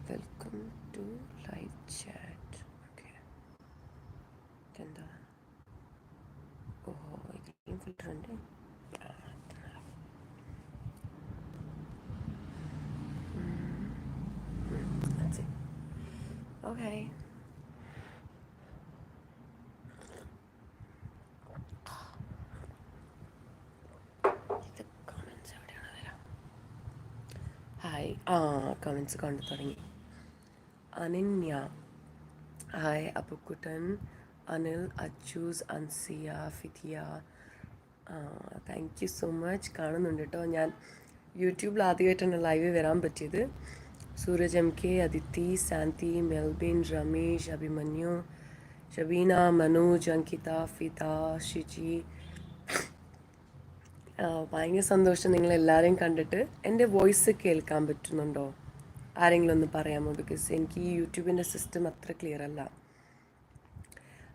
Welcome to live chat. Okay, എന്താ? ഓഹോ, green filter ഉണ്ട്. ഓക്കെ, ഇത് കമൻസ് എവിടെയാണ് വരാം? ഹായ്, കമൻസ് കണ്ടു തുടങ്ങി. Ananya hi, Appukuttan, Anil, Achus, Ansiya, Fithiya, thank you so much. കാണുന്നുണ്ട് കേട്ടോ. ഞാൻ യൂട്യൂബിൽ ആദ്യമായിട്ടാണ് ലൈവ് വരാൻ പറ്റിയത്. സൂരജ് എം കെ, അദിതി, സാന്തി, മെൽബിൻ, രമേശ്, അഭിമന്യു, ഷബീന, മനോജ്, അങ്കിത, ഫിത, ഷിജി, ഭയങ്കര സന്തോഷം നിങ്ങളെല്ലാവരെയും കണ്ടിട്ട്. എൻ്റെ വോയിസ് കേൾക്കാൻ പറ്റുന്നുണ്ടോ? ആരെങ്കിലും ഒന്ന് പറയാമോ? ബിക്കോസ് എനിക്ക് ഈ യൂട്യൂബിൻ്റെ സിസ്റ്റം അത്ര ക്ലിയർ അല്ല.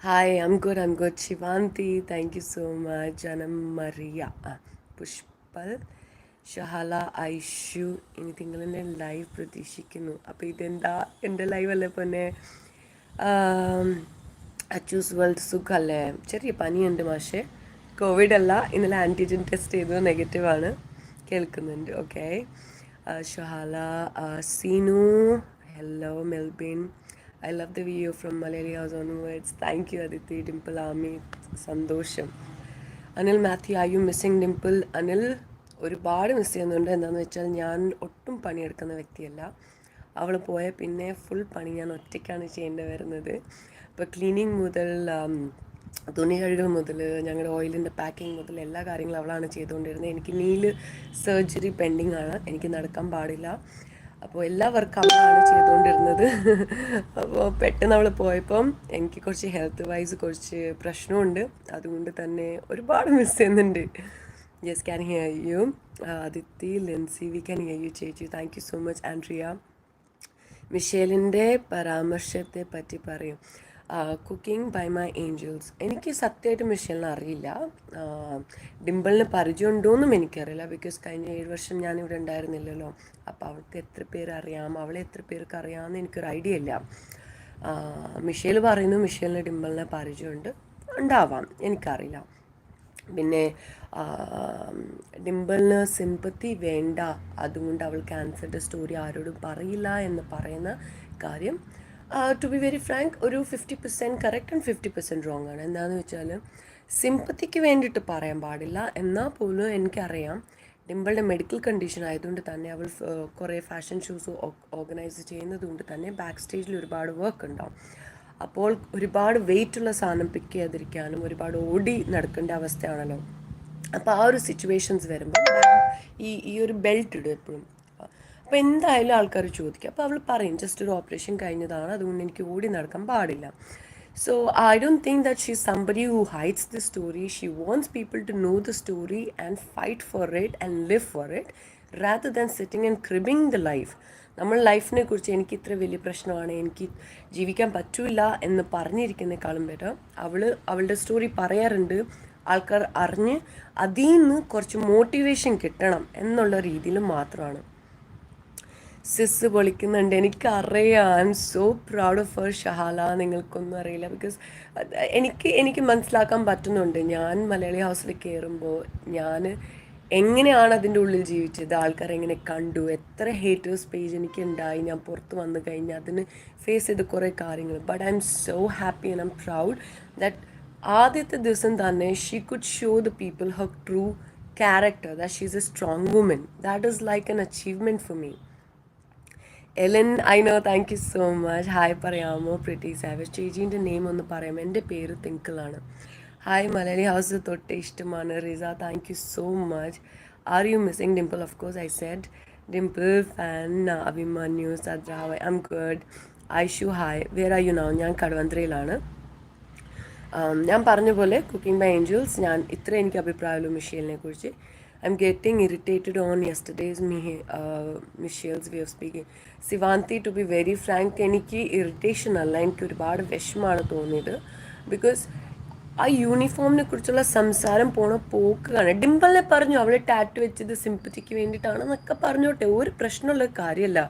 Hi, I'm good. Shivanthi, thank you so much. ജനം മറിയ, പുഷ്പൽ, ഷഹല, ഐഷു, ഇനി നിങ്ങളെന്നെ ലൈവ് പ്രതീക്ഷിക്കുന്നു. അപ്പോൾ ഇതെന്താ എൻ്റെ ലൈവ് അല്ലേ പൊന്നെ? അച്ചൂസ് വേൾഡ് സുഖല്ലേ? ചെറിയ പനിയുണ്ട് മാഷേ, കോവിഡ് അല്ല. ഇന്നലെ ആൻറ്റിജൻ ടെസ്റ്റ് ചെയ്തു, നെഗറ്റീവാണ്. കേൾക്കുന്നുണ്ട്. Okay. Shahala, Seenu, hello Melbin, I love the video from Malayali house onwards. Thank you Aditi, Dimple army, സന്തോഷം. Anil Mathew, are you missing Dimple? Anil, ഒരുപാട് മിസ് ചെയ്യുന്നുണ്ട്. എന്താണെന്ന് വെച്ചാൽ ഞാൻ ഒട്ടും പണിയെടുക്കുന്ന വ്യക്തിയല്ല. അവൾ പോയ പിന്നെ ഫുൾ പണി ഞാൻ ഒറ്റയ്ക്കാണ് ചെയ്യേണ്ടി വരുന്നത്. ഇപ്പോൾ ക്ലീനിങ് മുതൽ തുണി കഴുകൽ മുതൽ ഞങ്ങളുടെ ഓയിലിൻ്റെ പാക്കിങ് മുതൽ എല്ലാ കാര്യങ്ങളും അവളാണ് ചെയ്തുകൊണ്ടിരുന്നത്. എനിക്ക് നീല് സർജറി പെൻഡിങ് ആണ്, എനിക്ക് നടക്കാൻ പാടില്ല. അപ്പോൾ എല്ലാ വർക്കും അവളാണ് ചെയ്തുകൊണ്ടിരുന്നത്. അപ്പോൾ പെട്ടെന്ന് അവൾ പോയപ്പം എനിക്ക് കുറച്ച് ഹെൽത്ത് വൈസ് കുറച്ച് പ്രശ്നമുണ്ട്. അതുകൊണ്ട് തന്നെ ഒരുപാട് മിസ് ചെയ്യുന്നുണ്ട്. Yes, can hear you. Aditi, Lency, we can hear you ചേച്ചി. Thank you so much. Andrea, മിഷേലിൻ്റെ പരാമർശത്തെ പറ്റി പറയും. Cooking by my angels. എനിക്ക് സത്യമായിട്ട് മിഷേലിനെ അറിയില്ല. ഡിംപിളിന് പരിചയമുണ്ടോയെന്നും എനിക്കറിയില്ല. ബിക്കോസ് കഴിഞ്ഞ 7 വർഷം ഞാനിവിടെ ഉണ്ടായിരുന്നില്ലല്ലോ. അപ്പോൾ അവൾക്ക് എത്ര പേര് അറിയാം, അവളെ എത്ര പേർക്ക് അറിയാമെന്ന് എനിക്കൊരു ഐഡിയ ഇല്ല. മിഷേൽ പറയുന്നു മിഷേലിന് ഡിംപിളിനെ പരിചയമുണ്ട്. ഉണ്ടാവാം, എനിക്കറിയില്ല. പിന്നെ ഡിംപിളിന് സിമ്പത്തി വേണ്ട, അതുകൊണ്ട് അവൾ ക്യാൻസറിൻ്റെ സ്റ്റോറി ആരോടും പറയില്ല എന്ന് പറയുന്ന കാര്യം ടു ബി വെരി ഫ്രാങ്ക് ഒരു 50% കറക്റ്റ് ആൻഡ് 50% റോങ് ആണ്. എന്താണെന്ന് വെച്ചാൽ സിമ്പത്തിക്ക് വേണ്ടിയിട്ട് പറയാൻ പാടില്ല. എന്നാൽ പോലും എനിക്കറിയാം ഡിംപിളുടെ മെഡിക്കൽ കണ്ടീഷൻ ആയതുകൊണ്ട് തന്നെ അവൾ കുറേ ഫാഷൻ ഷോസ് ഓർഗനൈസ് ചെയ്യുന്നത് കൊണ്ട് തന്നെ ബാക്ക് സ്റ്റേജിൽ ഒരുപാട് വർക്ക് ഉണ്ടാവും. അപ്പോൾ ഒരുപാട് വെയിറ്റുള്ള സാധനം പിക്ക് ചെയ്യാതിരിക്കാനും ഒരുപാട് ഓടി നടക്കേണ്ട അവസ്ഥയാണല്ലോ. അപ്പോൾ ആ ഒരു സിറ്റുവേഷൻസ് വരുമ്പോൾ ഈ ഒരു ബെൽറ്റ് ഇടും എപ്പോഴും. അപ്പോൾ എന്തായാലും ആൾക്കാർ ചോദിക്കും. അപ്പോൾ അവൾ പറയും ജസ്റ്റ് ഒരു ഓപ്പറേഷൻ കഴിഞ്ഞതാണ്, അതുകൊണ്ട് എനിക്ക് ഓടി നടക്കാൻ പാടില്ല. So I don't think that she's somebody who hides the story. She wants people to know the story and fight for it and live for it rather than sitting and cribbing the life. നമ്മൾ ലൈഫിനെ കുറിച്ച് എനിക്ക് ഇത്ര വലിയ പ്രശ്നമാണ്, എനിക്ക് ജീവിക്കാൻ പറ്റില്ല എന്ന് പറഞ്ഞിരിക്കുന്നേക്കാളും ബെറ്റർ അവളുടെ സ്റ്റോറി പറയാറുണ്ട്. ആൾക്കാർ അറിഞ്ഞ് അതിൽ നിന്ന് കുറച്ച് മോട്ടിവേഷൻ കിട്ടണം എന്നുള്ള രീതിയിൽ മാത്രമാണ്. സിസ് പൊളിക്കുന്നുണ്ട്, എനിക്കറിയാം. I'm so proud of her Shahala. നിങ്ങൾക്കൊന്നും അറിയില്ല. ബിക്കോസ് എനിക്ക് മനസ്സിലാക്കാൻ പറ്റുന്നുണ്ട്. ഞാൻ മലയാളി ഹൗസിൽ കയറുമ്പോൾ ഞാൻ എങ്ങനെയാണ് അതിൻ്റെ ഉള്ളിൽ ജീവിച്ചത്, ആൾക്കാർ എങ്ങനെ കണ്ടു, എത്ര ഹേറ്റേഴ്സ് പേജ് എനിക്ക് ഉണ്ടായി, ഞാൻ പുറത്ത് വന്നു കഴിഞ്ഞാൽ അതിന് ഫേസ് ചെയ്ത കുറേ കാര്യങ്ങൾ. But I'm so happy and I'm proud that ആദ്യത്തെ ദിവസം തന്നെ she could show the people her true character, that she is a strong woman. That is like an achievement for me. Ellen, I know, thank you so much. Hi പറയാമോ? Pretty savage. ചേച്ചീൻ്റെ name ഒന്ന് പറയാമോ? എൻ്റെ പേര് തിങ്കിളാണ്. Hi, Malayali house തൊട്ട് ഇഷ്ടമാണ്. Riza, thank you so much. Are you missing Dimple? Of course I said Dimple fan. Abhimanyu, Sadra, I'm good. Aishu, hi. Where are you now? ഞാൻ കടവന്ത്രയിലാണ്. ഞാൻ പറഞ്ഞ പോലെ കുക്കിംഗ് ബൈ ഏഞ്ചൽസ്, ഞാൻ ഇത്ര എനിക്ക് അഭിപ്രായമുള്ളൂ മിഷേലിനെ കുറിച്ച്. I'm getting irritated on yesterday's Michelle's way of speaking. Sivanthi, to be very frank, എനിക്ക് ഇറിറ്റേഷൻ അല്ല, എനിക്ക് ഒരുപാട് വിഷമമാണ് തോന്നിയത്. ബിക്കോസ് ആ യൂണിഫോമിനെ കുറിച്ചുള്ള സംസാരം പോണ പോക്ക് കാണാം. ഡിംപിളിനെ പറഞ്ഞു അവളെ ടാറ്റു വെച്ചത് സിമ്പത്തിക്ക് വേണ്ടിയിട്ടാണെന്നൊക്കെ പറഞ്ഞോട്ടെ, ഒരു പ്രശ്നമുള്ള കാര്യമല്ല.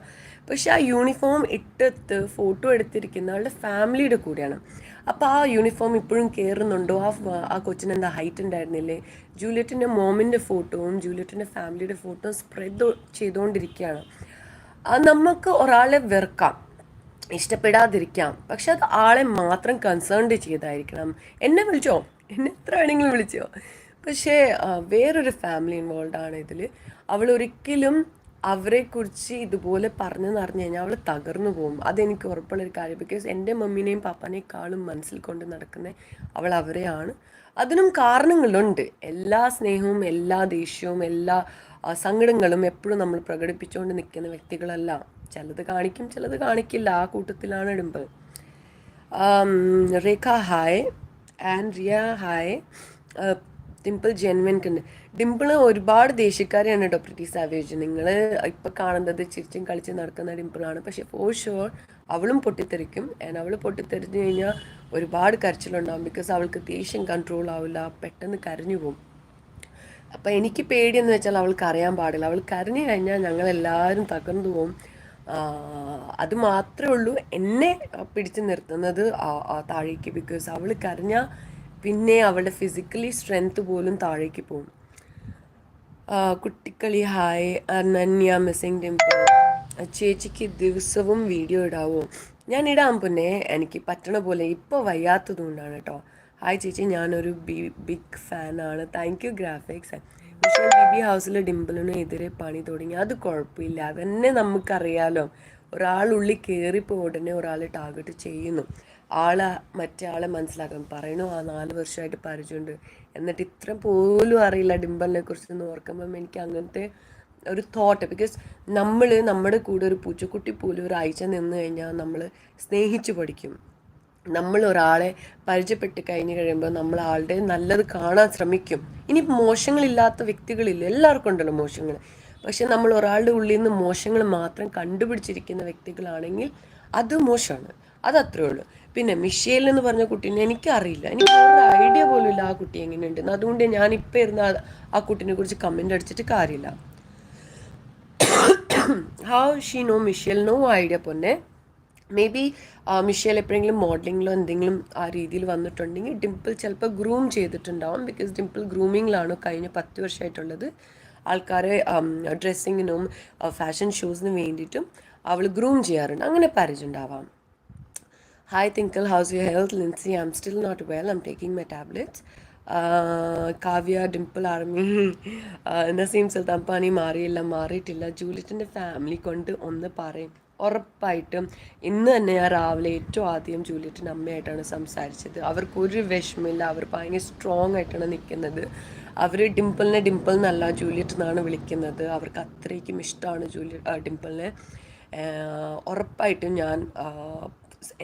പക്ഷെ ആ യൂണിഫോം ഇട്ടെടുത്ത് ഫോട്ടോ എടുത്തിരിക്കുന്ന ആളുടെ ഫാമിലിയുടെ കൂടെയാണ്. അപ്പോൾ ആ യൂണിഫോം ഇപ്പോഴും കയറുന്നുണ്ടോ, ആ കൊച്ചിന് എന്താ ഹൈറ്റ് ഉണ്ടായിരുന്നില്ലേ, ജൂലിയറ്റിൻ്റെ മോമിൻ്റെ ഫോട്ടോവും ജൂലിയറ്റിൻ്റെ ഫാമിലിയുടെ ഫോട്ടോയും സ്പ്രെഡ് ചെയ്തുകൊണ്ടിരിക്കുകയാണ്. നമുക്ക് ഒരാളെ വെറുക്കാം, ഇഷ്ടപ്പെടാതിരിക്കാം, പക്ഷെ അത് ആളെ മാത്രം കൺസേൺഡ് ചെയ്തായിരിക്കണം. എന്നെ വിളിച്ചോ, എന്നെ എത്ര വേണമെങ്കിലും വിളിച്ചോ, പക്ഷേ വേറൊരു ഫാമിലി ഇൻവോൾവ് ആണ് ഇതിൽ. അവൾ ഒരിക്കലും അവരെക്കുറിച്ച് ഇതുപോലെ പറഞ്ഞെന്ന് അറിഞ്ഞു കഴിഞ്ഞാൽ അവൾ തകർന്നു പോകും. അതെനിക്ക് ഉറപ്പുള്ളൊരു കാര്യം. ബിക്കോസ് എൻ്റെ മമ്മീനെയും പാപ്പാനേക്കാളും മനസ്സിൽ കൊണ്ട് നടക്കുന്ന അവൾ അവരെയാണ്. അതിനും കാരണങ്ങളുണ്ട്. എല്ലാ സ്നേഹവും എല്ലാ ദേഷ്യവും എല്ലാ സങ്കടങ്ങളും എപ്പോഴും നമ്മൾ പ്രകടിപ്പിച്ചുകൊണ്ട് നിൽക്കുന്ന വ്യക്തികളല്ല. ചിലത് കാണിക്കും, ചിലത് കാണിക്കില്ല. ആ കൂട്ടത്തിലാണ് Dimple. Rekha hi and Riya hi. Dimple genuine കണ്ട്. ഡിംപിള് ഒരുപാട് ദേഷ്യക്കാരെയാണ് കേട്ടോ പ്രിറ്റി സാവേജ്. നിങ്ങൾ ഇപ്പം കാണുന്നത് ചിരിച്ചും കളിച്ചും നടക്കുന്ന ഡിംപിളാണ്. പക്ഷെ ഫോർ ഷുവർ അവളും പൊട്ടിത്തെറിക്കും. ആൻഡ് അവൾ പൊട്ടിത്തെറിഞ്ഞു കഴിഞ്ഞാൽ ഒരുപാട് കരച്ചിലുണ്ടാകും. ബിക്കോസ് അവൾക്ക് ദേഷ്യം കൺട്രോൾ ആവില്ല, പെട്ടെന്ന് കരഞ്ഞു പോകും. അപ്പം എനിക്ക് പേടിയെന്ന് വെച്ചാൽ അവൾക്ക് അറിയാൻ പാടില്ല. അവൾ കരഞ്ഞു കഴിഞ്ഞാൽ ഞങ്ങളെല്ലാവരും തകർന്നു പോകും. അത് മാത്രമേ ഉള്ളൂ എന്നെ പിടിച്ചു നിർത്തുന്നത് താഴേക്ക്. ബിക്കോസ് അവൾ കരഞ്ഞാൽ പിന്നെ അവളുടെ ഫിസിക്കലി സ്ട്രെങ്ത് പോലും താഴേക്ക് പോകും. കുട്ടിക്കളി ഹായ്. അനന്യ മിസ്സിങ് ഡിംപിൾ. ചേച്ചിക്ക് ദിവസവും വീഡിയോ ഇടാവോ? ഞാൻ ഇടാം പൊന്നെ, എനിക്ക് പറ്റണ പോലെ. ഇപ്പോൾ വയ്യാത്തത് കൊണ്ടാണ് കേട്ടോ. ഹായ് ചേച്ചി, ഞാനൊരു ബിഗ് ഫാനാണ്. Thank you graphics. പക്ഷേ ബിബി ഹൗസിൽ ഡിംപിളിന് എതിരെ പണി തുടങ്ങി. അത് കുഴപ്പമില്ല, അതന്നെ നമുക്കറിയാലോ. ഒരാളുള്ളിൽ കയറിപ്പോൾ ഉടനെ ഒരാളെ ടാർഗറ്റ് ചെയ്യുന്നു. മറ്റേ ആളെ മനസ്സിലാക്കണം. പറയണു ആ 4 വർഷമായിട്ട് പരിചയമുണ്ട്, എന്നിട്ട് ഇത്ര പോലും അറിയില്ല ഡിംപിളിനെ കുറിച്ചൊന്ന് ഓർക്കുമ്പം എനിക്ക് അങ്ങനത്തെ ഒരു തോട്ട്. ബിക്കോസ് നമ്മുടെ കൂടെ ഒരു പൂച്ചക്കുട്ടി പോലും ഒരാഴ്ച നിന്ന് കഴിഞ്ഞാൽ നമ്മൾ സ്നേഹിച്ച് പഠിക്കും. നമ്മൾ ഒരാളെ പരിചയപ്പെട്ട് കഴിയുമ്പോൾ നമ്മൾ ആളുടെ നല്ലത് കാണാൻ ശ്രമിക്കും. ഇനി മോശങ്ങളില്ലാത്ത വ്യക്തികളില്ല, എല്ലാവർക്കും ഉണ്ടല്ലോ മോശങ്ങൾ. പക്ഷെ നമ്മൾ ഒരാളുടെ ഉള്ളിൽ നിന്ന് മോശങ്ങൾ മാത്രം കണ്ടുപിടിച്ചിരിക്കുന്ന വ്യക്തികളാണെങ്കിൽ അത് മോശമാണ്. അതത്രേ ഉള്ളൂ. പിന്നെ മിഷേൽ എന്ന് പറഞ്ഞ കുട്ടീനെ എനിക്കറിയില്ല, എനിക്ക് ഒരു ഐഡിയ പോലും ഇല്ല ആ കുട്ടി എങ്ങനെയുണ്ടെന്ന്. അതുകൊണ്ട് ഞാനിപ്പോൾ ഇരുന്ന് ആ കുട്ടീനെ കുറിച്ച് കമൻ്റ് അടിച്ചിട്ട് കാര്യമില്ല. How she know Michelle? No idea പൊന്നെ. മേ ബി മിഷേൽ എപ്പോഴെങ്കിലും മോഡലിങ്ങിലോ എന്തെങ്കിലും ആ രീതിയിൽ വന്നിട്ടുണ്ടെങ്കിൽ ഡിംപിൾ ചിലപ്പോൾ ഗ്രൂം ചെയ്തിട്ടുണ്ടാവും. ബിക്കോസ് ഡിംപിൾ ഗ്രൂമിങ്ങിലാണ് കഴിഞ്ഞ 10 വർഷമായിട്ടുള്ളത്. ആൾക്കാരെ ഡ്രസ്സിങ്ങിനും ഫാഷൻ ഷോസിനും വേണ്ടിയിട്ടും അവൾ ഗ്രൂം ചെയ്യാറുണ്ട്. അങ്ങനെ പരിചയമുണ്ടാവാം. Hi Thinkal, how's your health? Lincy, I'm still not well, I'm taking my tablets. Kavya, Dimple army. Naseem Sultan, പനി മാറിയിട്ടില്ല. ജൂലിയറ്റിൻ്റെ ഫാമിലി കൊണ്ട് ഒന്ന് പറയും. ഉറപ്പായിട്ടും ഇന്ന് തന്നെ ഞാൻ രാവിലെ ഏറ്റവും ആദ്യം ജൂലിയറ്റിൻ്റെ അമ്മയായിട്ടാണ് സംസാരിച്ചത്. അവർക്കൊരു വിഷമില്ല, അവർ ഭയങ്കര സ്ട്രോങ് ആയിട്ടാണ് നിൽക്കുന്നത്. അവർ ഡിംപിളിനെ ഡിംപിൾ എന്നല്ല ജൂലിയറ്റ് എന്നാണ് വിളിക്കുന്നത്. അവർക്ക് അത്രയ്ക്കും ഇഷ്ടമാണ് ഡിംപിളിനെ. ഉറപ്പായിട്ടും ഞാൻ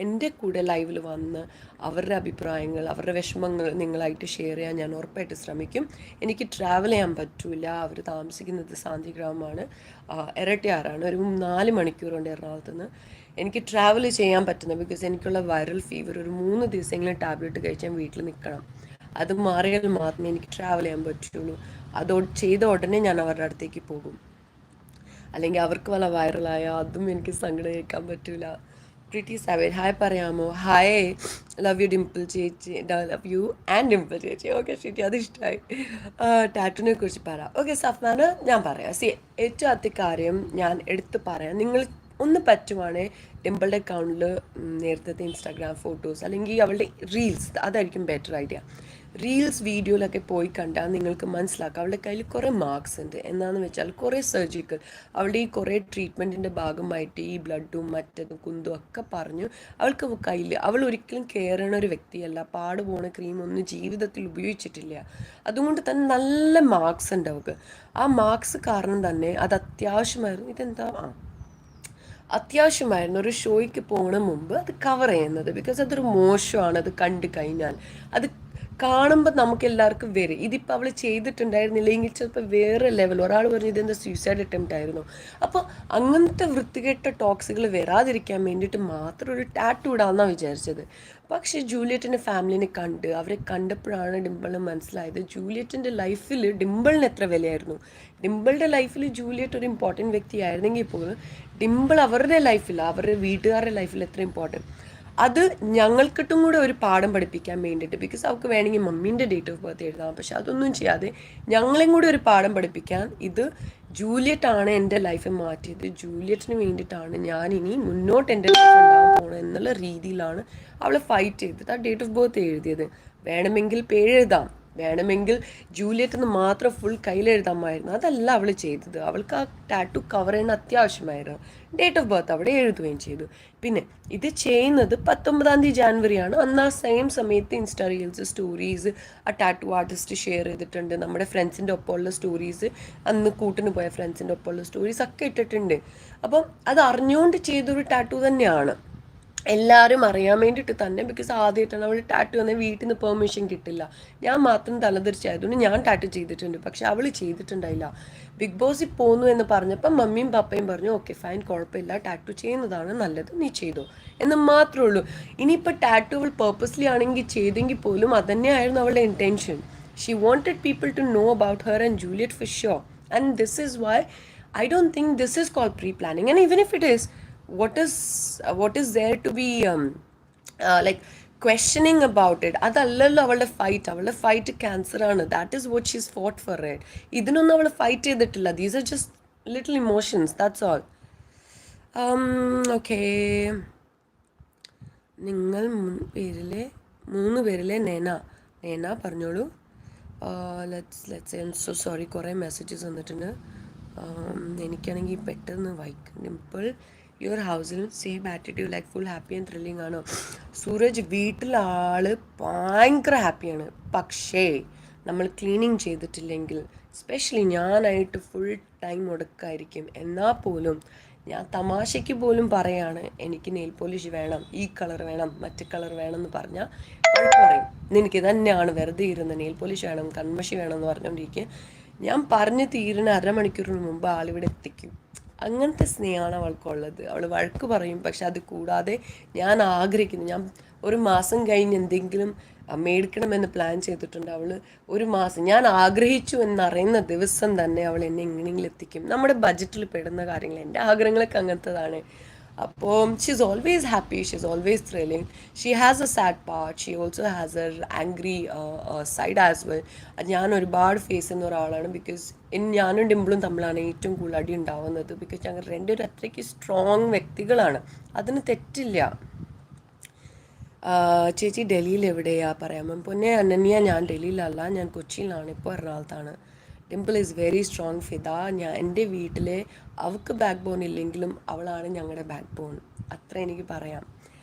എൻ്റെ കൂടെ ലൈവിൽ വന്ന് അവരുടെ അഭിപ്രായങ്ങൾ, അവരുടെ വിഷമങ്ങൾ നിങ്ങളായിട്ട് ഷെയർ ചെയ്യാൻ ഞാൻ ഉറപ്പായിട്ട് ശ്രമിക്കും. എനിക്ക് ട്രാവൽ ചെയ്യാൻ പറ്റില്ല. അവർ താമസിക്കുന്നത് സാന്തിഗ്രാമമാണ്, ഇരട്ടിയാറാണ്. ഒരു 4 മണിക്കൂറുണ്ട് എറണാകുളത്ത് നിന്ന്. എനിക്ക് ട്രാവൽ ചെയ്യാൻ പറ്റുന്നത് ബിക്കോസ് എനിക്കുള്ള വൈറൽ ഫീവർ ഒരു 3 ദിവസമെങ്കിലും ടാബ്ലറ്റ് കഴിച്ചാൽ വീട്ടിൽ നിൽക്കണം. അത് മാറിയാൽ മാത്രമേ എനിക്ക് ട്രാവൽ ചെയ്യാൻ പറ്റുള്ളൂ. ചെയ്ത ഉടനെ ഞാൻ അവരുടെ അടുത്തേക്ക് പോകും. അല്ലെങ്കിൽ അവർക്ക് വല്ല വൈറലായോ അതും എനിക്ക് സങ്കടം കേൾക്കാൻ പറ്റില്ല. പ്രിറ്റി സാവേജ് ഹായ് പറയാമോ? ഹായ്, ലവ് യു ഡിംപിൾ ചേച്ചി. ലവ് യു ആൻഡ് ഡിംപിൾ ചേച്ചി. ഓക്കെ ശരി, അത് ഇഷ്ടമായി. ടാറ്റുവിനെ കുറിച്ച് പറയാം. ഓക്കെ സഫ്നാന് ഞാൻ പറയാം. ഏറ്റവും ആദ്യത്തെ കാര്യം ഞാൻ എടുത്ത് പറയാം. നിങ്ങൾ ഒന്ന് പറ്റുവാണെങ്കിൽ ഡിംപിളുടെ അക്കൗണ്ടിൽ നേരത്തെ ഇൻസ്റ്റാഗ്രാം ഫോട്ടോസ് അല്ലെങ്കിൽ അവളുടെ റീൽസ്, അതായിരിക്കും ബെറ്റർ ഐഡിയ. റീൽസ് വീഡിയോയിലൊക്കെ പോയി കണ്ടാൽ നിങ്ങൾക്ക് മനസ്സിലാക്കാം അവളുടെ കയ്യിൽ കുറേ മാർക്സ് ഉണ്ട്. എന്താണെന്ന് വെച്ചാൽ കുറേ സർജിക്കൽ, അവളുടെ ഈ കുറേ ട്രീറ്റ്മെൻറ്റിൻ്റെ ഭാഗമായിട്ട് ഈ ബ്ലഡും മറ്റതും കുന്തും ഒക്കെ പറഞ്ഞു അവൾക്ക് കയ്യിൽ. അവൾ ഒരിക്കലും കെയർ ചെയ്യണ ഒരു വ്യക്തിയല്ല. പാട് പോണ ക്രീമൊന്നും ജീവിതത്തിൽ ഉപയോഗിച്ചിട്ടില്ല. അതുകൊണ്ട് തന്നെ നല്ല മാർക്സ് ഉണ്ട് അവൾക്ക്. ആ മാർക്സ് കാരണം തന്നെ അത് അത്യാവശ്യമായിരുന്നു ഒരു ഷോയ്ക്ക് പോകണ മുമ്പ് അത് കവർ ചെയ്യുന്നത്. ബിക്കോസ് അതൊരു മോശമാണ്. അത് കണ്ടു കഴിഞ്ഞാൽ അത് കാണുമ്പോൾ നമുക്ക് എല്ലാവർക്കും വരും. ഇതിപ്പോൾ അവൾ ചെയ്തിട്ടുണ്ടായിരുന്നില്ലെങ്കിൽ ചിലപ്പോൾ വേറെ ലെവൽ. ഒരാൾ പറഞ്ഞു ഇതെന്താ സൂയിസൈഡ് അറ്റംപ്റ്റ് ആയിരുന്നു. അപ്പോൾ അങ്ങനത്തെ വൃത്തികെട്ട ടോക്സുകൾ വരാതിരിക്കാൻ വേണ്ടിയിട്ട് മാത്രം ഒരു ടാറ്റു ഇടാമെന്നാണ് വിചാരിച്ചത്. പക്ഷേ ജൂലിയറ്റിൻ്റെ ഫാമിലിനെ അവരെ കണ്ടപ്പോഴാണ് ഡിംപിളിന് മനസ്സിലായത് ജൂലിയറ്റിൻ്റെ ലൈഫിൽ ഡിംപിളിന് എത്ര വിലയായിരുന്നു. ഡിംപിളുടെ ലൈഫിൽ ജൂലിയറ്റ് ഒരു ഇമ്പോർട്ടൻറ്റ് വ്യക്തിയായിരുന്നെങ്കിൽ പോലും ഡിംപിൾ അവരുടെ ലൈഫിൽ, അവരുടെ വീട്ടുകാരുടെ ലൈഫിൽ എത്ര ഇമ്പോർട്ടൻറ്റ്. അത് ഞങ്ങൾക്കിട്ടും കൂടെ ഒരു പാഠം പഠിപ്പിക്കാൻ വേണ്ടിയിട്ട്, ബിക്കോസ് അവൾക്ക് വേണമെങ്കിൽ മമ്മീൻ്റെ ഡേറ്റ് ഓഫ് ബർത്ത് എഴുതാം, പക്ഷെ അതൊന്നും ചെയ്യാതെ ഞങ്ങളെയും കൂടി ഒരു പാഠം പഠിപ്പിക്കാൻ, ഇത് ജൂലിയറ്റാണ് എൻ്റെ ലൈഫ് മാറ്റിയത്, ജൂലിയറ്റിന് വേണ്ടിയിട്ടാണ് ഞാൻ ഇനി മുന്നോട്ട് എൻ്റെ ലൈഫ് ഉണ്ടാകാൻ പോകണം എന്നുള്ള രീതിയിലാണ് അവൾ ഫൈറ്റ് ചെയ്തിട്ട് ആ ഡേറ്റ് ഓഫ് ബർത്ത് എഴുതിയത്. വേണമെങ്കിൽ പേരെഴുതാം, വേണമെങ്കിൽ ജൂലിയറ്റ് എന്ന് മാത്രം ഫുൾ കയ്യിലെഴുതാമായിരുന്നു, അതല്ല അവൾ ചെയ്തത്. അവൾക്ക് ആ ടാറ്റു കവർ ചെയ്യുന്ന അത്യാവശ്യമായിരുന്നു. ഡേറ്റ് ഓഫ് ബർത്ത് അവിടെ എഴുതുകയും ചെയ്തു. പിന്നെ ഇത് ചെയ്യുന്നത് 19 ജാനുവരിയാണ്. അന്ന് ആ സെയിം സമയത്ത് ഇൻസ്റ്റാ റീൽസ് സ്റ്റോറീസ് ആ ടാറ്റു ആർട്ടിസ്റ്റ് ഷെയർ ചെയ്തിട്ടുണ്ട്. നമ്മുടെ ഫ്രണ്ട്സിൻ്റെ ഒപ്പമുള്ള സ്റ്റോറീസ്, അന്ന് കൂട്ടിന് പോയ ഫ്രണ്ട്സിൻ്റെ ഒപ്പമുള്ള സ്റ്റോറീസ് ഒക്കെ ഇട്ടിട്ടുണ്ട്. അപ്പം അത് അറിഞ്ഞുകൊണ്ട് ചെയ്തൊരു ടാറ്റു തന്നെയാണ്, എല്ലാവരും അറിയാൻ വേണ്ടിയിട്ട് തന്നെ. ബിക്കോസ് ആദ്യമായിട്ടാണ് അവൾ ടാറ്റു വന്നാൽ വീട്ടിൽ നിന്ന് പെർമിഷൻ കിട്ടില്ല. ഞാൻ മാത്രം തലതിരിച്ചായതുകൊണ്ട് ഞാൻ ടാറ്റു ചെയ്തിട്ടുണ്ട്, പക്ഷെ അവൾ ചെയ്തിട്ടുണ്ടായില്ല. ബിഗ് ബോസിൽ പോന്നു എന്ന് പറഞ്ഞപ്പോൾ മമ്മിയും പപ്പയും പറഞ്ഞു ഓക്കെ ഫൈൻ, കുഴപ്പമില്ല, ടാറ്റു ചെയ്യുന്നതാണ് നല്ലത്, നീ ചെയ്തോ എന്ന് മാത്രമേ ഉള്ളൂ. ഇനിയിപ്പോൾ ടാറ്റു അവൾ പേർപ്പസ്ലി ആണെങ്കിൽ ചെയ്തെങ്കിൽ പോലും അതന്നെയായിരുന്നു അവളുടെ intention. She wanted people to know about her and Juliet for sure. And this is why I don't think this is called pre planning. And even if it is, what is there to be like questioning about it? അതല്ലല്ലോ അവളുടെ fight cancer ആണ്. That is what she's fought for it. ഇതിനൊന്നും അവൾ fight ചെയ്തിട്ടില്ല. These are just little emotions, that's all. Okay, നിങ്ങൾ മൂന്ന് പേരിലെ നേന പറഞ്ഞോളൂ. Let's so sorry, കുറേ മെസ്സേജസ് വന്നിട്ടുണ്ട്. എനിക്കാണെങ്കിൽ പെട്ടെന്ന് വായിക്കും. ഡിംപിൾ, യുവർ ഹൗസിൽ same attitude like full happy and thrilling ആണോ? സൂരജ്, വീട്ടിലാള് ഭയങ്കര ഹാപ്പിയാണ്, പക്ഷേ നമ്മൾ ക്ലീനിങ് ചെയ്തിട്ടില്ലെങ്കിൽ, സ്പെഷ്യലി ഞാനായിട്ട് ഫുൾ ടൈം മുടക്കായിരിക്കും. എന്നാൽ പോലും ഞാൻ തമാശയ്ക്ക് പോലും പറയാണ് എനിക്ക് നെയിൽ പോളിഷ് വേണം, ഈ കളർ വേണം, മറ്റു കളർ വേണം എന്ന് പറഞ്ഞാൽ പറയും നിനക്ക് തന്നെയാണ് വെറുതെ ഇരുന്ന് നെയിൽ പോളിഷ് വേണം, കൺമഷി വേണം എന്ന് പറഞ്ഞുകൊണ്ടിരിക്കുക. ഞാൻ പറഞ്ഞ് തീരുന്ന അരമണിക്കൂറിന് മുമ്പ് ആളിവിടെ എത്തിക്കും. അങ്ങനത്തെ സ്നേഹമാണ് അവൾക്കുള്ളത്. അവൾ വഴക്ക് പറയും, പക്ഷെ അത് കൂടാതെ ഞാൻ ആഗ്രഹിക്കുന്നു, ഞാൻ ഒരു മാസം കഴിഞ്ഞ് എന്തെങ്കിലും മേടിക്കണമെന്ന് പ്ലാൻ ചെയ്തിട്ടുണ്ട്. അവൾ ഒരു മാസം ഞാൻ ആഗ്രഹിച്ചു എന്നറിയുന്ന ദിവസം തന്നെ അവൾ എന്നെ എങ്ങനെയെങ്കിലും എത്തിക്കും. നമ്മുടെ ബഡ്ജറ്റിൽ പെടുന്ന കാര്യങ്ങൾ, എൻ്റെ ആഗ്രഹങ്ങളൊക്കെ അങ്ങനത്തതാണ്. അപ്പോൾ she is always happy, she is always thrilling. She has A sad part, she also has A angry side as well. അത് ഞാൻ ഒരുപാട് ഫേസ് ചെയ്യുന്ന ഒരാളാണ്. ബിക്കോസ് ഞാനും ഡിംപിളും തമ്മിലാണ് ഏറ്റവും കൂടുതൽ അടി ഉണ്ടാവുന്നത്. ബിക്കോസ് ഞങ്ങൾ രണ്ടുപേരും അത്രയ്ക്ക് സ്ട്രോങ് വ്യക്തികളാണ്, അതിന് തെറ്റില്ല. ചേച്ചി ഡൽഹിയിൽ എവിടെയാ പറയാമോ? പൊന്നെ അനന്യ, ഞാൻ ഡൽഹിയിലല്ല, ഞാൻ കൊച്ചിയിലാണ്, ഇപ്പോൾ എറണാകുളത്താണ്. Dimple is very strong Fida. എൻ്റെ വീട്ടിലെ അവൾക്ക് ബാക്ക് ബോൺ ഇല്ലെങ്കിലും അവളാണ് ഞങ്ങളുടെ ബാക്ക് ബോൺ, അത്ര എനിക്ക് പറയാം.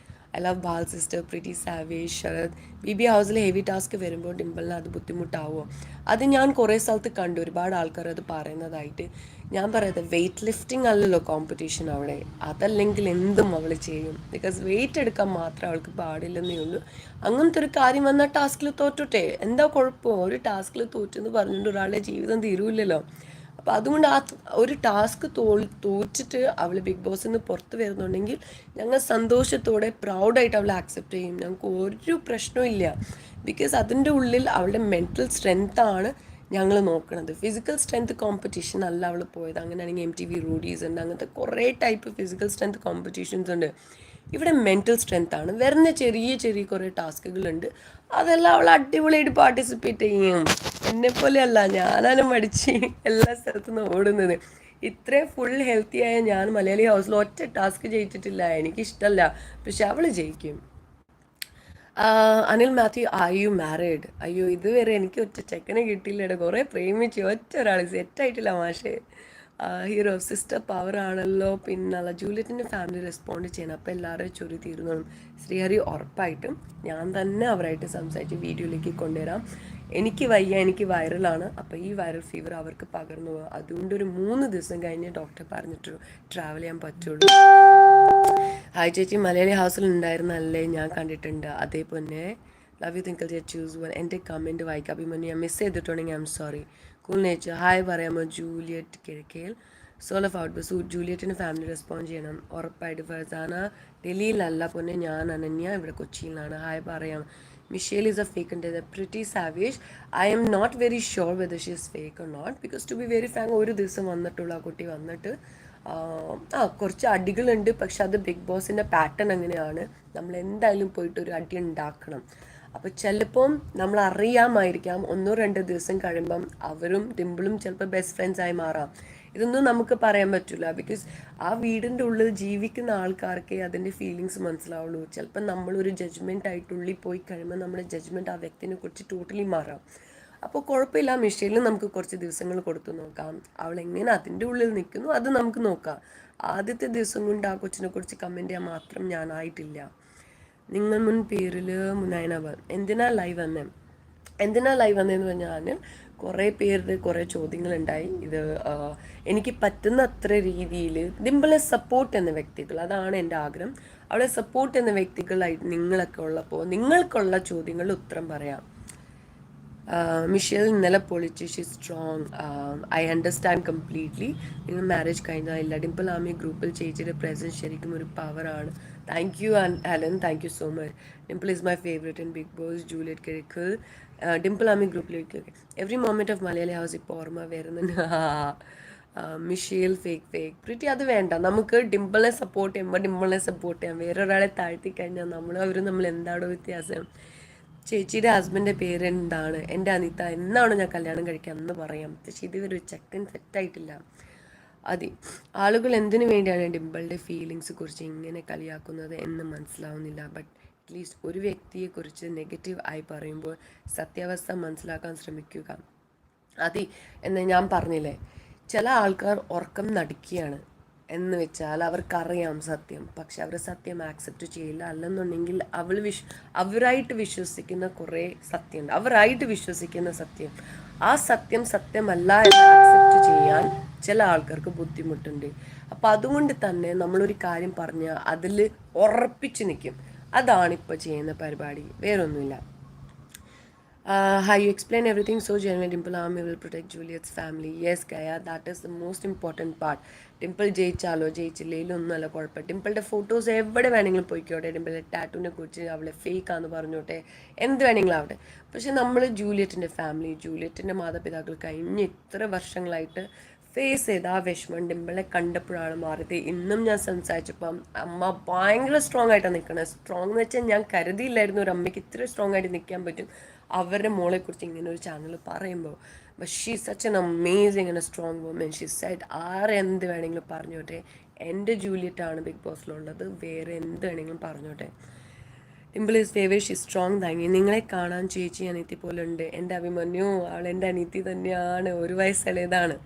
ഐ ലവ് ബാൽ sister, pretty savage, Sharath. B ഹൗസിൽ ഹെവി ടാസ്ക് വരുമ്പോൾ ഡിംപിളിന് അത് ബുദ്ധിമുട്ടാവുമോ? അത് ഞാൻ കുറേ സ്ഥലത്ത് കണ്ടു, ഒരുപാട് ആൾക്കാർ അത് പറയുന്നതായിട്ട്. ഞാൻ പറയുന്നത് വെയ്റ്റ് ലിഫ്റ്റിംഗ് അല്ലല്ലോ കോമ്പറ്റീഷൻ അവിടെ, അതല്ലെങ്കിൽ എന്തും അവൾ ചെയ്യും. ബിക്കോസ് വെയിറ്റ് എടുക്കാൻ മാത്രമേ അവൾക്ക് പാടില്ലെന്നേ ഉള്ളൂ. അങ്ങനത്തെ ഒരു കാര്യം വന്നാൽ ടാസ്കിൽ തോറ്റോട്ടെ, എന്താ കുഴപ്പം? ഒരു ടാസ്കിൽ തോറ്റെന്ന് പറഞ്ഞുകൊണ്ട് ഒരാളുടെ ജീവിതം തീരുമില്ലല്ലോ. അപ്പോൾ അതുകൊണ്ട് ആ ഒരു ടാസ്ക് തോറ്റിട്ട് അവൾ ബിഗ് ബോസിൽ നിന്ന് പുറത്ത് വരുന്നുണ്ടെങ്കിൽ ഞങ്ങൾ സന്തോഷത്തോടെ പ്രൗഡായിട്ട് അവളെ ആക്സെപ്റ്റ് ചെയ്യും. ഞങ്ങൾക്ക് ഒരു പ്രശ്നവും ഇല്ല. ബിക്കോസ് അതിൻ്റെ ഉള്ളിൽ അവളുടെ മെൻറ്റൽ സ്ട്രെങ്ത്താണ് ഞങ്ങൾ നോക്കുന്നത്. ഫിസിക്കൽ സ്ട്രെങ്ത് കോമ്പറ്റീഷൻ അല്ല അവൾ പോയത്. അങ്ങനെയാണെങ്കിൽ MTV റൂഡീസ് ഉണ്ട്, അങ്ങനത്തെ കുറേ ടൈപ്പ് ഫിസിക്കൽ സ്ട്രെങ്ത് കോമ്പറ്റീഷൻസ് ഉണ്ട്. ഇവിടെ മെൻറ്റൽ സ്ട്രെങ്ത് ആണ്. വരുന്ന ചെറിയ കുറേ ടാസ്കുകളുണ്ട്, അതെല്ലാം അവൾ അടിപൊളിയായിട്ട് പാർട്ടിസിപ്പേറ്റ് ചെയ്യും. എന്നെപ്പോലെയല്ല, ഞാനാണ് മടിച്ച് എല്ലാ സ്ഥലത്തുനിന്ന് ഓടുന്നത്. ഇത്രയും ഫുൾ ഹെൽത്തി ആയ ഞാൻ മലയാളി ഹൗസിൽ ഒറ്റ ടാസ്ക് ജയിച്ചിട്ടില്ല, എനിക്കിഷ്ടമല്ല, പക്ഷെ അവൾ ജയിക്കും. Anil Mathew, are you married? അയ്യോ, ഇതുവരെ എനിക്ക് ഒറ്റ ചെക്കനെ കിട്ടിയില്ലട, കുറേ പ്രേമിച്ചു, ഒറ്റ ഒരാൾ സെറ്റായിട്ടില്ല മാഷേ. ഹീറോ സിസ്റ്റർ പവർ ആണല്ലോ. പിന്നല്ല ജൂലിയറ്റിൻ്റെ ഫാമിലി റെസ്പോണ്ട് ചെയ്യണം, അപ്പോൾ എല്ലാവരും ചൊരി തീർന്നോളും. ശ്രീഹരി ഉറപ്പായിട്ടും ഞാൻ തന്നെ അവരായിട്ട് സംസാരിച്ച് വീഡിയോയിലേക്ക് കൊണ്ടുവരാം. എനിക്ക് വയ്യ, എനിക്ക് വൈറലാണ്, അപ്പോൾ ഈ വൈറൽ ഫീവർ അവർക്ക് പകർന്നു പോകും. അതുകൊണ്ട് ഒരു 3 ദിവസം കഴിഞ്ഞ് ഡോക്ടർ പറഞ്ഞിട്ട് ട്രാവൽ ചെയ്യാൻ പറ്റുള്ളൂ. ഹായ് ചേച്ചി, മലയാളി ഹൗസിൽ ഉണ്ടായിരുന്നല്ലേ? ഞാൻ കണ്ടിട്ടുണ്ട്. അതേപോലെ love you Thinkal choose one. എൻ്റെ കമൻറ്റ് വായിക്കാം. അഭിമന്യു, ഞാൻ മിസ് ചെയ്തിട്ടുണ്ടെങ്കിൽ I'm sorry. Cool nature, hi പറയാമോ? Juliet Kizhakkel soul of out bus. ജൂലിയറ്റിന് ഫാമിലി റെസ്പോണ്ട് ചെയ്യണം ഉറപ്പായിട്ട്. ഫർസാന, ഡൽഹിയിലല്ല പൊന്നെ, ഞാൻ അനന്യ, ഇവിടെ കൊച്ചിയിലാണ്. ഹായ് പറയാം. മിഷേൽ ഈസ് എ ഫേക്ക് ഉണ്ട്. Pretty savage, I M not very sure whether she is fake or not, because to be very frank ഒരു ദിവസം വന്നിട്ടുള്ളൂ ആ കുട്ടി വന്നിട്ട്. കുറച്ച് അടികളുണ്ട്, പക്ഷെ അത് ബിഗ് ബോസിൻ്റെ പാറ്റേൺ അങ്ങനെയാണ്. നമ്മൾ എന്തായാലും പോയിട്ട് ഒരു അടി ഉണ്ടാക്കണം. അപ്പോൾ ചിലപ്പം നമ്മൾ അറിയാമായിരിക്കാം 1-2 ദിവസം കഴിയുമ്പം അവരും ഡിംപിളും ചിലപ്പോൾ ബെസ്റ്റ് ഫ്രണ്ട്സായി മാറാം. ഇതൊന്നും നമുക്ക് പറയാൻ പറ്റില്ല, ബിക്കോസ് ആ വീടിൻ്റെ ഉള്ളിൽ ജീവിക്കുന്ന ആൾക്കാർക്കേ അതിൻ്റെ ഫീലിങ്സ് മനസ്സിലാവുള്ളൂ. ചിലപ്പോൾ നമ്മളൊരു ജഡ്ജ്മെൻ്റ് ആയിട്ട് ഉള്ളിൽ പോയി കഴിയുമ്പോൾ നമ്മുടെ ജഡ്ജ്മെൻറ്റ് ആ വ്യക്തിനെ കുറിച്ച് ടോട്ടലി മാറാം. അപ്പോൾ കുഴപ്പമില്ല, മിഷേലിന് നമുക്ക് കുറച്ച് ദിവസങ്ങൾ കൊടുത്തു നോക്കാം. അവൾ എങ്ങനെ അതിൻ്റെ ഉള്ളിൽ നിൽക്കുന്നു അത് നമുക്ക് നോക്കാം. ആദ്യത്തെ ദിവസം കൊണ്ട് ആ കൊച്ചിനെ കുറിച്ച് കമൻറ്റ് ചെയ്യാൻ മാത്രം ഞാനായിട്ടില്ല. നിങ്ങൾ മുൻ പേരിൽ മുനായനവ എന്തിനാ ലൈവ് വന്നതെന്ന് പറഞ്ഞാൽ കുറേ പേരുടെ കുറേ ചോദ്യങ്ങളുണ്ടായി. ഇത് എനിക്ക് പറ്റുന്ന അത്ര രീതിയിൽ ഡിംപിളെ സപ്പോർട്ട് എന്ന വ്യക്തികൾ, അതാണ് എൻ്റെ ആഗ്രഹം. അവളെ സപ്പോർട്ട് എന്ന വ്യക്തികളായിട്ട് നിങ്ങളൊക്കെ ഉള്ളപ്പോൾ നിങ്ങൾക്കുള്ള ചോദ്യങ്ങളുടെ ഉത്തരം പറയാം. മിഷേൽ ഇന്നലെ പൊളിച്ച്, she strong, I understand completely. നിങ്ങൾ മാരേജ് കഴിഞ്ഞില്ല. ഡിംപിൾ ആമി ഗ്രൂപ്പിൽ ചേച്ചിയുടെ പ്രസൻസ് ശരിക്കും ഒരു പവറാണ്. Thank you Helen, thank you so much. Dimple is my favourite in big boss. Juliet Karikkal Dimple army ഗ്രൂപ്പിലേക്ക് every moment of Malayali house ഇപ്പോൾ ഓർമ്മ വരുന്നുണ്ട്. മിഷേൽ ഫേക്ക് പ്രിറ്റി അത് വേണ്ട. നമുക്ക് ഡിംപിളിനെ സപ്പോർട്ട് ചെയ്യുമ്പോൾ ഡിംപിളിനെ സപ്പോർട്ട് ചെയ്യാം. വേറൊരാളെ താഴ്ത്തി കഴിഞ്ഞാൽ നമ്മൾ എന്താണോ വ്യത്യാസം? ചേച്ചിയുടെ ഹസ്ബൻഡിൻ്റെ പേരെന്താണ്? എൻ്റെ അനിത. എന്നാണ് ഞാൻ കല്യാണം കഴിക്കുക എന്ന് പറയാം, പക്ഷെ ഇതുവരെ ഒരു ചെക്കൻ സെറ്റായിട്ടില്ല. ആളുകൾ എന്തിനു വേണ്ടിയാണ് ഡിംപിളുടെ ഫീലിങ്സ് കുറിച്ച് ഇങ്ങനെ കളിയാക്കുന്നത് എന്ന് മനസ്സിലാവുന്നില്ല. ബട്ട് അറ്റ്ലീസ്റ്റ് ഒരു വ്യക്തിയെക്കുറിച്ച് നെഗറ്റീവ് ആയി പറയുമ്പോൾ സത്യാവസ്ഥ മനസ്സിലാക്കാൻ ശ്രമിക്കുക. എന്ന് ഞാൻ പറഞ്ഞില്ലേ, ചില ആൾക്കാർ ഉറക്കം നടിക്കുകയാണ് എന്ന് വെച്ചാൽ അവർക്കറിയാം സത്യം, പക്ഷെ അവർ സത്യം ആക്സെപ്റ്റ് ചെയ്യില്ല. അല്ലെന്നുണ്ടെങ്കിൽ അവരായിട്ട് വിശ്വസിക്കുന്ന കുറേ സത്യമുണ്ട്. അവരായിട്ട് വിശ്വസിക്കുന്ന സത്യം, ആ സത്യം സത്യമല്ല എന്ന് ആക്സെപ്റ്റ് ചെയ്യാൻ ചില ആൾക്കാർക്ക് ബുദ്ധിമുട്ടുണ്ട്. അപ്പം അതുകൊണ്ട് തന്നെ നമ്മളൊരു കാര്യം പറഞ്ഞാൽ അതിൽ ഉറപ്പിച്ച് നിൽക്കും. അതാണിപ്പോൾ ചെയ്യുന്ന പരിപാടി, വേറൊന്നുമില്ല. How you explain everything so genuine. Dimple Army will protect Juliet's family. Yes, Kaya, that is the most important part. Dimple ജയിച്ചില്ലേലും ഒന്നുമല്ല കുഴപ്പം. ഡിംപിളുടെ ഫോട്ടോസ് എവിടെ വേണമെങ്കിലും പോയിക്കോട്ടെ. ഡിംപിളുടെ ടാറ്റൂവിനെ കുറിച്ച് അവളെ ഫേക്കാന്ന് പറഞ്ഞോട്ടെ, എന്ത് വേണമെങ്കിലും ആവട്ടെ. പക്ഷെ നമ്മൾ ജൂലിയറ്റിൻ്റെ ഫാമിലി, ജൂലിയറ്റിൻ്റെ മാതാപിതാക്കൾ കഴിഞ്ഞ ഇത്ര വർഷങ്ങളായിട്ട് ഫേസ് ചെയ്ത് ആ വിഷമം ഡിംപിളിനെ കണ്ടപ്പോഴാണ് മാറിയത്. ഇന്നും ഞാൻ സംസാരിച്ചപ്പം അമ്മ ഭയങ്കര സ്ട്രോങ് ആയിട്ടാണ് നിൽക്കുന്നത്. സ്ട്രോങ് എന്ന് വെച്ചാൽ ഞാൻ കരുതിയില്ലായിരുന്നു ഒരു അമ്മയ്ക്ക് ഇത്ര സ്ട്രോങ് ആയിട്ട് നിൽക്കാൻ പറ്റും അവരുടെ മോളെക്കുറിച്ച് ഇങ്ങനെ ഒരു ചാനൽ പറയുമ്പോൾ. But she such an amazing and a strong woman. She said ആരെന്ത് വേണമെങ്കിലും പറഞ്ഞോട്ടെ, എൻ്റെ ജൂലിയറ്റാണ് ബിഗ് ബോസിലുള്ളത്, വേറെ എന്ത് വേണമെങ്കിലും പറഞ്ഞോട്ടെ. Dimple is favourite, she strong. Thank you. നിങ്ങളെ കാണാൻ ചേച്ചി അനിയത്തി പോലെ ഉണ്ട്. എൻ്റെ അഭിമന്യു, അവൾ എൻ്റെ അനിയത്തി തന്നെയാണ്, 1 വയസ്സുള്ളതാണ്.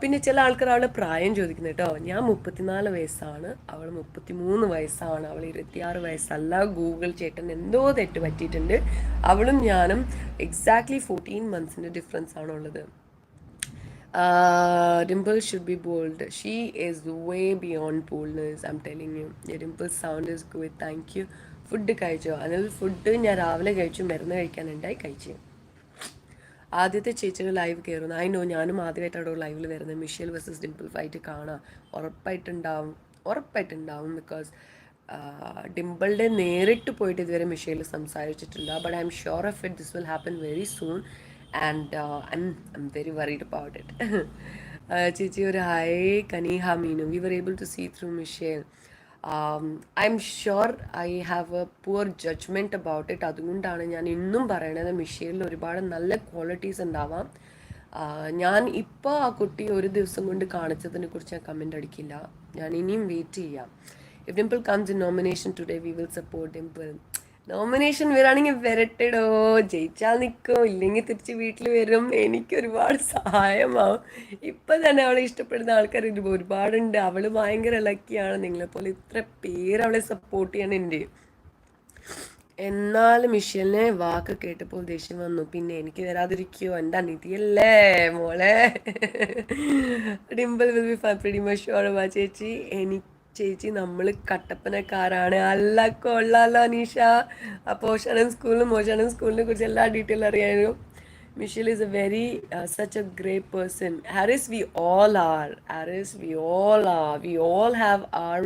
പിന്നെ ചില ആൾക്കാർ അവളെ പ്രായം ചോദിക്കുന്നത് കേട്ടോ. ഞാൻ 34 വയസ്സാണ്, അവൾ 33 വയസ്സാണ്, അവൾ 26 വയസ്സല്ല. ഗൂഗിൾ ചേട്ടൻ എന്തോ തെറ്റ് പറ്റിയിട്ടുണ്ട്. അവളും ഞാനും എക്സാക്ട്ലി 14 മന്ത്സിൻ്റെ ഡിഫറൻസ് ആണുള്ളത്. Dimple should be bold. She is way beyond boldness, I'm telling you. Dimple sound is good. Thank you. Food കഴിച്ചോ? അതിൽ ഫുഡ് ഞാൻ രാവിലെ കഴിച്ചു, മരുന്ന് കഴിക്കാനുണ്ടായി, കഴിച്ചു. ആദ്യത്തെ ചേച്ചികൾ ലൈവ് കയറുന്നു. നോ, ഞാനും ആദ്യമായിട്ടാണ് ലൈവിൽ വരുന്നത്. മിഷേൽ വേഴ്സസ് ഡിംപിൾ ഫൈറ്റ് കാണാം. ഉറപ്പായിട്ടുണ്ടാവും. ബിക്കോസ് ഡിംപിളുടെ നേരിട്ട് പോയിട്ട് ഇതുവരെ മിഷേൽ സംസാരിച്ചിട്ടില്ല. But I M sure of it, this will happen very soon and I'm very worried about it. ചേച്ചി ഒരു hi. Kaniha Meenu, we were able to see through Michelle. I M sure I have a poor judgement about it. അതുകൊണ്ടാണ് ഞാൻ ഇന്നും പറയണത് മിഷേലിൽ ഒരുപാട് നല്ല qualities ഉണ്ടാവാം. ഞാൻ ഇപ്പോൾ ആ കുട്ടി ഒരു ദിവസം കൊണ്ട് കാണിച്ചതിനെ കുറിച്ച് ഞാൻ കമൻ്റ് അടിക്കില്ല. ഞാൻ ഇനിയും വെയിറ്റ് ചെയ്യാം. If Dimple comes in nomination today we will support Dimple. Nomination വരാണെങ്കിൽ വരട്ടെടോ. ജയിച്ചാൽ നിൽക്കും, ഇല്ലെങ്കിൽ തിരിച്ച് വീട്ടിൽ വരും. എനിക്കൊരുപാട് സഹായമാവും. ഇപ്പം തന്നെ അവളെ ഇഷ്ടപ്പെടുന്ന ആൾക്കാർ ഒരുപാടുണ്ട്. അവൾ ഭയങ്കര ലക്കിയാണ്. നിങ്ങളെപ്പോലെ ഇത്ര പേര് അവളെ സപ്പോർട്ട് ചെയ്യാനുണ്ട്. എന്നാലും മിഷേലിനെ വാക്ക് കേട്ടപ്പോൾ ദേഷ്യം വന്നു. പിന്നെ എനിക്ക് വരാതിരിക്കുമോ? എൻ്റെ അനിയത്തിയല്ലേ മോളെ. Dimple will be pretty much sure. ചേച്ചി നമ്മൾ കട്ടപ്പനക്കാരാണ്. അല്ല, കൊള്ളാലോ അനീഷ. അപ്പോൾ ഓഷാനം സ്കൂളിനെ കുറിച്ച് എല്ലാ ഡീറ്റെയിൽ അറിയാനും. Michelle is a very such a great person. Harris, we all are. We all have our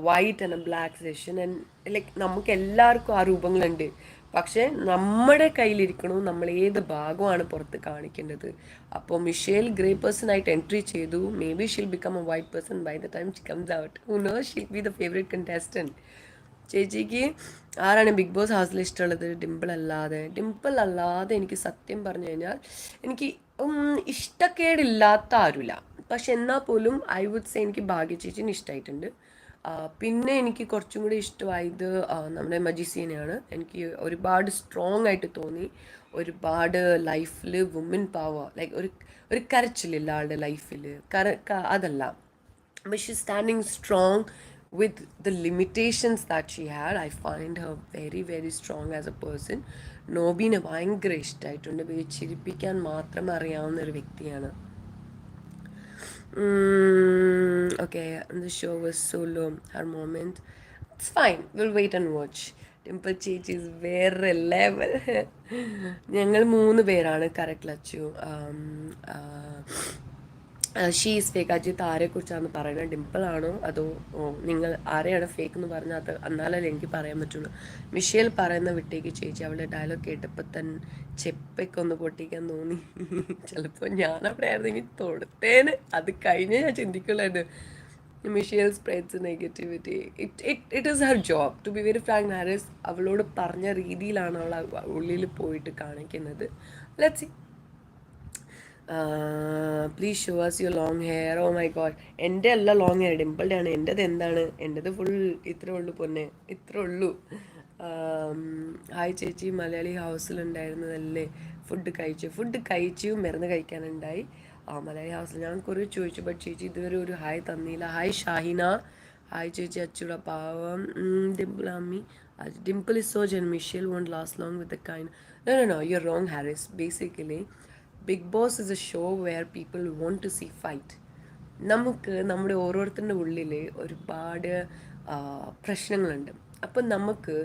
white and a black session. And like നമുക്ക് എല്ലാവർക്കും ആ രൂപങ്ങളുണ്ട്. പക്ഷേ നമ്മുടെ കയ്യിലിരിക്കണു നമ്മൾ ഏത് ഭാഗമാണ് പുറത്ത് കാണിക്കേണ്ടത്. അപ്പോൾ മിഷേൽ ഗ്രേ പേഴ്സൺ ആയിട്ട് എൻട്രി ചെയ്തു. Maybe she'll become a white person by the time she comes out. Who knows, she'll be the favourite contestant. ചേച്ചിക്ക് ആരാണ് ബിഗ് ബോസ് ഹൗസിൽ ഇഷ്ടമുള്ളത്? ഡിംപിൾ അല്ലാതെ എനിക്ക് സത്യം പറഞ്ഞു കഴിഞ്ഞാൽ എനിക്ക് ഇഷ്ടക്കേടില്ലാത്ത ആരുമില്ല. പക്ഷെ എന്നാൽ പോലും ഐ വുഡ് സേ എനിക്ക് ഭാഗ്യ ചേച്ചിനെ ഇഷ്ടമായിട്ടുണ്ട്. പിന്നെ എനിക്ക് കുറച്ചും കൂടി ഇഷ്ടമായത് നമ്മുടെ മജീസിനെയാണ്. എനിക്ക് ഒരുപാട് സ്ട്രോങ് ആയിട്ട് തോന്നി. ഒരുപാട് ലൈഫിൽ വുമൻ പവർ, ലൈക്ക് ഒരു കരച്ചിലില്ല ആളുടെ ലൈഫിൽ. അതല്ല, but she's standing strong with the limitations that she had. I find her very very strong as a person. നോബിനെ ഭയങ്കര ഇഷ്ടമായിട്ടുണ്ട്. ചിരിപ്പിക്കാൻ മാത്രം അറിയാവുന്ന ഒരു വ്യക്തിയാണ്. Okay, the show was so low, her moment. It's fine, we'll wait and watch. Dimple ചേച്ചി is വേറെ level. ഞങ്ങൾ 3 പേരാണ് correct Lachu. She's fake. Ajith ആരെക്കുറിച്ചാണ് പറയുന്നത്? ഡിംപിളാണോ അതോ നിങ്ങൾ ആരെയാണ് ഫേക്ക് എന്ന് പറഞ്ഞാൽ അത് എന്നാലല്ലേ എനിക്ക് പറയാൻ പറ്റുള്ളൂ. മിഷേൽ പറയുന്ന വിട്ടേക്ക് ചേച്ചി. അവളുടെ ഡയലോഗ് കേട്ടപ്പോൾ തന്നെ ചെപ്പൊക്കെ ഒന്ന് പൊട്ടിക്കാൻ തോന്നി. ചിലപ്പോൾ ഞാൻ അവിടെ ആയിരുന്നെങ്കിൽ തൊടുത്തേന്. അത് കഴിഞ്ഞേ ഞാൻ ചിന്തിക്കുള്ളായിരുന്നു. Michelle spreads negativity. It is her job. To be very frank, Haris അവളോട് പറഞ്ഞ രീതിയിലാണ് അവൾ ഉള്ളിൽ പോയിട്ട് കാണിക്കുന്നത്. Let's see. Please show us your long hair. Oh my god, എൻ്റെ അല്ല ലോങ് ഹെയർ, ഡിംപിളുടെ ആണ്. എൻ്റെത് എന്താണ്? എൻ്റെത് ഫുൾ ഇത്രേ ഉള്ളൂ പൊന്നെ, ഇത്രേ ഉള്ളൂ. ഹായ് ചേച്ചി, മലയാളി ഹൗസിലുണ്ടായിരുന്നതല്ലേ? ഫുഡ് കഴിച്ചു, മരുന്ന് കഴിക്കാനുണ്ടായി. മലയാളി ഹൗസിൽ ഞാൻ കുറേ ചോദിച്ചു, ബട്ട് ചേച്ചി ഇതുവരെ ഒരു ഹായ് തന്നില്ല. ഹായ് ഷാഹിന. ഹായ് ചേച്ചി. അച്ചുട പാവം. ഡിംപിൾ അമ്മി. Dimple is so gen. Michelle won't last long with the kind. No you are wrong Harris. Basically Bigg Boss is a show where people want to see fight. നമുക്ക് നമ്മുടെ ഓരോരുത്തരുടെ ഉള്ളിൽ ഒരുപാട് പ്രശ്നങ്ങളുണ്ട്. അപ്പം നമുക്ക്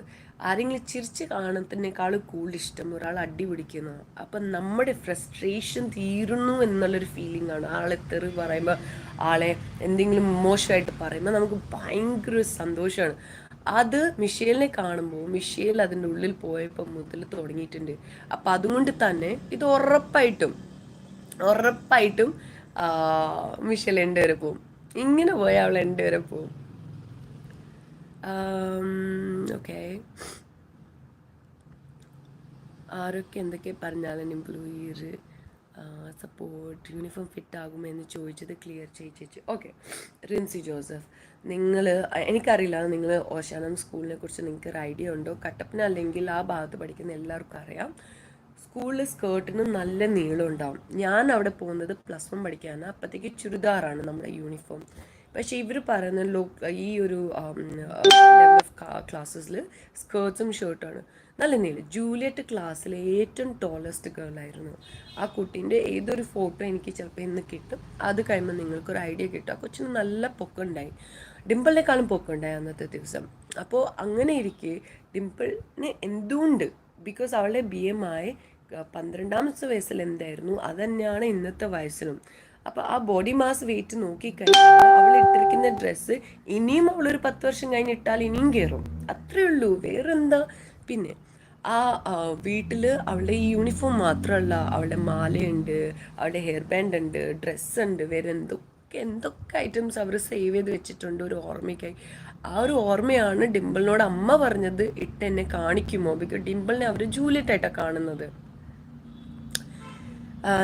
ആരെങ്കിലും ചിരിച്ച് കാണുന്നതിനേക്കാളും കൂടുതൽ ഇഷ്ടം ഒരാൾ അടി പിടിക്കുന്നത്. അപ്പം നമ്മുടെ ഫ്രസ്ട്രേഷൻ തീരുന്നു എന്നുള്ളൊരു ഫീലിംഗ് ആണ്. ആളെ തെറി പറയുമ്പോൾ, ആളെ എന്തെങ്കിലും മോശമായിട്ട് പറയുമ്പോൾ നമുക്ക് ഭയങ്കര സന്തോഷമാണ്. അത് മിഷേലിനെ കാണുമ്പോൾ മിഷേൽ അതിൻ്റെ ഉള്ളിൽ പോയപ്പോൾ മുതൽ തുടങ്ങിയിട്ടുണ്ട്. അപ്പം അതുകൊണ്ട് തന്നെ ഇത് ഉറപ്പായിട്ടും മിഷേൽ എൻ്റെ വരെ പോവും. ഇങ്ങനെ പോയാൽ അവൾ എൻ്റെ വരെ പോവും. ഓക്കെ, ആരൊക്കെ എന്തൊക്കെ പറഞ്ഞാലും എംപ്ലോയീർ സപ്പോർട്ട് യൂണിഫോം ഫിറ്റ് ആകുമെന്ന് ചോദിച്ചത് ക്ലിയർ ചെയ്യിച്ചു. ഓക്കെ, റിൻസി ജോസഫ്, എനിക്കറിയില്ല നിങ്ങൾ ഓശാനം സ്കൂളിനെ കുറിച്ച് നിങ്ങൾക്ക് ഒരു ഐഡിയ ഉണ്ടോ? കട്ടപ്പന അല്ലെങ്കിൽ ആ ഭാഗത്ത് പഠിക്കുന്ന എല്ലാവർക്കും അറിയാം, സ്കൂളിൽ സ്കേർട്ടിന് നല്ല നീളം ഉണ്ടാവും. ഞാൻ അവിടെ പോകുന്നത് +1 പഠിക്കാനാണ്. അപ്പോഴത്തേക്ക് ചുരിദാറാണ് നമ്മുടെ യൂണിഫോം. പക്ഷേ ഇവർ പറയുന്ന ഈ ഒരു ലെവൽ ഓഫ് ക്ലാസ്സസിൽ സ്കേർട്ട്സും ഷർട്ടാണ് നല്ല നീളം. ജൂലിയറ്റ് ക്ലാസ്സിലെ ഏറ്റവും ടോളസ്റ്റ് ഗേളായിരുന്നു. ആ കുട്ടീൻ്റെ ഏതൊരു ഫോട്ടോ എനിക്ക് ചിലപ്പോൾ ഇന്ന് കിട്ടും. അത് കഴിയുമ്പോൾ നിങ്ങൾക്കൊരു ഐഡിയ കിട്ടും. ആ കൊച്ചിന് നല്ല പൊക്കമുണ്ടായി, ഡിംപിളിനേക്കാളും പൊക്കമുണ്ടായി അന്നത്തെ ദിവസം. അപ്പോൾ അങ്ങനെ ഇരിക്കെ ഡിംപിളിന് എന്തുകൊണ്ട്, ബിക്കോസ് അവളുടെ BMI 12ാമത്തെ വയസ്സിൽ എന്തായിരുന്നു അത് തന്നെയാണ് ഇന്നത്തെ വയസ്സിലും. അപ്പോൾ ആ ബോഡി മാസ് വെയിറ്റ് നോക്കിക്കഴിഞ്ഞാൽ അവൾ ഇട്ടിരിക്കുന്ന ഡ്രസ്സ് ഇനിയും അവളൊരു 10 വർഷം കഴിഞ്ഞിട്ടാൽ ഇനിയും കയറും. അത്രയേ ഉള്ളൂ, വേറെന്താ. പിന്നെ വീട്ടിൽ അവളുടെ ഈ യൂണിഫോം മാത്രമല്ല, അവളുടെ മാലയുണ്ട്, അവളുടെ ഹെയർ ബാൻഡ് ഉണ്ട്, ഡ്രസ്സുണ്ട്, വേറെ എന്തൊക്കെ ഐറ്റംസ് അവർ സേവ് ചെയ്ത് വെച്ചിട്ടുണ്ട് ഒരു ഓർമ്മയ്ക്കായി. ആ ഒരു ഓർമ്മയാണ് ഡിംപിളിനോട് അമ്മ പറഞ്ഞത് എന്നെ കാണിക്കുമോ, ബിക്കോസ് ഡിംപിളിനെ അവർ ജൂലിയറ്റായിട്ടാണ് കാണുന്നത്.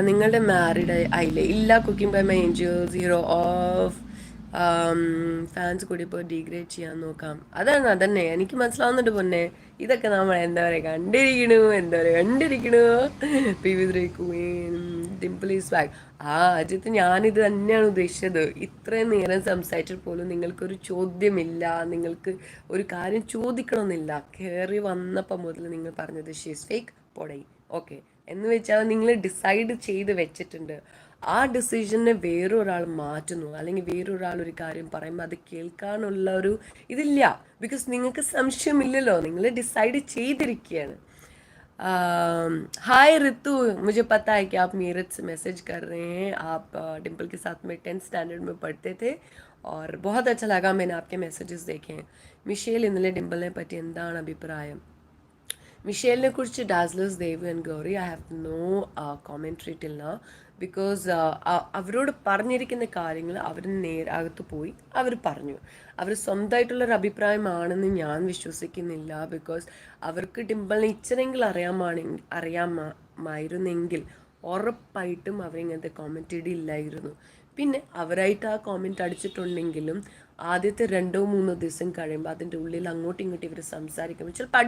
നിങ്ങളുടെ മാരീഡ് ആയില്ലേ? ഇല്ല. Cooking by my angels, hero of fans കൂടി ഇപ്പോൾ ഡീഗ്രേഡ് ചെയ്യാൻ നോക്കാം. അതന്നെ എനിക്ക് മനസ്സിലാവുന്നുണ്ട് പൊന്നെ. ഇതൊക്കെ നമ്മൾ എന്താ പറയുക കണ്ടിരിക്കണു. PV3 Queen, Dimple is back. Ajith, ഞാനിത് തന്നെയാണ് ഉദ്ദേശിച്ചത്. ഇത്രയും നേരം സംസാരിച്ചിട്ട് പോലും നിങ്ങൾക്കൊരു ചോദ്യമില്ല, നിങ്ങൾക്ക് ഒരു കാര്യം ചോദിക്കണമെന്നില്ല. കയറി വന്നപ്പോൾ മുതൽ നിങ്ങൾ പറഞ്ഞത് ഷീസ് ഫേക്ക് പൊടയി. ഓക്കെ, എന്ന് വെച്ചാൽ നിങ്ങൾ ഡിസൈഡ് ചെയ്ത് വെച്ചിട്ടുണ്ട്. ആ ഡിസിഷനെ വേറൊരാൾ മാറ്റുന്നു, അല്ലെങ്കിൽ വേറൊരാൾ ഒരു കാര്യം പറയുമ്പോൾ അത് കേൾക്കാനുള്ള ഒരു ഇതില്ല. ബിക്കോസ് നിങ്ങൾക്ക് സംശയമില്ലല്ലോ, നിങ്ങൾ ഡിസൈഡ് ചെയ്തിരിക്കുകയാണ്. हाय ऋतु, मुझे पता है कि आप मेरठ से मैसेज कर रहे हैं. आप डिम्पल के साथ में 10th स्टैंडर्ड में पढ़ते थे और बहुत अच्छा लगा, मैंने आपके मैसेजेस देखे हैं. മിഷേൽ ഇന്നലെ ഡിംപിളിനെ പറ്റി എന്താണ് അഭിപ്രായം? മിഷേലിനെ കുറിച്ച് dazzlers Dev and Gauri I have no commentary till now because അവരോട് പറഞ്ഞിരിക്കുന്ന കാര്യങ്ങൾ അവർ അകത്ത് പോയി അവർ പറഞ്ഞു. അവർ സ്വന്തമായിട്ടുള്ളൊരു അഭിപ്രായമാണെന്ന് ഞാൻ വിശ്വസിക്കുന്നില്ല. ബിക്കോസ് അവർക്ക് ഡിംപിളിനെ ഇച്ചിരെങ്കിലും അറിയാമായിരുന്നെങ്കിൽ ഉറപ്പായിട്ടും അവരിങ്ങനത്തെ കോമെൻറ്റ് ഇടില്ലായിരുന്നു. പിന്നെ അവരായിട്ട് ആ കോമെൻറ്റ് അടിച്ചിട്ടുണ്ടെങ്കിലും ആദ്യത്തെ 2-3 ദിവസം കഴിയുമ്പോൾ അതിൻ്റെ ഉള്ളിൽ അങ്ങോട്ടും ഇങ്ങോട്ടും ഇവർ സംസാരിക്കുമ്പോൾ ചിലപ്പോൾ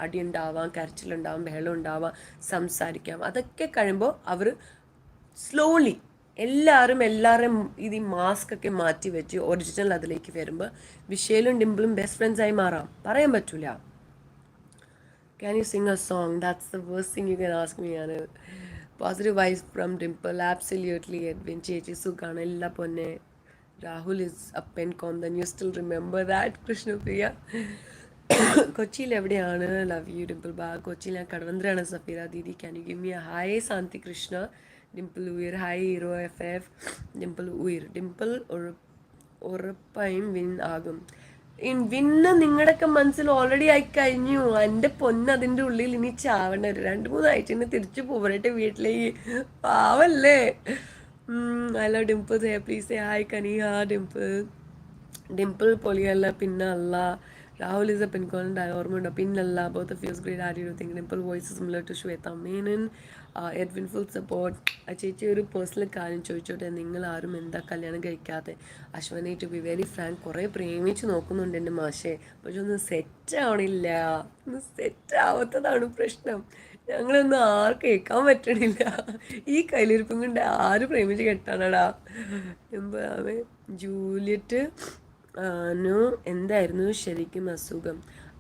അടിയുണ്ടാവാം, കരച്ചിലുണ്ടാവാം, ബഹളം ഉണ്ടാവാം, സംസാരിക്കാം. അതൊക്കെ കഴിയുമ്പോൾ അവർ സ്ലോലി എല്ലാവരും ഇത് മാസ്ക് ഒക്കെ മാറ്റി വെച്ച് ഒറിജിനൽ അതിലേക്ക് വരുമ്പോൾ വിഷയിലും ഡിംപിളും ബെസ്റ്റ് ഫ്രണ്ട്സായി മാറാം. പറയാൻ പറ്റൂല. Can you sing a song? That's the worst thing you can ask me. Positive vibes from Dimple. Absolutely, Edwin. ചേച്ചി സുഖാണ്. എല്ലാ പൊന്നെ. Rahul is up and calm. Then you still remember that, Krishnapriya. കൊച്ചിയിൽ എവിടെയാണ്? Love you Dimple ബാ. കൊച്ചിയിൽ ഞാൻ കടവന്ത്രയാണ്. സഫീറ ദീദി, can you give me a hi? Shanthi Krishna, Dimple ഉയർ, ഹായ് ഹീറോ FF, ഡിംപിൾ ഉയർ. ഡിംപിൾ ഉറപ്പായും വിൻ ആകും. വിന്ന് നിങ്ങളുടെയൊക്കെ മനസ്സിൽ ഓൾറെഡി ആയി കഴിഞ്ഞു. എൻ്റെ പൊന്ന് അതിൻ്റെ ഉള്ളിൽ ഇനി ചാവണ 2-3 ആഴ്ച തിരിച്ചു പോകട്ടെ വീട്ടിലേക്ക്. പാവല്ലേ. I love Dimple. Please say hi Kaniha. Dimple പൊളിയല്ല പിന്നല്ല. രാഹുൽ ഇസ് എ പെൻകോൺ ഓർമ്മയുണ്ടോ? പിന്നല്ല. Both of use great are you think. Dimple voice similar to Shwetha Menon. Edwin full support. ചേച്ചി ഒരു പേഴ്സണൽ കാര്യം ചോദിച്ചോട്ടെ, നിങ്ങൾ ആരും എന്താ കല്യാണം കഴിക്കാതെ? Ashwini to be very frank, കുറേ പ്രേമിച്ച് നോക്കുന്നുണ്ട് എൻ്റെ മാഷെ, പക്ഷെ ഒന്നും സെറ്റ് ആവണില്ല. സെറ്റ് ആവാത്തതാണ് പ്രശ്നം. ഞങ്ങളൊന്നും ആർക്കും കേൾക്കാൻ പറ്റണില്ല. ഈ കയ്യിലിരിപ്പും കൊണ്ട് ആര് പ്രേമിച്ച് കെട്ടാനടാ? എന്താ ജൂലിയറ്റ് എന്തായിരുന്നു ശരിക്കും അസുഖം?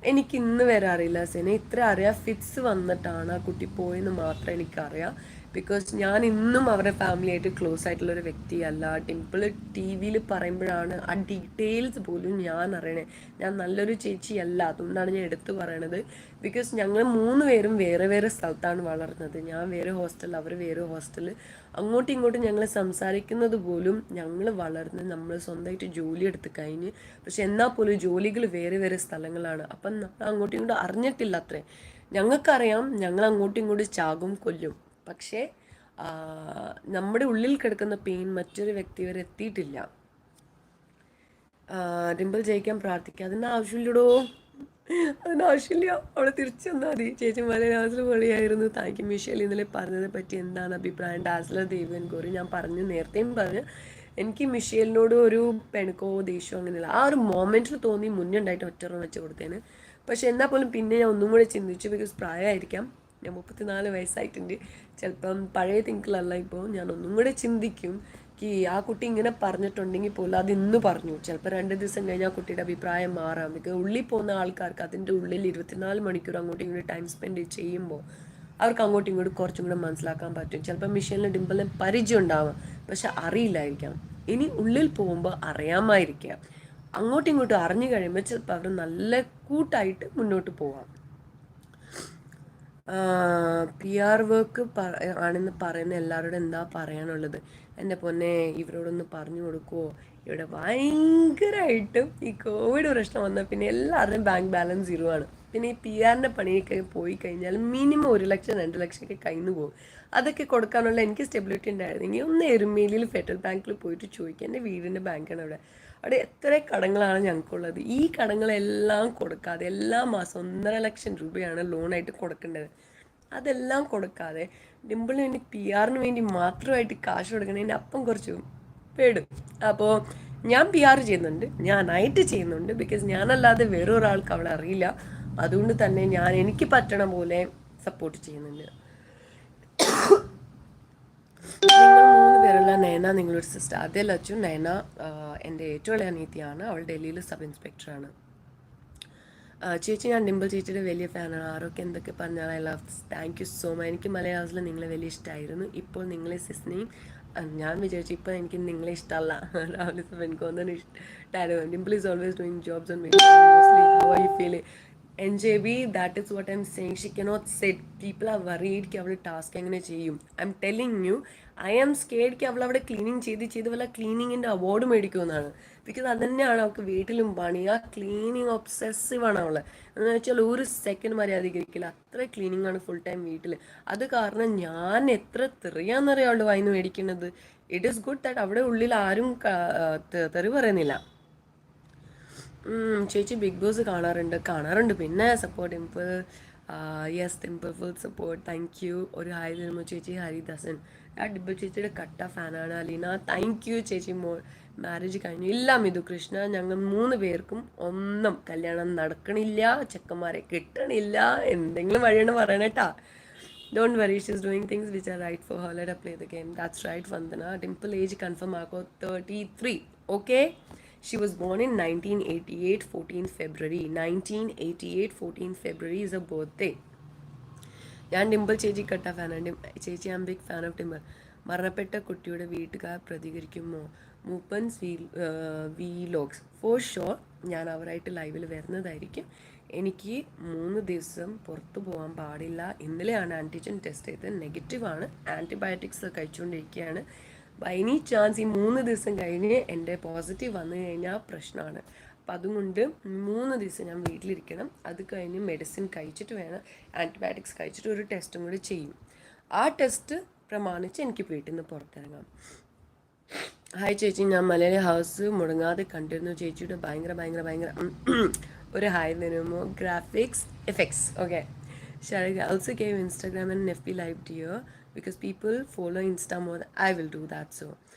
എനിക്ക് ഇന്ന് വരെ അറിയില്ല സേന. ഇത്ര അറിയാം, ഫിറ്റ്സ് വന്നിട്ടാണ് ആ കുട്ടി പോയെന്ന് മാത്രം എനിക്കറിയാം. ബിക്കോസ് ഞാൻ ഇന്നും അവരുടെ ഫാമിലിയായിട്ട് ക്ലോസ് ആയിട്ടുള്ളൊരു വ്യക്തിയല്ല. ഡിംപിൾ ടി വിയിൽ പറയുമ്പോഴാണ് ആ ഡീറ്റെയിൽസ് പോലും ഞാൻ അറിയണേ. ഞാൻ നല്ലൊരു ചേച്ചിയല്ല, അതുകൊണ്ടാണ് ഞാൻ എടുത്തു പറയണത്. ബിക്കോസ് ഞങ്ങൾ 3 പേരും വേറെ വേറെ സ്ഥലത്താണ് വളർന്നത്. ഞാൻ വേറെ ഹോസ്റ്റൽ, അവർ വേറെ ഹോസ്റ്റൽ. അങ്ങോട്ടും ഇങ്ങോട്ടും ഞങ്ങൾ സംസാരിക്കുന്നത് പോലും ഞങ്ങൾ വളർന്ന് നമ്മൾ സ്വന്തമായിട്ട് ജോലി എടുത്ത് കഴിഞ്ഞ്, പക്ഷെ എന്നാൽ പോലും ജോലികൾ വേറെ വേറെ സ്ഥലങ്ങളാണ്. അപ്പം നമ്മൾ അങ്ങോട്ടും ഇങ്ങോട്ടും അറിഞ്ഞിട്ടില്ല അത്രേ. ഞങ്ങൾക്കറിയാം ഞങ്ങൾ അങ്ങോട്ടും ഇങ്ങോട്ടും ചാകും കൊല്ലും, പക്ഷേ നമ്മുടെ ഉള്ളിൽ കിടക്കുന്ന പെയിൻ മറ്റൊരു വ്യക്തി വരെ എത്തിയിട്ടില്ല. ഡിംപിൾ ജയിക്കാൻ പ്രാർത്ഥിക്കുക. അതിനാവശ്യമില്ലടോ, അതിനാവശ്യമില്ല. അവളെ തിരിച്ചു വന്നാൽ മതി. ചേച്ചിമാരെ ഡാസ്ലർ പൊളിയായിരുന്നു. Thank you. മിഷേൽ ഇന്നലെ പറഞ്ഞതിനെ പറ്റി എന്താണ് അഭിപ്രായം? ഡാസ്ലർ ദേവൻ ഗോറി ഞാൻ പറഞ്ഞു, നേരത്തെയും പറഞ്ഞു. എനിക്ക് മിഷേലിനോട് ഒരു പെണക്കോ ദേഷ്യമോ അങ്ങനെയല്ല. ആ ഒരു മൊമെൻറ്റിൽ തോന്നി മുന്നേ ഉണ്ടായിട്ട് ഒറ്ററം വെച്ച് കൊടുത്തേന്. പക്ഷെ എന്നാൽ പോലും പിന്നെ ഞാൻ ഒന്നും കൂടെ ചിന്തിച്ചു. ബിക്കോസ് പ്രായമായിരിക്കാം, ഞാൻ 34 വയസ്സായിട്ടുണ്ട്. ചിലപ്പം പഴയ തിങ്കിളല്ല. ഇപ്പോൾ ഞാൻ ഒന്നും കൂടെ ചിന്തിക്കും ആ കുട്ടി ഇങ്ങനെ പറഞ്ഞിട്ടുണ്ടെങ്കിൽ പോലും അത് ഇന്ന് പറഞ്ഞു, ചിലപ്പോൾ 2 ദിവസം കഴിഞ്ഞാൽ ആ കുട്ടിയുടെ അഭിപ്രായം മാറാം. ബിക്കോസ് ഉള്ളിൽ പോകുന്ന ആൾക്കാർക്ക് അതിൻ്റെ ഉള്ളിൽ 24 മണിക്കൂർ അങ്ങോട്ടും ഇങ്ങോട്ടും ടൈം സ്പെൻഡ് ചെയ്യുമ്പോൾ അവർക്ക് അങ്ങോട്ടും ഇങ്ങോട്ടും കുറച്ചും കൂടെ മനസ്സിലാക്കാൻ പറ്റും. ചിലപ്പോൾ മിഷേലിന് ഡിംപിളിന് പരിചയം ഉണ്ടാവാം, പക്ഷെ അറിയില്ലായിരിക്കാം. ഇനി ഉള്ളിൽ പോകുമ്പോൾ അറിയാമായിരിക്കാം. അങ്ങോട്ടും ഇങ്ങോട്ടും അറിഞ്ഞു കഴിയുമ്പോൾ ചിലപ്പോൾ അവർ നല്ല കൂട്ടായിട്ട് മുന്നോട്ട് പോവാം. PR വർക്ക് ആണെന്ന് പറയുന്ന എല്ലാവരോടും എന്താ പറയാനുള്ളത്? എൻ്റെ പൊന്നെ, ഇവരോടൊന്ന് പറഞ്ഞു കൊടുക്കുമോ? ഇവിടെ ഭയങ്കരമായിട്ടും ഈ കോവിഡ് പ്രശ്നം വന്നാൽ പിന്നെ എല്ലാവരുടെയും ബാങ്ക് ബാലൻസ് 0 ആണ്. പിന്നെ ഈ PR-ൻ്റെ പണിയൊക്കെ പോയി കഴിഞ്ഞാൽ മിനിമം 1 ലക്ഷം 2 ലക്ഷമൊക്കെ കയ്യിൽ നിന്ന് പോകും. അതൊക്കെ കൊടുക്കാനുള്ള എനിക്ക് സ്റ്റെബിലിറ്റി ഉണ്ടായിരുന്നെങ്കിൽ ഒന്ന് എരുമേലിയിൽ ഫെഡറൽ ബാങ്കിൽ പോയിട്ട് ചോദിക്കുക. എൻ്റെ വീടിൻ്റെ ബാങ്കാണ് അവിടെ എത്ര കടങ്ങളാണ് ഞങ്ങൾക്കുള്ളത്. ഈ കടങ്ങളെല്ലാം കൊടുക്കാതെ എല്ലാ മാസം 1.5 ലക്ഷം രൂപയാണ് ലോണായിട്ട് കൊടുക്കേണ്ടത്. അതെല്ലാം കൊടുക്കാതെ ഡിംപിളിന് വേണ്ടി PR-ന് വേണ്ടി മാത്രമായിട്ട് കാശ് കൊടുക്കണതിൻ്റെ അപ്പം കുറച്ച് പേടും. അപ്പോൾ ഞാൻ PR ചെയ്യുന്നുണ്ട്, ഞാനായിട്ട് ചെയ്യുന്നുണ്ട്. ബിക്കോസ് ഞാനല്ലാതെ വേറൊരാൾക്ക് അവളെ അറിയില്ല. അതുകൊണ്ട് തന്നെ ഞാൻ എനിക്ക് പറ്റണ പോലെ സപ്പോർട്ട് ചെയ്യുന്നുണ്ട്. നിങ്ങൾ 3 പേരുള്ള നയന നിങ്ങളൊരു സിസ്റ്റർ. അതേ ലച്ചു. നയന എൻ്റെ ഏറ്റവും ഇളയ അനിയത്തിയാണ്. അവൾ ഡൽഹിയിൽ സബ് ഇൻസ്പെക്ടറാണ്. ചേച്ചി, ഞാൻ ഡിംപിൾ ചേച്ചിയുടെ വലിയ ഫാനാണ്. ആരൊക്കെ എന്തൊക്കെ പറഞ്ഞാൽ I love. Thank you so much. എനിക്ക് മലയാളത്തിൽ നിങ്ങളെ വലിയ ഇഷ്ടമായിരുന്നു. ഇപ്പോൾ നിങ്ങളെ സിസ്നെയും ഞാൻ വിചാരിച്ചു ഇപ്പോൾ എനിക്ക് നിങ്ങളെ ഇഷ്ടമല്ല. രാവിലെ എനിക്കൊന്നും ഇഷ്ടമായിരുന്നു. Dimple is always doing jobs on mostly. How are you feel? NJB, that is what I'm saying. She cannot sit. People are worried कि അവൾ ടാസ്ക് എങ്ങനെ ചെയ്യും. I'm telling you, I am scared कि അവൾ അവിടെ ക്ലീനിങ് ചെയ്ത് വല്ല ക്ലീനിങ്ങിൻ്റെ അവാർഡ് മേടിക്കുമെന്നാണ്. ബിക്കോസ് അത് തന്നെയാണ് അവൾക്ക് വീട്ടിലും പണി. ആ ക്ലീനിങ് ഒബ്സെസീവ് ആണ് അവൾ. എന്ന് വെച്ചാൽ ഒരു സെക്കൻഡ് മര്യാദയ്ക്ക് ഇരിക്കില്ല. അത്ര ക്ലീനിങ് ആണ് ഫുൾ ടൈം വീട്ടിൽ. അത് കാരണം ഞാൻ എത്ര തെറിയാന്നറിയാം അവളുടെ വായിന്ന് മേടിക്കുന്നത്. ഇറ്റ് ഈസ് ഗുഡ് ദാറ്റ് അവിടെ ഉള്ളിൽ ആരും തെറി പറയുന്നില്ല. ചേച്ചി ബിഗ് ബോസ് കാണാറുണ്ട് പിന്നെ support Dimple. Yes Dimple full support, thank you. ഒരു ഹായ് തരുമ്പോൾ ചേച്ചി ഹരിദാസൻ. ആ ഡിബിൾ ചേച്ചിയുടെ കട്ട ഫാനാണ് അലീന, താങ്ക് യു ചേച്ചി. മാരേജ് കഴിഞ്ഞു? ഇല്ല മിഥു കൃഷ്ണ, ഞങ്ങൾ 3 പേർക്കും ഒന്നും കല്യാണം നടക്കണില്ല, ചെക്കന്മാരെ കിട്ടണില്ല. എന്തെങ്കിലും വഴിയാണ് പറയണേട്ടാ. Don't worry, she's doing things which are right for her. Let her play the game. That's right, Vandana. Dimple age confirm aako 33. Okay? She was born in 1988, 14 February. 1988, 14 February is her birthday. ഞാൻ ഡിംപിൾ ചേച്ചി കട്ട ഫാനാണ്. ചേച്ചി I am big fan of timber. മരണപ്പെട്ട കുട്ടിയുടെ വീട്ടുകാർ പ്രതികരിക്കുമോ? Mooppans vlogs for sure ഞാൻ അവരായിട്ട് ലൈവിൽ വരുന്നതായിരിക്കും. എനിക്ക് 3 ദിവസം പുറത്തു പോകാൻ പാടില്ല. ഇന്നലെയാണ് ആൻറ്റിജൻ ടെസ്റ്റ് ചെയ്തത്, നെഗറ്റീവാണ്. ആൻറ്റിബയോട്ടിക്സ് കഴിച്ചുകൊണ്ടിരിക്കുകയാണ്. ബൈ എനി ചാൻസ് ഈ 3 ദിവസം കഴിഞ്ഞ് എൻ്റെ പോസിറ്റീവ് വന്നു കഴിഞ്ഞാൽ പ്രശ്നമാണ്. അപ്പം അതുകൊണ്ട് 3 ദിവസം ഞാൻ വീട്ടിലിരിക്കണം. അത് കഴിഞ്ഞ് മെഡിസിൻ കഴിച്ചിട്ട് വേണം, ആൻറ്റിബയോട്ടിക്സ് കഴിച്ചിട്ട് ഒരു ടെസ്റ്റും കൂടി ചെയ്യും. ആ ടെസ്റ്റ് പ്രമാണിച്ച് എനിക്ക് വീട്ടിൽ നിന്ന് പുറത്തിറങ്ങാം. ഹായ് ചേച്ചി, ഞാൻ മലയാളി ഹൗസ് മുടങ്ങാതെ കണ്ടിരുന്നു. ചേച്ചിയുടെ ഭയങ്കര ഒരു ഹായ് തരുമോ? Graphics effects. Okay, shall I also gave Instagram and FB live to you because people follow Insta more. I will do that. So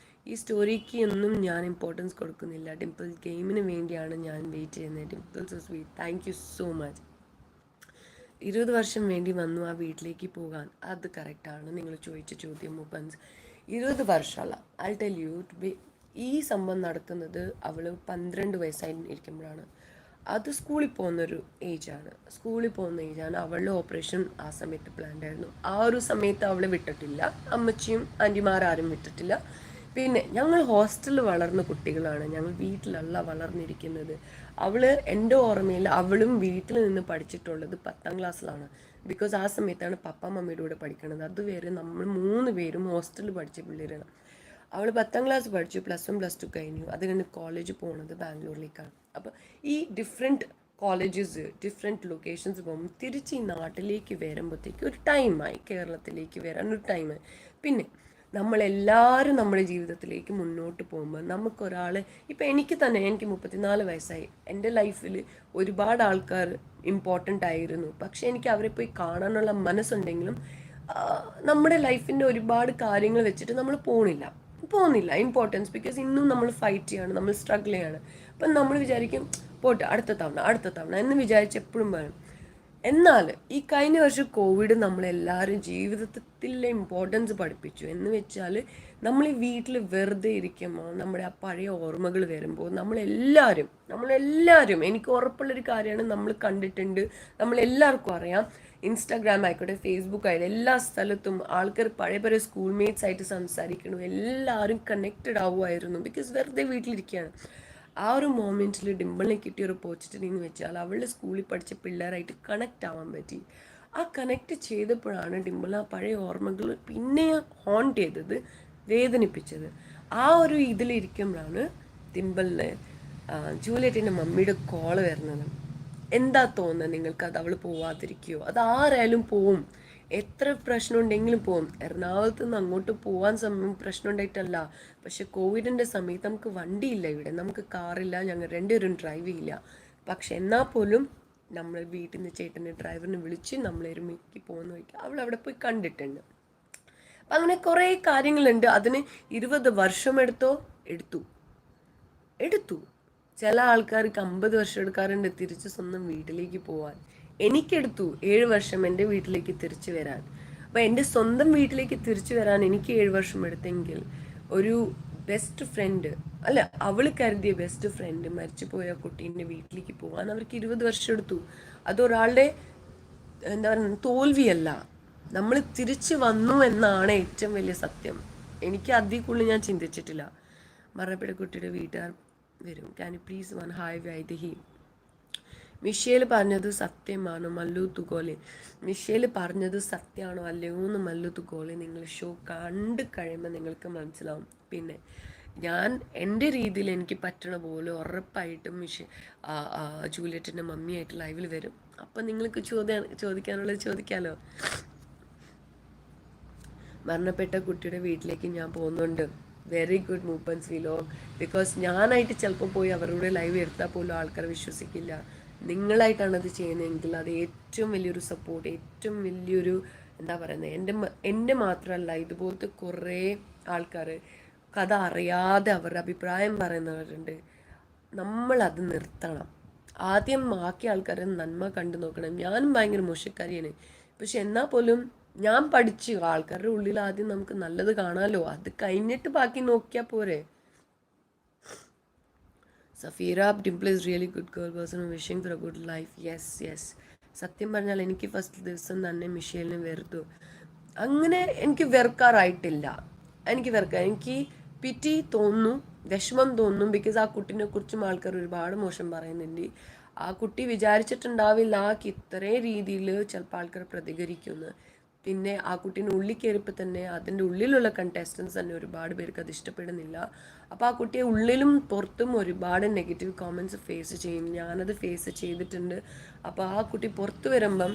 ഈ സ്റ്റോറിക്ക് ഒന്നും ഞാൻ ഇമ്പോർട്ടൻസ് കൊടുക്കുന്നില്ല. ഡിംപിൾ ഗെയിമിന് വേണ്ടിയാണ് ഞാൻ വെയിറ്റ് ചെയ്യുന്നത്. Dimple so sweet, thank you so much. 20 വർഷം വേണ്ടി വന്നു ആ വീട്ടിലേക്ക് പോകാൻ. അത് കറക്റ്റാണ് നിങ്ങൾ ചോദിച്ച ചോദ്യം. മുപ്പൻസ് 20 വർഷമല്ല, ഐ ടെൽ യു ഈ സംഭവം നടക്കുന്നത് അവൾ 12 വയസ്സായി ഇരിക്കുമ്പോഴാണ്. അത് സ്കൂളിൽ പോകുന്നൊരു ഏജാണ്. അവളുടെ ഓപ്പറേഷൻ ആ സമയത്ത് പ്ലാൻഡ് ആയിരുന്നു. ആ ഒരു സമയത്ത് അവളെ വിട്ടിട്ടില്ല, അമ്മച്ചിയും ആൻറ്റിമാരും വിട്ടിട്ടില്ല. പിന്നെ ഞങ്ങൾ ഹോസ്റ്റലിൽ വളർന്ന കുട്ടികളാണ്, ഞങ്ങൾ വീട്ടിലല്ല വളർന്നിരിക്കുന്നത്. എൻ്റെ ഓർമ്മയിൽ അവളും വീട്ടിൽ നിന്ന് പഠിച്ചിട്ടുള്ളത് 10ാം ക്ലാസ്സിലാണ്. ബിക്കോസ് ആ സമയത്താണ് പപ്പ മമ്മിയുടെ കൂടെ പഠിക്കണത്. അതുവരെ നമ്മൾ 3 പേരും ഹോസ്റ്റലിൽ പഠിച്ച പിള്ളേരാണ്. അവൾ 10ാം ക്ലാസ് പഠിച്ചു, +1 +2 കഴിഞ്ഞു. അത് കഴിഞ്ഞ് കോളേജ് പോകുന്നത് ബാംഗ്ലൂരിലേക്കാണ്. അപ്പോൾ ഈ ഡിഫറെൻറ്റ് കോളേജസ്, ഡിഫറെൻറ്റ് ലൊക്കേഷൻസ് പോകുമ്പോൾ തിരിച്ച് ഈ നാട്ടിലേക്ക് വരുമ്പോഴത്തേക്ക് ഒരു ടൈമായി, കേരളത്തിലേക്ക് വരാൻ ഒരു ടൈമായി. പിന്നെ നമ്മളെല്ലാവരും നമ്മുടെ ജീവിതത്തിലേക്ക് മുന്നോട്ട് പോകുമ്പോൾ നമുക്കൊരാൾ, ഇപ്പം എനിക്ക് 34 വയസ്സായി. എൻ്റെ ലൈഫിൽ ഒരുപാട് ആൾക്കാർ ഇമ്പോർട്ടൻ്റ് ആയിരുന്നു. പക്ഷേ എനിക്ക് അവരെ പോയി കാണാനുള്ള മനസ്സുണ്ടെങ്കിലും നമ്മുടെ ലൈഫിൻ്റെ ഒരുപാട് കാര്യങ്ങൾ വെച്ചിട്ട് നമ്മൾ പോകുന്നില്ല ഇമ്പോർട്ടൻസ്. ബിക്കോസ് ഇന്നും നമ്മൾ ഫൈറ്റ് ചെയ്യാണ്, നമ്മൾ സ്ട്രഗിൾ ചെയ്യാണ്. അപ്പം നമ്മൾ വിചാരിക്കും പോട്ടെ അടുത്ത തവണ എന്ന് വിചാരിച്ച് എപ്പോഴും പറയും. എന്നാൽ ഈ കഴിഞ്ഞ വർഷം കോവിഡ് നമ്മളെല്ലാവരും ജീവിതത്തിലെ ഇമ്പോർട്ടൻസ് പഠിപ്പിച്ചു. എന്ന് വെച്ചാൽ നമ്മൾ ഈ വീട്ടിൽ വെറുതെ ഇരിക്കുമ്പോൾ നമ്മുടെ ആ പഴയ ഓർമ്മകൾ വരുമ്പോൾ നമ്മളെല്ലാവരും എനിക്ക് ഉറപ്പുള്ളൊരു കാര്യമാണ്, നമ്മൾ കണ്ടിട്ടുണ്ട്, നമ്മളെല്ലാവർക്കും അറിയാം. ഇൻസ്റ്റാഗ്രാം ആയിക്കോട്ടെ, ഫേസ്ബുക്ക് ആയിട്ട് എല്ലാ സ്ഥലത്തും ആൾക്കാർ പഴയ സ്കൂൾ മേറ്റ്സ് ആയിട്ട് സംസാരിക്കണം. എല്ലാവരും കണക്റ്റഡ് ആവുമായിരുന്നു. ബിക്കോസ് വെറുതെ വീട്ടിലിരിക്കുകയാണ്. ആ ഒരു മൊമെൻറ്റിൽ ഡിംപിളിനെ കിട്ടിയൊരു ഓപ്പർച്യൂണിറ്റി എന്ന് വെച്ചാൽ അവളുടെ സ്കൂളിൽ പഠിച്ച പിള്ളേരായിട്ട് കണക്റ്റ് ആവാൻ പറ്റി. ആ കണക്റ്റ് ചെയ്തപ്പോഴാണ് ഡിംപിൾ ആ പഴയ ഓർമ്മകൾ പിന്നെ ഹോണ്ട് ചെയ്തത്, വേദനിപ്പിച്ചത്. ആ ഒരു ഇതിലിരിക്കുമ്പോഴാണ് ഡിംപിളിന് ജൂലിയറ്റിൻ്റെ മമ്മിയുടെ കോള് വരുന്നത്. എന്താ തോന്നുന്നത് നിങ്ങൾക്ക്? അത് അവൾ പോവാതിരിക്കുമോ? അത് ആരായാലും പോവും, എത്ര പ്രശ്നം ഉണ്ടെങ്കിലും പോകും. എറണാകുളത്ത് നിന്ന് അങ്ങോട്ട് പോകാൻ പ്രശ്നം ഉണ്ടായിട്ടല്ല. പക്ഷെ കോവിഡിൻ്റെ സമയത്ത് നമുക്ക് വണ്ടിയില്ല, ഇവിടെ നമുക്ക് കാറില്ല, ഞങ്ങൾ 2 പേരും ഡ്രൈവ് ചെയ്യില്ല. പക്ഷെ എന്നാൽ പോലും നമ്മൾ വീട്ടിൽ നിന്ന് ചേട്ടൻ്റെ ഡ്രൈവറിനെ വിളിച്ച് നമ്മൾ എരുമയ്ക്ക് പോകുന്ന വഴിക്ക് അവൾ അവിടെ പോയി കണ്ടിട്ടുണ്ട്. അപ്പം അങ്ങനെ കുറേ കാര്യങ്ങളുണ്ട്. അതിന് 20 വർഷം എടുത്തു. ചില ആൾക്കാർക്ക് 50 വർഷം എടുക്കാറുണ്ട് തിരിച്ച് സ്വന്തം വീട്ടിലേക്ക് പോകാൻ. എനിക്കെടുത്തു 7 വർഷം എൻ്റെ വീട്ടിലേക്ക് തിരിച്ചു വരാൻ. അപ്പോൾ എൻ്റെ സ്വന്തം വീട്ടിലേക്ക് തിരിച്ചു വരാൻ എനിക്ക് 7 വർഷം എടുത്തെങ്കിൽ ഒരു ബെസ്റ്റ് ഫ്രണ്ട്, അല്ല അവൾ കരുതിയ ബെസ്റ്റ് ഫ്രണ്ട് മരിച്ചു പോയ കുട്ടീൻ്റെ വീട്ടിലേക്ക് പോകാൻ അവർക്ക് 20 വർഷം എടുത്തു. അതൊരാളുടെ എന്താ പറയുക തോൽവിയല്ല, നമ്മൾ തിരിച്ചു വന്നു എന്നാണ് ഏറ്റവും വലിയ സത്യം. എനിക്ക് അതിൽ കൂടുതൽ ഞാൻ ചിന്തിച്ചിട്ടില്ല. മരണപ്പെട്ട കുട്ടിയുടെ വീട്ടുകാർ വരും. Can you please one hi Vaidehi? Michelle പറഞ്ഞത് സത്യമാണോ മല്ലു തുകോലെ? മിഷേൽ പറഞ്ഞത് സത്യമാണോ അല്ലയോ എന്ന് മല്ലു തുകോലെ നിങ്ങൾ ഷോ കണ്ട് കഴിയുമ്പോൾ നിങ്ങൾക്ക് മനസ്സിലാവും. പിന്നെ ഞാൻ എൻ്റെ രീതിയിൽ എനിക്ക് പറ്റണ പോലെ ഉറപ്പായിട്ടും ജൂലിയറ്റിൻ്റെ മമ്മിയായിട്ട് ലൈവിൽ വരും. അപ്പം നിങ്ങൾക്ക് ചോദിക്കാനുള്ളത് ചോദിക്കാമല്ലോ. മരണപ്പെട്ട കുട്ടിയുടെ വീട്ടിലേക്ക് ഞാൻ പോകുന്നുണ്ട്. Very good Mooppans vlog. Because ഞാനായിട്ട് ചിലപ്പോൾ പോയി അവരുടെ ലൈവ് എടുത്താൽ പോലും ആൾക്കാർ വിശ്വസിക്കില്ല. നിങ്ങളായിട്ടാണ് അത് ചെയ്യുന്നതെങ്കിൽ അത് ഏറ്റവും വലിയൊരു സപ്പോർട്ട്, ഏറ്റവും വലിയൊരു എന്താ പറയുന്നത്, എൻ്റെ മാത്രമല്ല ഇതുപോലത്തെ കുറേ ആൾക്കാർ കഥ അറിയാതെ അവരുടെ അഭിപ്രായം പറയുന്നവരുണ്ട്. നമ്മളത് നിർത്തണം. ആദ്യം ബാക്കി ആൾക്കാരെ നന്മ കണ്ടു നോക്കണം. ഞാനും ഭയങ്കര മോശക്കാരിയാണ്, പക്ഷെ എന്നാൽ പോലും ഞാൻ പഠിച്ചു ആൾക്കാരുടെ ഉള്ളിൽ ആദ്യം നമുക്ക് നല്ലത് കാണാമല്ലോ, അത് കഴിഞ്ഞിട്ട് ബാക്കി നോക്കിയാൽ പോരെ. Safeera, Dimple is really good girl person wishing for a good life. Yes. സത്യം പറഞ്ഞാൽ എനിക്ക് ഫസ്റ്റ് ദിവസം തന്നെ മിഷേലിനെ വെറുത്തു. അങ്ങനെ എനിക്ക് വെറുക്കാറായിട്ടില്ല. എനിക്ക് പിറ്റി തോന്നുന്നു, വിഷമം തോന്നുന്നു. ബിക്കോസ് ആ കുട്ടീനെ കുറിച്ചും ആൾക്കാർ ഒരുപാട് മോശം പറയുന്നുണ്ട്. ആ കുട്ടി വിചാരിച്ചിട്ടുണ്ടാവില്ല ഇത്രയും രീതിയിൽ ചിലപ്പോൾ ആൾക്കാർ പ്രതികരിക്കുമെന്ന്. പിന്നെ ആ കുട്ടീൻ്റെ ഉള്ളിൽ കയറിയപ്പോൾ തന്നെ അതിൻ്റെ ഉള്ളിലുള്ള കണ്ടസ്റ്റൻസ് തന്നെ ഒരുപാട് പേർക്ക് അത് ഇഷ്ടപ്പെടുന്നില്ല. അപ്പോൾ ആ കുട്ടിയെ ഉള്ളിലും പുറത്തും ഒരുപാട് നെഗറ്റീവ് കോമൻറ്റ്സ് ഫേസ് ചെയ്യും. ഞാനത് ഫേസ് ചെയ്തിട്ടുണ്ട്. അപ്പോൾ ആ കുട്ടി പുറത്ത് വരുമ്പം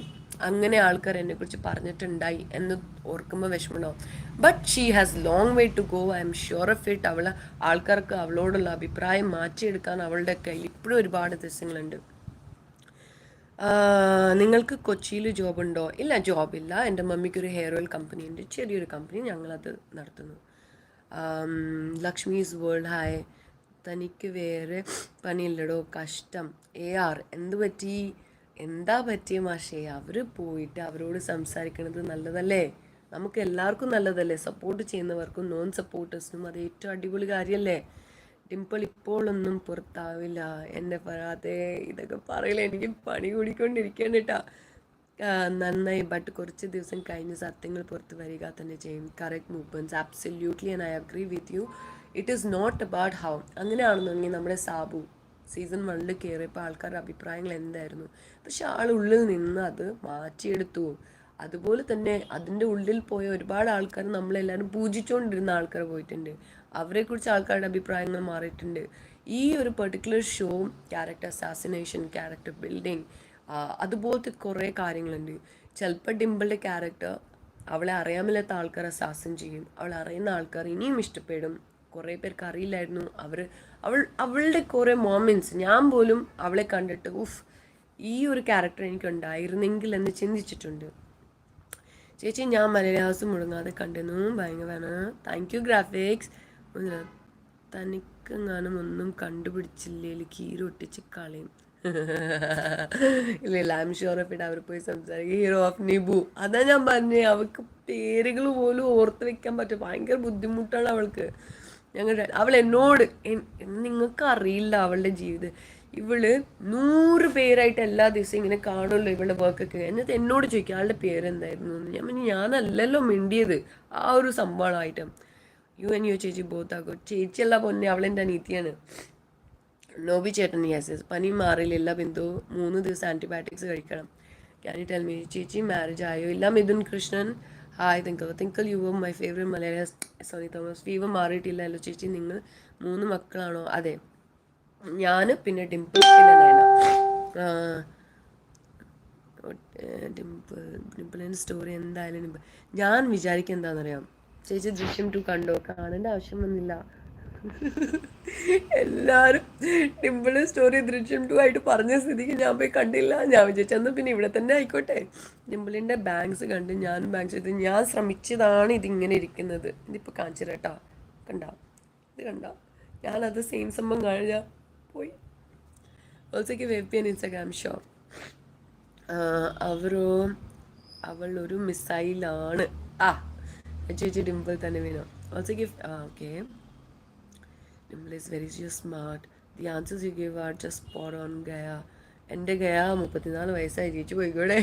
അങ്ങനെ ആൾക്കാർ എന്നെക്കുറിച്ച് പറഞ്ഞിട്ടുണ്ടായി എന്ന് ഓർക്കുമ്പോൾ വിഷമമുണ്ടാവും. But she has long way to go. I M sure of it. ആൾക്കാർക്ക് അവളോടുള്ള അഭിപ്രായം മാറ്റിയെടുക്കാൻ അവളുടെ കയ്യിൽ ഇപ്പോഴും ഒരുപാട് ദിവസങ്ങളുണ്ട്. നിങ്ങൾക്ക് കൊച്ചിയിൽ ജോബുണ്ടോ? ഇല്ല, ജോബില്ല. എൻ്റെ മമ്മിക്കൊരു ഹെയർ ഓയിൽ കമ്പനി ഉണ്ട്, ചെറിയൊരു കമ്പനി, ഞങ്ങളത് നടത്തുന്നു. Lakshmi's world hi. തനിക്ക് വേറെ പണിയില്ലടോ, കഷ്ടം. AR എന്ത് പറ്റി? എന്താ പറ്റിയ മാഷേ? അവർ പോയിട്ട് അവരോട് സംസാരിക്കണത് നല്ലതല്ലേ? നമുക്ക് എല്ലാവർക്കും നല്ലതല്ലേ? സപ്പോർട്ട് ചെയ്യുന്നവർക്കും നോൺ സപ്പോർട്ടേഴ്സിനും അത് ഏറ്റവും അടിപൊളി കാര്യമല്ലേ? ഡിംപിൾ ഇപ്പോഴൊന്നും പുറത്താവില്ല എന്നെ പറയാതെ. ഇതൊക്കെ പറയില്ല, എനിക്ക് പണി കൂടിക്കൊണ്ടിരിക്കുകയാണ് കേട്ടാ. നന്നായി, ബട്ട് കുറച്ച് ദിവസം കഴിഞ്ഞ് സത്യങ്ങൾ പുറത്ത് വരിക തന്നെ ചെയ്യും. Correct movements, absolutely, and I agree with you. It is not about how. അങ്ങനെയാണെന്നുണ്ടെങ്കിൽ നമ്മുടെ സാബു സീസൺ 1 കയറിയപ്പോൾ ആൾക്കാരുടെ അഭിപ്രായങ്ങൾ എന്തായിരുന്നു, പക്ഷെ ആളുള്ളിൽ നിന്ന് അത് മാറ്റിയെടുത്തു. അതുപോലെ തന്നെ അതിൻ്റെ ഉള്ളിൽ പോയ ഒരുപാട് ആൾക്കാർ നമ്മളെല്ലാവരും പൂജിച്ചുകൊണ്ടിരുന്ന ആൾക്കാർ പോയിട്ടുണ്ട്. അവരെക്കുറിച്ച് ആൾക്കാരുടെ അഭിപ്രായങ്ങൾ മാറിയിട്ടുണ്ട്. ഈ ഒരു particular show character assassination, character building, അതുപോലത്തെ കുറേ കാര്യങ്ങളുണ്ട്. ചിലപ്പോൾ ഡിംപിളിൻ്റെ ക്യാരക്ടർ അവളെ അറിയാമില്ലാത്ത ആൾക്കാർ അസാസിൻ ചെയ്യും. അവളെ അറിയുന്ന ആൾക്കാർ ഇനിയും ഇഷ്ടപ്പെടും. കുറേ പേർക്ക് അറിയില്ലായിരുന്നു. അവളുടെ കുറേ മൊമെൻറ്റ്സ് ഞാൻ പോലും അവളെ കണ്ടിട്ട് ഈ ഒരു ക്യാരക്ടർ എനിക്കുണ്ടായിരുന്നെങ്കിൽ എന്ന് ചിന്തിച്ചിട്ടുണ്ട്. ചേച്ചി, ഞാൻ മലയാളം മുടങ്ങാതെ കണ്ടിരുന്നു, ഭയങ്കരമാണ്. Thank you graphics. തനിക്കെങ്ങാനും ഒന്നും കണ്ടുപിടിച്ചില്ലേ കീരൊട്ടിച്ച് കളയും. ഇല്ല, I M sure of it. അവർ പോയി സംസാരിക്കും. ഹീറോ ഓഫ് നിബു, അതാ ഞാൻ പറഞ്ഞേ. അവൾക്ക് പേരുകൾ പോലും ഓർത്ത് വെക്കാൻ പറ്റും, ഭയങ്കര ബുദ്ധിമുട്ടാണ് അവൾക്ക്. അവൾ എന്നോട്, നിങ്ങൾക്ക് അറിയില്ല അവളുടെ ജീവിതം. ഇവള് 100 പേരായിട്ട് എല്ലാ ദിവസവും ഇങ്ങനെ കാണുമല്ലോ ഇവളുടെ വർക്കൊക്കെ. എന്നിട്ട് എന്നോട് ചോദിക്കും ആളുടെ പേരെന്തായിരുന്നു എന്ന്. ഞാനല്ലല്ലോ മിണ്ടിയത്. ആ ഒരു സംഭവമായിട്ട് യു ആൻഡ് യു ചേച്ചി ബോത്താക്കോ. ചേച്ചിയല്ല പൊന്നെ, അവളെൻ്റെ അനീതിയാണ്. നോബി ചേട്ടൻ, യെസ്. പനി മാറിയില്ല ബിന്ദു, 3 ദിവസം ആൻറ്റിബയോട്ടിക്സ് കഴിക്കണം. Can you tell me? ചേച്ചി മാരേജ് ആയോ? ഇല്ല. Mithun Krishnan hi. Thinkal you were my favourite Malayala. Sorry Thomas. Fever മാറിയിട്ടില്ലല്ലോ ചേച്ചി, നിങ്ങൾ 3 മക്കളാണോ? അതെ, ഞാൻ, പിന്നെ ഡിംപിൾ, പിന്നെ നയന. ഡിംപിളിൻ്റെ സ്റ്റോറി എന്തായാലും ഞാൻ വിചാരിക്കുക എന്താണെന്നറിയാം, ചേച്ചി ദൃശ്യം 2 കണ്ടോ? കാണേണ്ട ആവശ്യം വന്നില്ല. എല്ലാവരും ഡിംപിൾ സ്റ്റോറി ദൃശ്യം 2 ആയിട്ട് പറഞ്ഞ സ്ഥിതിക്ക് ഞാൻ പോയി കണ്ടില്ല. ഞാൻ വിചാരിച്ചെന്ന് പിന്നെ ഇവിടെ തന്നെ ആയിക്കോട്ടെ. ഡിംപിളിൻ്റെ ബാങ്ക്സ് കണ്ട് ഞാനും ബാങ്ക്സ് ചെയ്ത് ഞാൻ ശ്രമിച്ചതാണ് ഇതിങ്ങനെ ഇരിക്കുന്നത്. ഇതിപ്പോൾ കാണിച്ചു കേട്ടോ, കണ്ട ഇത് കണ്ട. ഞാനത് സെയിം സംഭവം കഴിഞ്ഞാൽ പോയി. ഓൾസോക്ക് വെബ് ആൻഡ് ഇൻസ്റ്റാഗ്രാം ഷോ. അവളൊരു മിസൈലാണ്. ചേച്ചി ഡിംപിൾ തന്നെ വേണം. ഓൾസോക്ക് okay. Dimple is very smart. The answers you give are just spot on, Gaya. എൻ്റെ ഗയ 34 വയസ്സായി, ചേച്ചി പോയിക്കോടെ.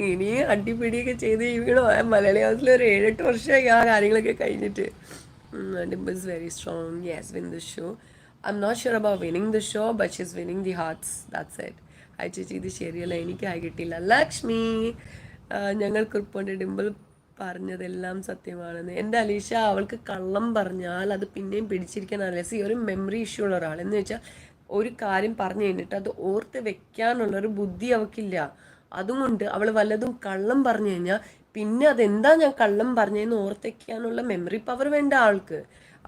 ഇനി അടിപിടിയൊക്കെ ചെയ്ത് വീണോ? മലയാളി ഹൗസിൽ ഒരു 7-8 വർഷമായി ആ കാര്യങ്ങളൊക്കെ കഴിഞ്ഞിട്ട്. Dimple is very strong. Yes, win the show. I'm not sure about winning the show, but she's winning the hearts. That's it. ചേച്ചി ഇത് ശരിയല്ല, എനിക്കായി കിട്ടിയില്ല. ലക്ഷ്മി ഞങ്ങൾക്കുറിപ്പുണ്ട് ഡിമ്പിൾ പറഞ്ഞതെല്ലാം സത്യമാണെന്ന്. എൻ്റെ അലീഷ, അവൾക്ക് കള്ളം പറഞ്ഞാൽ അത് പിന്നെയും പിടിച്ചിരിക്കാൻ അലസി ഒരു മെമ്മറി ഇഷ്യൂ ഉള്ള ഒരാൾ. എന്ന് വെച്ചാൽ ഒരു കാര്യം പറഞ്ഞു കഴിഞ്ഞിട്ട് അത് ഓർത്ത് വെക്കാനുള്ളൊരു ബുദ്ധി അവൾക്കില്ല. അതുകൊണ്ട് അവൾ വല്ലതും കള്ളം പറഞ്ഞു കഴിഞ്ഞാൽ പിന്നെ അതെന്താ ഞാൻ കള്ളം പറഞ്ഞതെന്ന് ഓർത്ത് വെക്കാനുള്ള മെമ്മറി പവർ വേണ്ട ആൾക്ക്.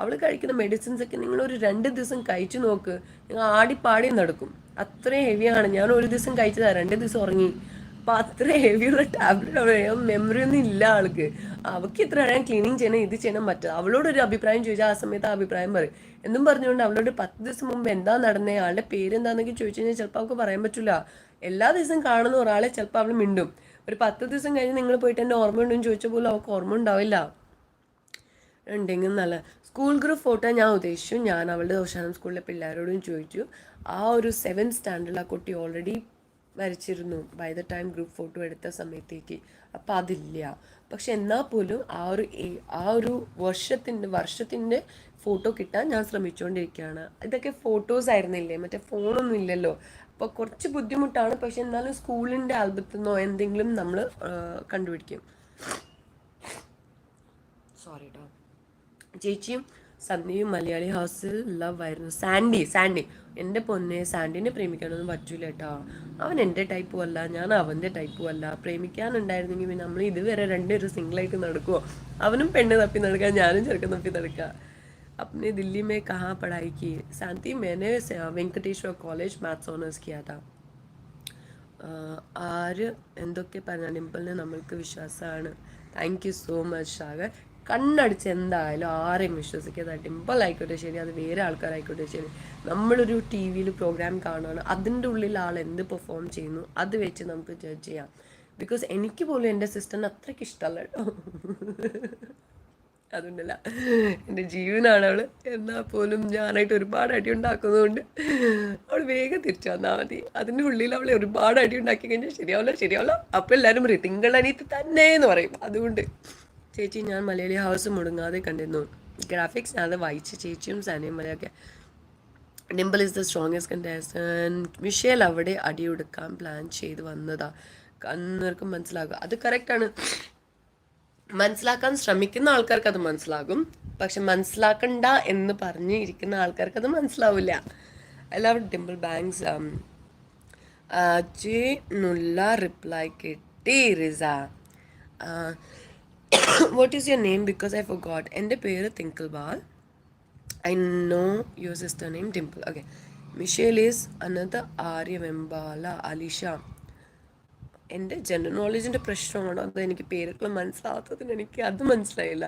അവൾ കഴിക്കുന്ന മെഡിസിൻസ് ഒക്കെ നിങ്ങളൊരു 2 ദിവസം കഴിച്ചു നോക്ക്, നിങ്ങൾ ആടിപ്പാടി നടക്കും. അത്രയും ഹെവിയാണ്. ഞാൻ ഒരു ദിവസം കഴിച്ചതാണ്, 2 ദിവസം ഉറങ്ങി. അപ്പം അത്ര ഹെവിയുള്ള ടാബ്ലറ്റ്. മെമ്മറി ഒന്നും ഇല്ല ആൾക്ക്. അവൾക്ക് ഇത്ര ഞാൻ ക്ലീനിങ് ചെയ്യണം, ഇത് ചെയ്യണം, മറ്റത്. അവളോടൊരു അഭിപ്രായം ചോദിച്ചാൽ ആ സമയത്ത് ആ അഭിപ്രായം പറയും. എന്നും പറഞ്ഞുകൊണ്ട് അവളോട് 10 ദിവസം മുമ്പ് എന്താ നടന്നേ, ആളുടെ പേരെന്താന്നൊക്കെ ചോദിച്ചു കഴിഞ്ഞാൽ ചിലപ്പോൾ അവൾക്ക് പറയാൻ പറ്റില്ല. എല്ലാ ദിവസവും കാണുന്ന ഒരാളെ ചിലപ്പോൾ അവൾ മിണ്ടും. ഒരു 10 ദിവസം കഴിഞ്ഞ് നിങ്ങൾ പോയിട്ട് എൻ്റെ ഓർമ്മ ഉണ്ടെന്ന് ചോദിച്ചാൽ പോലും അവൾക്ക് ഓർമ്മ ഉണ്ടാവില്ല. ഉണ്ടെങ്കിൽ നല്ല സ്കൂൾ ഗ്രൂപ്പ് ഫോട്ടോ ഞാൻ ഉദ്ദേശിച്ചു. ഞാൻ അവളുടെ ദോശാനം സ്കൂളിലെ പിള്ളേരോടും ചോദിച്ചു. ആ ഒരു 7th സ്റ്റാൻഡേർഡിൽ ആ കുട്ടി ഓൾറെഡി വരച്ചിരുന്നു by the time group photo എടുത്ത സമയത്തേക്ക്. അപ്പം അതില്ല. പക്ഷെ എന്നാൽ പോലും ആ ഒരു വർഷത്തിൻ്റെ ഫോട്ടോ കിട്ടാൻ ഞാൻ ശ്രമിച്ചുകൊണ്ടിരിക്കുകയാണ്. ഇതൊക്കെ ഫോട്ടോസ് ആയിരുന്നില്ലേ, മറ്റേ ഫോണൊന്നും ഇല്ലല്ലോ. അപ്പോൾ കുറച്ച് ബുദ്ധിമുട്ടാണ്. പക്ഷെ എന്നാലും സ്കൂളിൻ്റെ ആൽബത്തിൽ നിന്നോ എന്തെങ്കിലും നമ്മൾ കണ്ടുപിടിക്കും. സോറി കേട്ടോ. ചേച്ചിയും സന്ധ്യയും മലയാളി ഹൗസിൽ ലവ് ആയിരുന്നു. സാൻഡി എൻ്റെ പൊന്നെ, സാൻഡിനെ പ്രേമിക്കാനൊന്നും പറ്റൂല കേട്ടോ. അവൻ എൻ്റെ ടൈപ്പും അല്ല, ഞാൻ അവൻ്റെ ടൈപ്പും അല്ല. പ്രേമിക്കാനുണ്ടായിരുന്നെങ്കിൽ പിന്നെ നമ്മൾ ഇതുവരെ 2 സിംഗിളായിട്ട് നടക്കുമോ? അവനും പെണ്ണ് തപ്പി നടക്കുക, ഞാനും ചെറുക്കൻ തപ്പി നടക്കുക. अपने दिल्ली में कहाँ पढ़ाई की? शांति, मैंने വെങ്കടേശ്വര കോളേജ് മാത്സ് ഓണേഴ്സ് किया था. ആര് എന്തൊക്കെ പറഞ്ഞാൽ ഡിംപിളിനെ നമ്മൾക്ക് വിശ്വാസമാണ്. Thank you so much Sagar. കണ്ണടിച്ച് എന്തായാലും ആരെയും വിശ്വസിക്കാതെ, ഡിംപിൾ ആയിക്കോട്ടെ ശരി, അത് വേറെ ആൾക്കാരായിക്കോട്ടെ ശരി, നമ്മളൊരു ടി വിയിൽ പ്രോഗ്രാം കാണുകയാണ്, അതിൻ്റെ ഉള്ളിൽ ആൾ എന്ത് പെർഫോം ചെയ്യുന്നു അത് വെച്ച് നമുക്ക് ജഡ്ജ് ചെയ്യാം. ബിക്കോസ് എനിക്ക് പോലും എൻ്റെ സിസ്റ്ററിന് അത്രയ്ക്ക് ഇഷ്ടമല്ല കേട്ടോ. അതുകൊണ്ടല്ല, എൻ്റെ ജീവനാണ് അവൾ. എന്നാൽ പോലും ഞാനായിട്ട് ഒരുപാട് അടി ഉണ്ടാക്കുന്നതുകൊണ്ട് അവൾ വേഗം തിരിച്ചു വന്നാൽ മതി. അതിൻ്റെ ഉള്ളിൽ അവളെ ഒരുപാട് അടി ഉണ്ടാക്കി കഴിഞ്ഞാൽ ശരിയാവില്ല. അപ്പോൾ എല്ലാവരും പറയും തിങ്കളനീത്ത് തന്നെ എന്ന് പറയും. അതുകൊണ്ട് ചേച്ചി, ഞാൻ മലയാളി ഹൗസ് മുടങ്ങാതെ കണ്ടിരുന്നു. ഗ്രാഫിക്സ് ഞാൻ അത് വായിച്ച് ചേച്ചിയും സാനിയും വരെയൊക്കെ. Dimple is the strongest contestant. Michelle അവിടെ അടിയെടുക്കാൻ പ്ലാൻ ചെയ്ത് വന്നതാ. അന്നേർക്കും മനസ്സിലാകും. അത് കറക്റ്റാണ്. മനസ്സിലാക്കാൻ ശ്രമിക്കുന്ന ആൾക്കാർക്ക് അത് മനസ്സിലാകും. പക്ഷെ മനസ്സിലാക്കണ്ട എന്ന് പറഞ്ഞ് ഇരിക്കുന്ന ആൾക്കാർക്ക് അത് മനസ്സിലാവില്ല. എല്ലാവരും ഡിംപിൾ ബാങ്ക്സ് നുള്ള റിപ്ലൈ കിട്ടി. റിസ, what is your name because I forgot. എൻ്റെ പേര് Thinkal Bhal. I know your sister name Dimple. Okay. Michelle is another Arya Vembala. Alisha. എൻ്റെ ജനറൽ നോളജിൻ്റെ പ്രശ്നമാണോ അത് എനിക്ക് പേരുകൾ മനസ്സിലാവാത്തതിന് എനിക്ക് അത് മനസ്സിലായില്ല.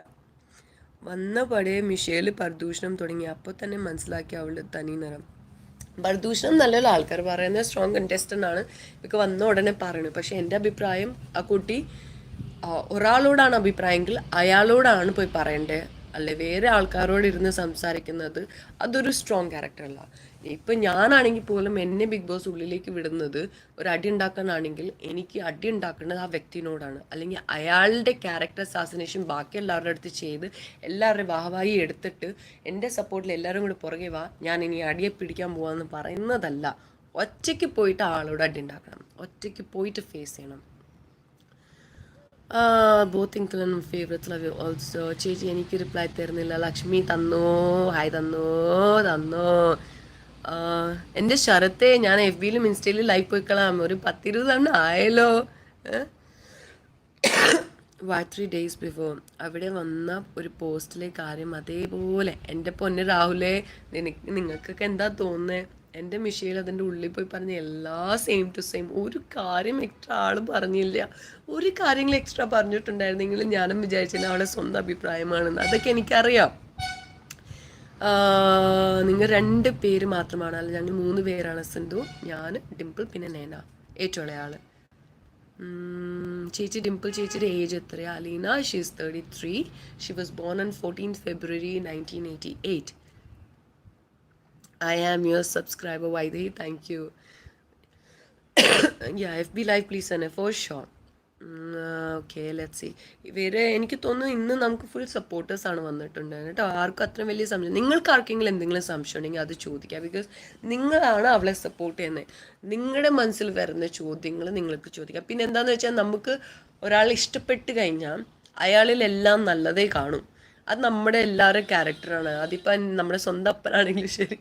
വന്ന പടയെ മിഷേൽ പർദൂഷണം തുടങ്ങി. അപ്പോൾ തന്നെ മനസ്സിലാക്കി അവളുടെ തനി നിറം. പർദൂഷണം നല്ലൊരു ആൾക്കാർ പറയുന്നത് സ്ട്രോങ് കണ്ടസ്റ്റൻ്റ് ആണ് ഇതൊക്കെ വന്ന ഉടനെ പറയണത്. പക്ഷേ എൻ്റെ അഭിപ്രായം, ആ കുട്ടി ഒരാളോടാണ് അഭിപ്രായമെങ്കിൽ അയാളോടാണ് പോയി പറയണ്ടേ, അല്ലെ വേറെ ആൾക്കാരോട് ഇരുന്ന് സംസാരിക്കുന്നത് അതൊരു സ്ട്രോങ് ക്യാരക്ടർ അല്ല. ഇപ്പം ഞാനാണെങ്കിൽ പോലും എന്നെ ബിഗ് ബോസ് ഉള്ളിലേക്ക് വിടുന്നത് ഒരു അടി ഉണ്ടാക്കാനാണെങ്കിൽ എനിക്ക് അടി ഉണ്ടാക്കേണ്ടത് ആ വ്യക്തിനോടാണ്. അല്ലെങ്കിൽ അയാളുടെ ക്യാരക്ടർ അസാസിനേഷൻ ബാക്കി എല്ലാവരുടെ അടുത്ത് ചെയ്ത് എല്ലാവരുടെയും വാഹവായി എടുത്തിട്ട് എൻ്റെ സപ്പോർട്ടിൽ എല്ലാവരും കൂടി പുറകെ വാ, ഞാൻ ഇനി അടിയെ പിടിക്കാൻ പോവാന്ന് പറയുന്നതല്ല. ഒറ്റയ്ക്ക് പോയിട്ട് ആളോട് അടി ഉണ്ടാക്കണം, ഒറ്റയ്ക്ക് പോയിട്ട് ഫേസ് ചെയ്യണം. ബോത്ത് ഇൻക്ലൻ ഫേവറേറ്റ്സ് ലവ് യു ഓൾസോ. ചേച്ചി എനിക്ക് റിപ്ലൈ തരുന്നില്ല. ലക്ഷ്മി തന്നോ, ഹായ് തന്നോ. എൻ്റെ ശരത്തെ, ഞാൻ എഫ് ബിയിലും ഇൻസ്റ്റയിലും ലൈവ് പോയിക്കളാം. ഒരു 10-20 തവണ ആയല്ലോ. 3 days ബിഫോർ അവിടെ വന്ന ഒരു പോസ്റ്റിലെ കാര്യം അതേപോലെ. എൻ്റെ പൊന്ന് രാഹുലേ, നിങ്ങൾക്കൊക്കെ എന്താ തോന്നുന്നത്? എൻ്റെ മിഷയിൽ അതിൻ്റെ ഉള്ളിൽ പോയി പറഞ്ഞ എല്ലാ സെയിം ടു സെയിം. ഒരു കാര്യം എക്സ്ട്രാ ആളും പറഞ്ഞില്ല. ഒരു കാര്യങ്ങൾ എക്സ്ട്രാ പറഞ്ഞിട്ടുണ്ടായിരുന്നെങ്കിലും ഞാനും വിചാരിച്ചില്ല അവളുടെ സ്വന്തം അഭിപ്രായമാണെന്ന്. അതൊക്കെ എനിക്കറിയാം. നിങ്ങൾ 2 പേര് മാത്രമാണ്, അല്ല ഞങ്ങൾ 3 പേരാണ്. സിന്ധു, ഞാൻ, ഡിംപിൾ, പിന്നെ നേന ഏറ്റവും ഇളയ ആള്. ചേച്ചി ഡിംപിൾ ചേച്ചിയുടെ ഏജ് എത്രയാ? Aleena, she is 33. She was born on 14 February 1988. I am your subscriber, Vaidehi. Thank you. Yeah, FB Live, please, Anna, for sure. Okay, let see. ഇവര് എനിക്ക് തോന്നുന്നു ഇന്ന് നമുക്ക് ഫുൾ സപ്പോർട്ടേഴ്സാണ് വന്നിട്ടുണ്ട് കേട്ടോ. ആർക്കും അത്ര വലിയ സംശയം, നിങ്ങൾക്ക് ആർക്കെങ്കിലും എന്തെങ്കിലും സംശയം ഉണ്ടെങ്കിൽ അത് ചോദിക്കുക. ബിക്കോസ് നിങ്ങളാണ് അവളെ സപ്പോർട്ട് ചെയ്യുന്നത്. നിങ്ങളുടെ മനസ്സിൽ വരുന്ന ചോദ്യങ്ങൾ നിങ്ങൾക്ക് ചോദിക്കാം. പിന്നെ എന്താണെന്ന് വെച്ചാൽ, നമുക്ക് ഒരാളെ ഇഷ്ടപ്പെട്ട് കഴിഞ്ഞാൽ അയാളിൽ എല്ലാം നല്ലതേ കാണും. അത് നമ്മുടെ എല്ലാവരും ക്യാരക്ടറാണ്. അതിപ്പം നമ്മുടെ സ്വന്തം അപ്പനാണെങ്കിലും ശരി,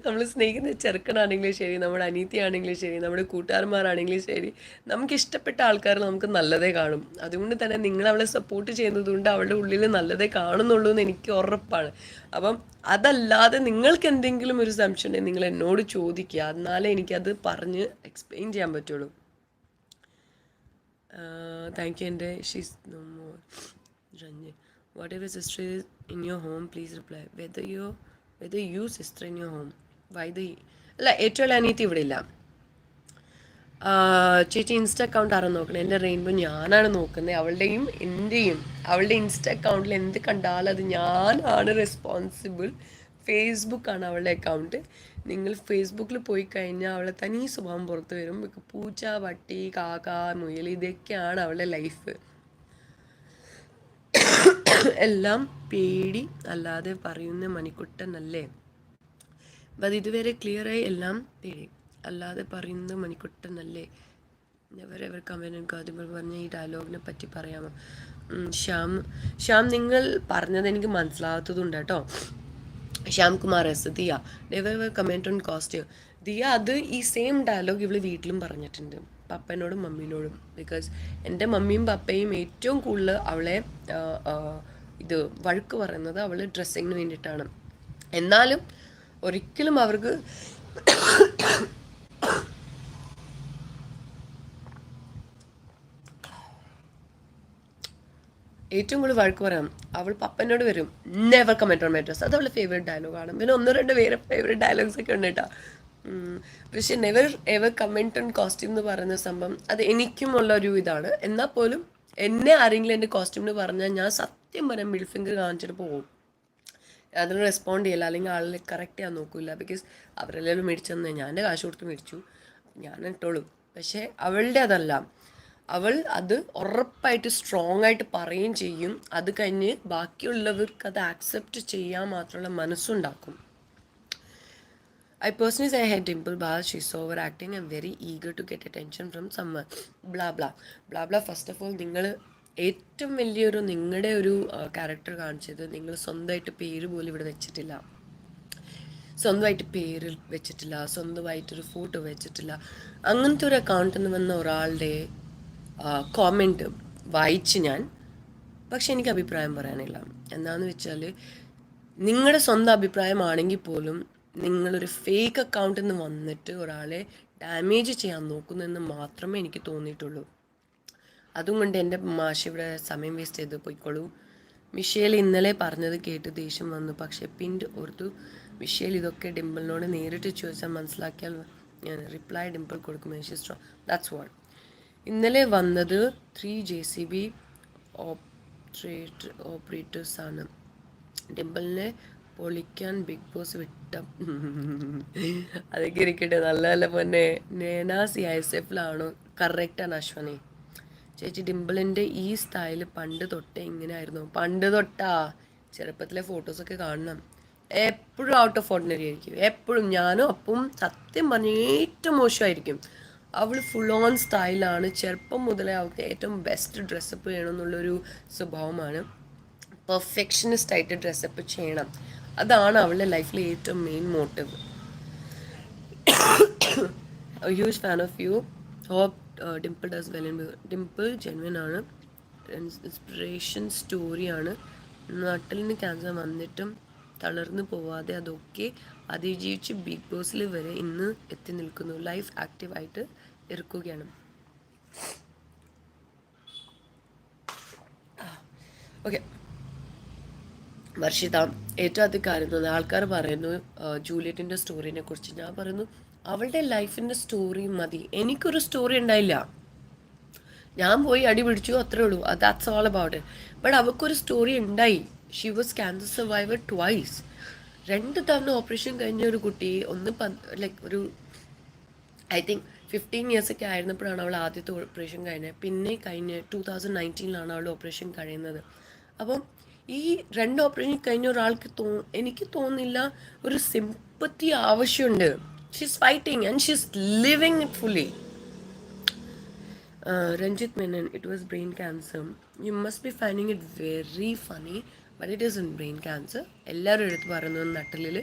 നമ്മൾ സ്നേഹിക്കുന്ന ചെറുക്കനാണെങ്കിലും ശരി, നമ്മുടെ അനീതിയാണെങ്കിലും ശരി, നമ്മുടെ കൂട്ടുകാരന്മാരാണെങ്കിലും ശരി, നമുക്ക് ഇഷ്ടപ്പെട്ട ആൾക്കാർ നമുക്ക് നല്ലതേ കാണും. അതുകൊണ്ട് തന്നെ നിങ്ങൾ അവളെ സപ്പോർട്ട് ചെയ്യുന്നത് കൊണ്ട് അവളുടെ ഉള്ളിൽ നല്ലതേ കാണുന്നുള്ളൂ എന്ന് എനിക്ക് ഉറപ്പാണ്. അപ്പം അതല്ലാതെ നിങ്ങൾക്ക് എന്തെങ്കിലും ഒരു സംശയം ഉണ്ടെങ്കിൽ നിങ്ങൾ എന്നോട് ചോദിക്കുക. എന്നാലേ എനിക്കത് പറഞ്ഞ് എക്സ്പ്ലെയിൻ ചെയ്യാൻ പറ്റുള്ളൂ. Thank you. എൻ്റെ she's no more Ranjan. Whatever sister is in your home, please reply. Whether you sister in your home. Why the അല്ല, ഏറ്റവും അനിയത്തി ഇവിടെ ഇല്ല. ചേച്ചി ഇൻസ്റ്റ അക്കൗണ്ട് ആരാണ് നോക്കുന്നത്? എൻ്റെ റെയിൻബോ ഞാനാണ് നോക്കുന്നത്. അവളുടെയും എൻ്റെയും. അവളുടെ ഇൻസ്റ്റ അക്കൗണ്ടിൽ എന്ത് കണ്ടാലും അത് ഞാനാണ് റെസ്പോൺസിബിൾ. ഫേസ്ബുക്കാണ് അവളുടെ അക്കൗണ്ട്. നിങ്ങൾ ഫേസ്ബുക്കിൽ പോയി കഴിഞ്ഞാൽ അവളെ തനി സ്വഭാവം പുറത്ത് വരും. പൂച്ച, പട്ടി, കാക്ക, മുയൽ, ഇതൊക്കെയാണ് അവളുടെ ലൈഫ്. എല്ലാം പേടി അല്ലാതെ പറയുന്ന മണിക്കുട്ടനല്ലേ? അത് ഇതുവരെ ക്ലിയറായി. എല്ലാം പേടി അല്ലാതെ പറയുന്ന മണിക്കുട്ടനല്ലേ? നെവർ എവർ കമൻറ്റ് ആദ്യം പറഞ്ഞ ഈ ഡയലോഗിനെ പറ്റി പറയാമോ? ശ്യാം നിങ്ങൾ പറഞ്ഞത് എനിക്ക് മനസ്സിലാകാത്തതുണ്ട് കേട്ടോ. Shyam Kumar S. Diya never ever comment on costume. Diya അത് ഈ സെയിം ഡയലോഗ് ഇവള് വീട്ടിലും പറഞ്ഞിട്ടുണ്ട്, പപ്പനോടും മമ്മീനോടും. ബിക്കോസ് എൻ്റെ മമ്മിയും പപ്പയും ഏറ്റവും കൂടുതൽ അവളെ ഇത് വഴക്ക് പറയുന്നത് അവൾ ഡ്രസ്സിങ്ങിന് വേണ്ടിയിട്ടാണ്. എന്നാലും ഒരിക്കലും അവർക്ക് ഏറ്റവും കൂടുതൽ വഴക്ക് പറയാം അവൾ പപ്പനോട് വരും. Never comment on my dress. അത് അവളുടെ ഫേവറേറ്റ് ഡയലോഗാണ്. പിന്നെ ഒന്ന് രണ്ട് വേറെ ഫേവറേറ്റ് ഡയലോഗ്സ് ഒക്കെ ഉണ്ട് കേട്ടോ. പക്ഷെ never ever comment on costume എന്ന് പറയുന്ന സംഭവം അത് എനിക്കും ഉള്ള ഒരു ഇതാണ്. എന്നാൽ പോലും എന്നെ ആരെങ്കിലും എൻ്റെ കോസ്റ്റ്യൂമിന് പറഞ്ഞാൽ ഞാൻ സത്യം പറയാം മിഡിൽ ഫിംഗർ കാണിച്ചിട്ട് പോകും. അതിന് റെസ്പോണ്ട് ചെയ്യില്ല, അല്ലെങ്കിൽ ആളിനെ കറക്റ്റ് ചെയ്യാൻ നോക്കില്ല. ബിക്കോസ് അവരെല്ലാവരും മേടിച്ചു തന്നെ, ഞാൻ എൻ്റെ കാശ് കൊടുത്ത് മേടിച്ചു, ഞാൻ ഇട്ടോളൂ. പക്ഷേ അവളുടെ അതല്ല. അവൾ അത് ഉറപ്പായിട്ട് സ്ട്രോങ് ആയിട്ട് പറയുകയും ചെയ്യും. അത് കഴിഞ്ഞ് ബാക്കിയുള്ളവർക്ക് അത് ആക്സെപ്റ്റ് ചെയ്യാൻ മാത്രമുള്ള മനസ്സുണ്ടാക്കും. I personally say I hate Dimple Bal. She's so overacting and very eager to get attention from someone. Blah blah. Blah blah. First of all, നിങ്ങൾ ഏറ്റവും വലിയൊരു നിങ്ങളുടെ ഒരു ക്യാരക്ടർ കാണിച്ചത് നിങ്ങൾ സ്വന്തമായിട്ട് പേര് പോലും ഇവിടെ വെച്ചിട്ടില്ല. സ്വന്തമായിട്ട് പേര് വെച്ചിട്ടില്ല, സ്വന്തമായിട്ടൊരു ഫോട്ടോ വെച്ചിട്ടില്ല. അങ്ങനത്തെ ഒരു അക്കൗണ്ടിൽ നിന്ന് വന്ന ഒരാളുടെ കോമെൻറ്റ് വായിച്ച് ഞാൻ, പക്ഷെ എനിക്ക് അഭിപ്രായം പറയാനില്ല. എന്താണെന്ന് വെച്ചാൽ നിങ്ങളുടെ സ്വന്തം അഭിപ്രായമാണെങ്കിൽ പോലും നിങ്ങളൊരു ഫേക്ക് അക്കൗണ്ടിൽ നിന്ന് വന്നിട്ട് ഒരാളെ ഡാമേജ് ചെയ്യാൻ നോക്കുന്നതെന്ന് മാത്രമേ എനിക്ക് തോന്നിയിട്ടുള്ളൂ. അതുകൊണ്ട് എൻ്റെ മാഷ് ഇവിടെ സമയം വേസ്റ്റ് ചെയ്ത് പോയിക്കോളൂ. മിഷേൽ ഇന്നലെ പറഞ്ഞത് കേട്ട് ദേഷ്യം വന്നു, പക്ഷേ പിൻഡ് ഓർത്തു മിഷേൽ ഇതൊക്കെ ഡിംപിളിനോട് നേരിട്ട് ചോദിച്ചാൽ മനസ്സിലാക്കിയാൽ ഞാൻ റിപ്ലൈ ഡിംപിൾ കൊടുക്കും. That's what. ഇന്നലെ വന്നത് 3 JCB ഓപ്പറേറ്റേഴ്സാണ്. ഡിംപിളിനെ പൊളിക്കാൻ ബിഗ് ബോസ് വിട്ട അതൊക്കെ ഇരിക്കട്ടെ. നല്ല നല്ല പൊന്നെ. നേന CISFലാണോ? കറക്റ്റാണ് അശ്വനി ചേച്ചി. ഡിംപിളിൻ്റെ ഈ സ്റ്റൈല് പണ്ട് തൊട്ടേ ഇങ്ങനെ ആയിരുന്നു. പണ്ട് തൊട്ടാ? ചെറുപ്പത്തിലെ ഫോട്ടോസൊക്കെ കാണണം. എപ്പോഴും ഔട്ട് ഓഫ് ഓർഡിനറി ആയിരിക്കും. എപ്പോഴും. ഞാനും അപ്പം സത്യം പറഞ്ഞ ഏറ്റവും മോശമായിരിക്കും. അവൾ ഫുൾ ഓൺ സ്റ്റൈലാണ്. ചെറുപ്പം മുതലേ അവൾക്ക് ഏറ്റവും ബെസ്റ്റ് ഡ്രസ്സപ്പ് ചെയ്യണമെന്നുള്ളൊരു സ്വഭാവമാണ്. പെർഫെക്ഷനിസ്റ്റ് ആയിട്ട് ഡ്രസ്സപ്പ് ചെയ്യണം. അതാണ് അവളുടെ ലൈഫിലെ ഏറ്റവും main motive. Huge fan of you. Hope Dimple does well in. Dimple genuine ആണ്. ഇൻസ്പിറേഷൻ സ്റ്റോറിയാണ്. നട്ടലിന് ക്യാൻസർ വന്നിട്ടും തളർന്നു പോവാതെ അതൊക്കെ അതിജീവിച്ച് ബിഗ് ബോസിൽ വരെ ഇന്ന് എത്തി നിൽക്കുന്നു. ലൈഫ് ആക്റ്റീവായിട്ട് ഇരിക്കുകയാണ്. ഓക്കെ, വർഷിത ഏറ്റവും അധികം കാര്യം ആൾക്കാർ പറയുന്നു ജൂലിയറ്റിൻ്റെ സ്റ്റോറിനെ കുറിച്ച്. ഞാൻ പറയുന്നു അവളുടെ ലൈഫിൻ്റെ സ്റ്റോറി മതി. എനിക്കൊരു സ്റ്റോറി ഉണ്ടായില്ല. ഞാൻ പോയി അടി പിടിച്ചു, അത്രേ ഉള്ളൂ. That's all about it. But അവൾക്കൊരു സ്റ്റോറി ഉണ്ടായി. She was cancer survivor twice. 2 തവണ ഓപ്പറേഷൻ കഴിഞ്ഞ ഒരു കുട്ടി. ഒന്ന് ലൈക്ക് ഒരു I think 15 ഇയേഴ്സൊക്കെ ആയിരുന്നപ്പോഴാണ് അവൾ ആദ്യത്തെ ഓപ്പറേഷൻ കഴിഞ്ഞത്. പിന്നെ 2019 അവളുടെ ഓപ്പറേഷൻ കഴിയുന്നത്. അപ്പം ഈ 2 ഓപ്പറേഷൻ കഴിഞ്ഞ ഒരാൾക്ക് എനിക്ക് തോന്നുന്നില്ല ഒരു സിമ്പത്തി ആവശ്യമുണ്ട്. She's fighting and she's living it fully. Ranjit Menon, it was brain cancer. You must be finding it very funny, but it isn't brain cancer. എല്ലാവരും എടുത്ത് പറയുന്നത് നട്ടലിൽ,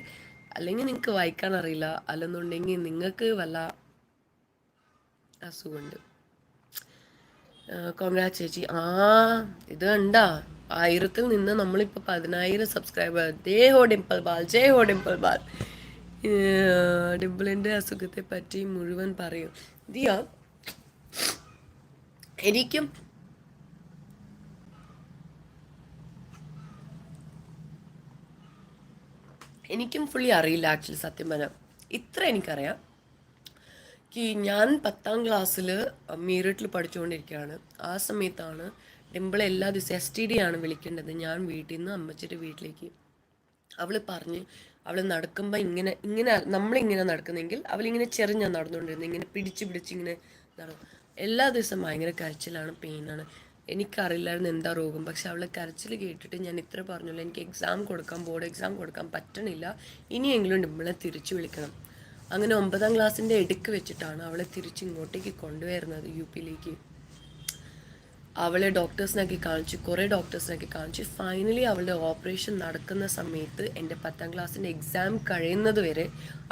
അല്ലെങ്കിൽ നിങ്ങൾക്ക് വായിക്കാൻ അറിയില്ല, അല്ലെന്നുണ്ടെങ്കിൽ നിങ്ങൾക്ക് വല്ല അസുഖമുണ്ട്. കോൺഗ്രാറ്റ് ചേച്ചി. ഇത് കണ്ടാ 1000-ൽ നിന്ന് നമ്മളിപ്പോൾ 10,000 സബ്സ്ക്രൈബർ. ജയ് ഹോ ഡിംപിൾ ബാൽ, ജയ് ഹോ ഡിംപിൾ ബാൽ. ഡിംപിളിൻ്റെ അസുഖത്തെ പറ്റി മുഴുവൻ പറയും ദിയ. എനിക്കും ഫുള്ളി അറിയില്ല ആക്ച്വലി, സത്യം പറഞ്ഞാൽ. ഇത്ര എനിക്കറിയാം, ഞാൻ 10ാം ക്ലാസ്സിൽ മീററ്റിൽ പഠിച്ചുകൊണ്ടിരിക്കുകയാണ്. ആ സമയത്താണ് ഡിംപിൾ എല്ലാ ദിവസവും STD ആണ് വിളിക്കേണ്ടത്. ഞാൻ വീട്ടിൽ നിന്ന് അമ്മച്ചിയുടെ വീട്ടിലേക്ക് അവൾ പറഞ്ഞ്, അവൾ നടക്കുമ്പോൾ ഇങ്ങനെ നമ്മളിങ്ങനെ നടക്കുന്നെങ്കിൽ അവളിങ്ങനെ ചെറിഞ്ഞാണ് നടന്നുകൊണ്ടിരുന്നത്. ഇങ്ങനെ പിടിച്ച് ഇങ്ങനെ നടക്കും. എല്ലാ ദിവസവും ഭയങ്കര കരച്ചിലാണ്, പെയിനാണ്. എനിക്കറിയില്ലായിരുന്നു എന്താ രോഗം. പക്ഷെ അവളെ കരച്ചിൽ കേട്ടിട്ട് ഞാൻ ഇത്ര പറഞ്ഞല്ലോ, എനിക്ക് ബോർഡ് എക്സാം കൊടുക്കാൻ പറ്റണില്ല, ഇനിയെങ്കിലും ഡിംപിളെ തിരിച്ചു വിളിക്കണം. അങ്ങനെ 9ാം ക്ലാസ്സിൻ്റെ ഇടയ്ക്ക് വെച്ചിട്ടാണ് അവളെ തിരിച്ച് ഇങ്ങോട്ടേക്ക് കൊണ്ടുവരുന്നത്, UPയിലേക്ക്. അവളെ കുറേ ഡോക്ടേഴ്സിനൊക്കെ കാണിച്ചു. ഫൈനലി അവളുടെ ഓപ്പറേഷൻ നടക്കുന്ന സമയത്ത്, എൻ്റെ 10ാം ക്ലാസ്സിൻ്റെ എക്സാം കഴിയുന്നത് വരെ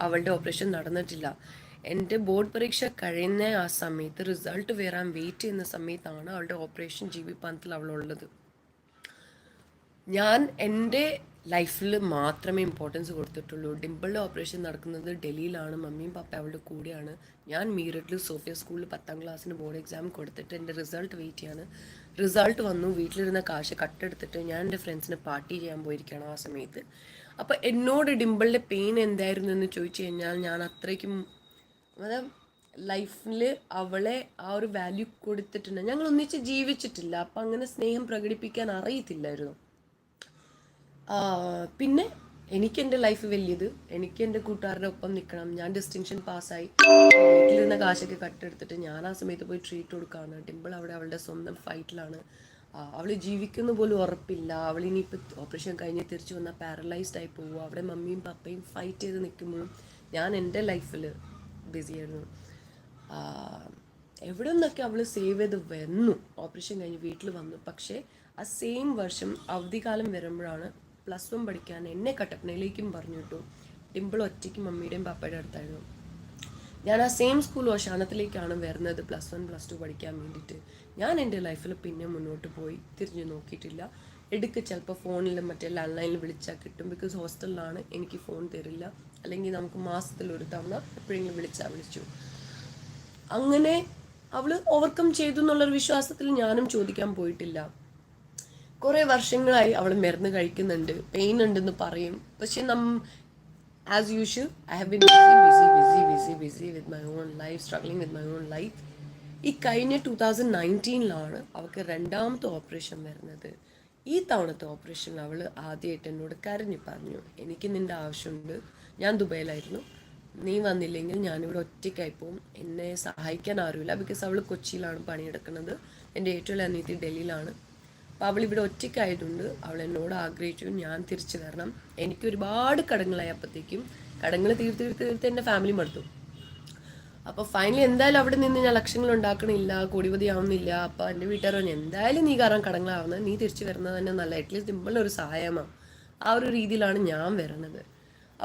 അവളുടെ ഓപ്പറേഷൻ നടന്നിട്ടില്ല. എൻ്റെ ബോർഡ് പരീക്ഷ കഴിയുന്ന ആ സമയത്ത്, റിസൾട്ട് വരാൻ വെയിറ്റ് ചെയ്യുന്ന സമയത്താണ് അവളുടെ ഓപ്പറേഷൻ ജീവിപ്പാനത്തിൽ അവളുള്ളത്. ഞാൻ എൻ്റെ ലൈഫിൽ മാത്രമേ ഇമ്പോർട്ടൻസ് കൊടുത്തിട്ടുള്ളൂ. ഡിംപിളിൻ്റെ ഓപ്പറേഷൻ നടക്കുന്നത് ഡൽഹിയിലാണ്, മമ്മിയും പപ്പയും അവളുടെ കൂടെയാണ്. ഞാൻ മീററ്റിൽ സോഫിയ സ്കൂളിൽ 10ാം ക്ലാസ്സിന് ബോർഡ് എക്സാം കൊടുത്തിട്ട് എൻ്റെ റിസൾട്ട് വെയിറ്റ് ചെയ്യാണ്. റിസൾട്ട് വന്നു. വീട്ടിലിരുന്ന കാശ് കട്ടെടുത്തിട്ട് ഞാൻ എൻ്റെ ഫ്രണ്ട്സിന് പാർട്ടി ചെയ്യാൻ പോയിരിക്കുകയാണ് ആ സമയത്ത്. അപ്പോൾ എന്നോട് ഡിംപിളിൻ്റെ പെയിൻ എന്തായിരുന്നു എന്ന് ചോദിച്ചു കഴിഞ്ഞാൽ, ഞാൻ അത്രയ്ക്കും അതായത് ലൈഫിൽ അവളെ ആ ഒരു വാല്യൂ കൊടുത്തിട്ടുണ്ട്. ഞങ്ങൾ ഒന്നിച്ച് ജീവിച്ചിട്ടില്ല, അപ്പം അങ്ങനെ സ്നേഹം പ്രകടിപ്പിക്കാൻ അറിയത്തില്ലായിരുന്നു. പിന്നെ എനിക്കെൻ്റെ ലൈഫ് വലിയത്, എനിക്ക് എൻ്റെ കൂട്ടുകാരുടെ ഒപ്പം നിൽക്കണം. ഞാൻ ഡിസ്റ്റിങ്ഷൻ പാസ്സായി, വീട്ടിലിരുന്ന കാശൊക്കെ കട്ടെടുത്തിട്ട് ഞാൻ ആ സമയത്ത് പോയി ട്രീറ്റ് കൊടുക്കുകയാണ്. ഡിംപിൾ അവിടെ അവളുടെ സ്വന്തം ഫൈറ്റിലാണ്. അവൾ ജീവിക്കുന്ന പോലും ഉറപ്പില്ല. അവളിനിയിപ്പോൾ ഓപ്പറേഷൻ കഴിഞ്ഞ് തിരിച്ചു വന്നാൽ പാരലൈസ്ഡ് ആയി പോവുക. അവിടെ മമ്മിയും പപ്പയും ഫൈറ്റ് ചെയ്ത് നിൽക്കുമ്പോഴും ഞാൻ എൻ്റെ ലൈഫിൽ ബിസിയായിരുന്നു. എവിടെ നിന്നൊക്കെ അവൾ സേവ് ചെയ്ത് വന്നു, ഓപ്പറേഷൻ കഴിഞ്ഞ് വീട്ടിൽ വന്നു. പക്ഷേ ആ സെയിം വർഷം അവധിക്കാലം വരുമ്പോഴാണ് +1 പഠിക്കാൻ എന്നെ കട്ടപ്പനയിലേക്കും പറഞ്ഞു വിട്ടു. ഡിംപിൾ ഒറ്റയ്ക്ക് മമ്മിയുടെയും പപ്പയുടെ അടുത്തായിരുന്നു. ഞാൻ ആ സെയിം സ്കൂൾ ഓശാനത്തിലേക്കാണ് വരുന്നത് +1 +2 പഠിക്കാൻ വേണ്ടിയിട്ട്. ഞാൻ എൻ്റെ ലൈഫിൽ പിന്നെ മുന്നോട്ട് പോയി തിരിഞ്ഞു നോക്കിയിട്ടില്ല. എടുക്ക് ചിലപ്പോൾ ഫോണിൽ മറ്റേ ലാൻഡ് ലൈനിൽ വിളിച്ചാൽ കിട്ടും. ബിക്കോസ് ഹോസ്റ്റലിലാണ്, എനിക്ക് ഫോൺ തരില്ല. അല്ലെങ്കിൽ നമുക്ക് മാസത്തിൽ ഒരു തവണ എപ്പോഴെങ്കിലും വിളിച്ചു. അങ്ങനെ അവൾ ഓവർകം ചെയ്തു എന്നുള്ളൊരു വിശ്വാസത്തിൽ ഞാനും ചോദിക്കാൻ പോയിട്ടില്ല. കുറേ വർഷങ്ങളായി അവൾ മരുന്ന് കഴിക്കുന്നുണ്ട്, പെയിൻ ഉണ്ടെന്ന് പറയും. പക്ഷെ as usual I have been busy with my own life, struggling with my own life. ഈ കഴിഞ്ഞ 2019 അവൾക്ക് 2ാമത്തെ ഓപ്പറേഷൻ വരുന്നത്. ഈ തവണത്തെ ഓപ്പറേഷനിൽ അവൾ ആദ്യമായിട്ട് എന്നോട് കരഞ്ഞു പറഞ്ഞു, എനിക്ക് നിൻ്റെ ആവശ്യമുണ്ട്, ഞാൻ ദുബൈയിലായിരുന്നു, നീ വന്നില്ലെങ്കിൽ ഞാനിവിടെ ഒറ്റയ്ക്കായി പോകും, എന്നെ സഹായിക്കാൻ ആരുമില്ല. ബിക്കോസ് അവൾ കൊച്ചിയിലാണ് പണിയെടുക്കുന്നത്, എൻ്റെ ഏറ്റവും അനിയത്തി ഡൽഹിയിലാണ്. അപ്പോൾ അവളിവിടെ ഒറ്റയ്ക്കായതുകൊണ്ട് അവൾ എന്നോട് ആഗ്രഹിച്ചു ഞാൻ തിരിച്ചു വരണം. എനിക്ക് ഒരുപാട് കടങ്ങളായി. അപ്പോഴത്തേക്കും കടങ്ങൾ തീർത്ത് എൻ്റെ ഫാമിലി മടുത്തു. അപ്പോൾ ഫൈനലി എന്തായാലും അവിടെ നിന്ന് ഞാൻ ലക്ഷങ്ങൾ ഉണ്ടാക്കണില്ല, കോടിപതി ആവുന്നില്ല. അപ്പോൾ എൻ്റെ വീട്ടുകാർ പറഞ്ഞു, എന്തായാലും നീ കാരണം കടങ്ങളാവുന്നത്, നീ തിരിച്ചു വരുന്നത് തന്നെ നല്ല, അറ്റ്ലീസ്റ്റ് ഡിംപിളിനൊരു സഹായമാണ്. ആ ഒരു രീതിയിലാണ് ഞാൻ വരുന്നത്.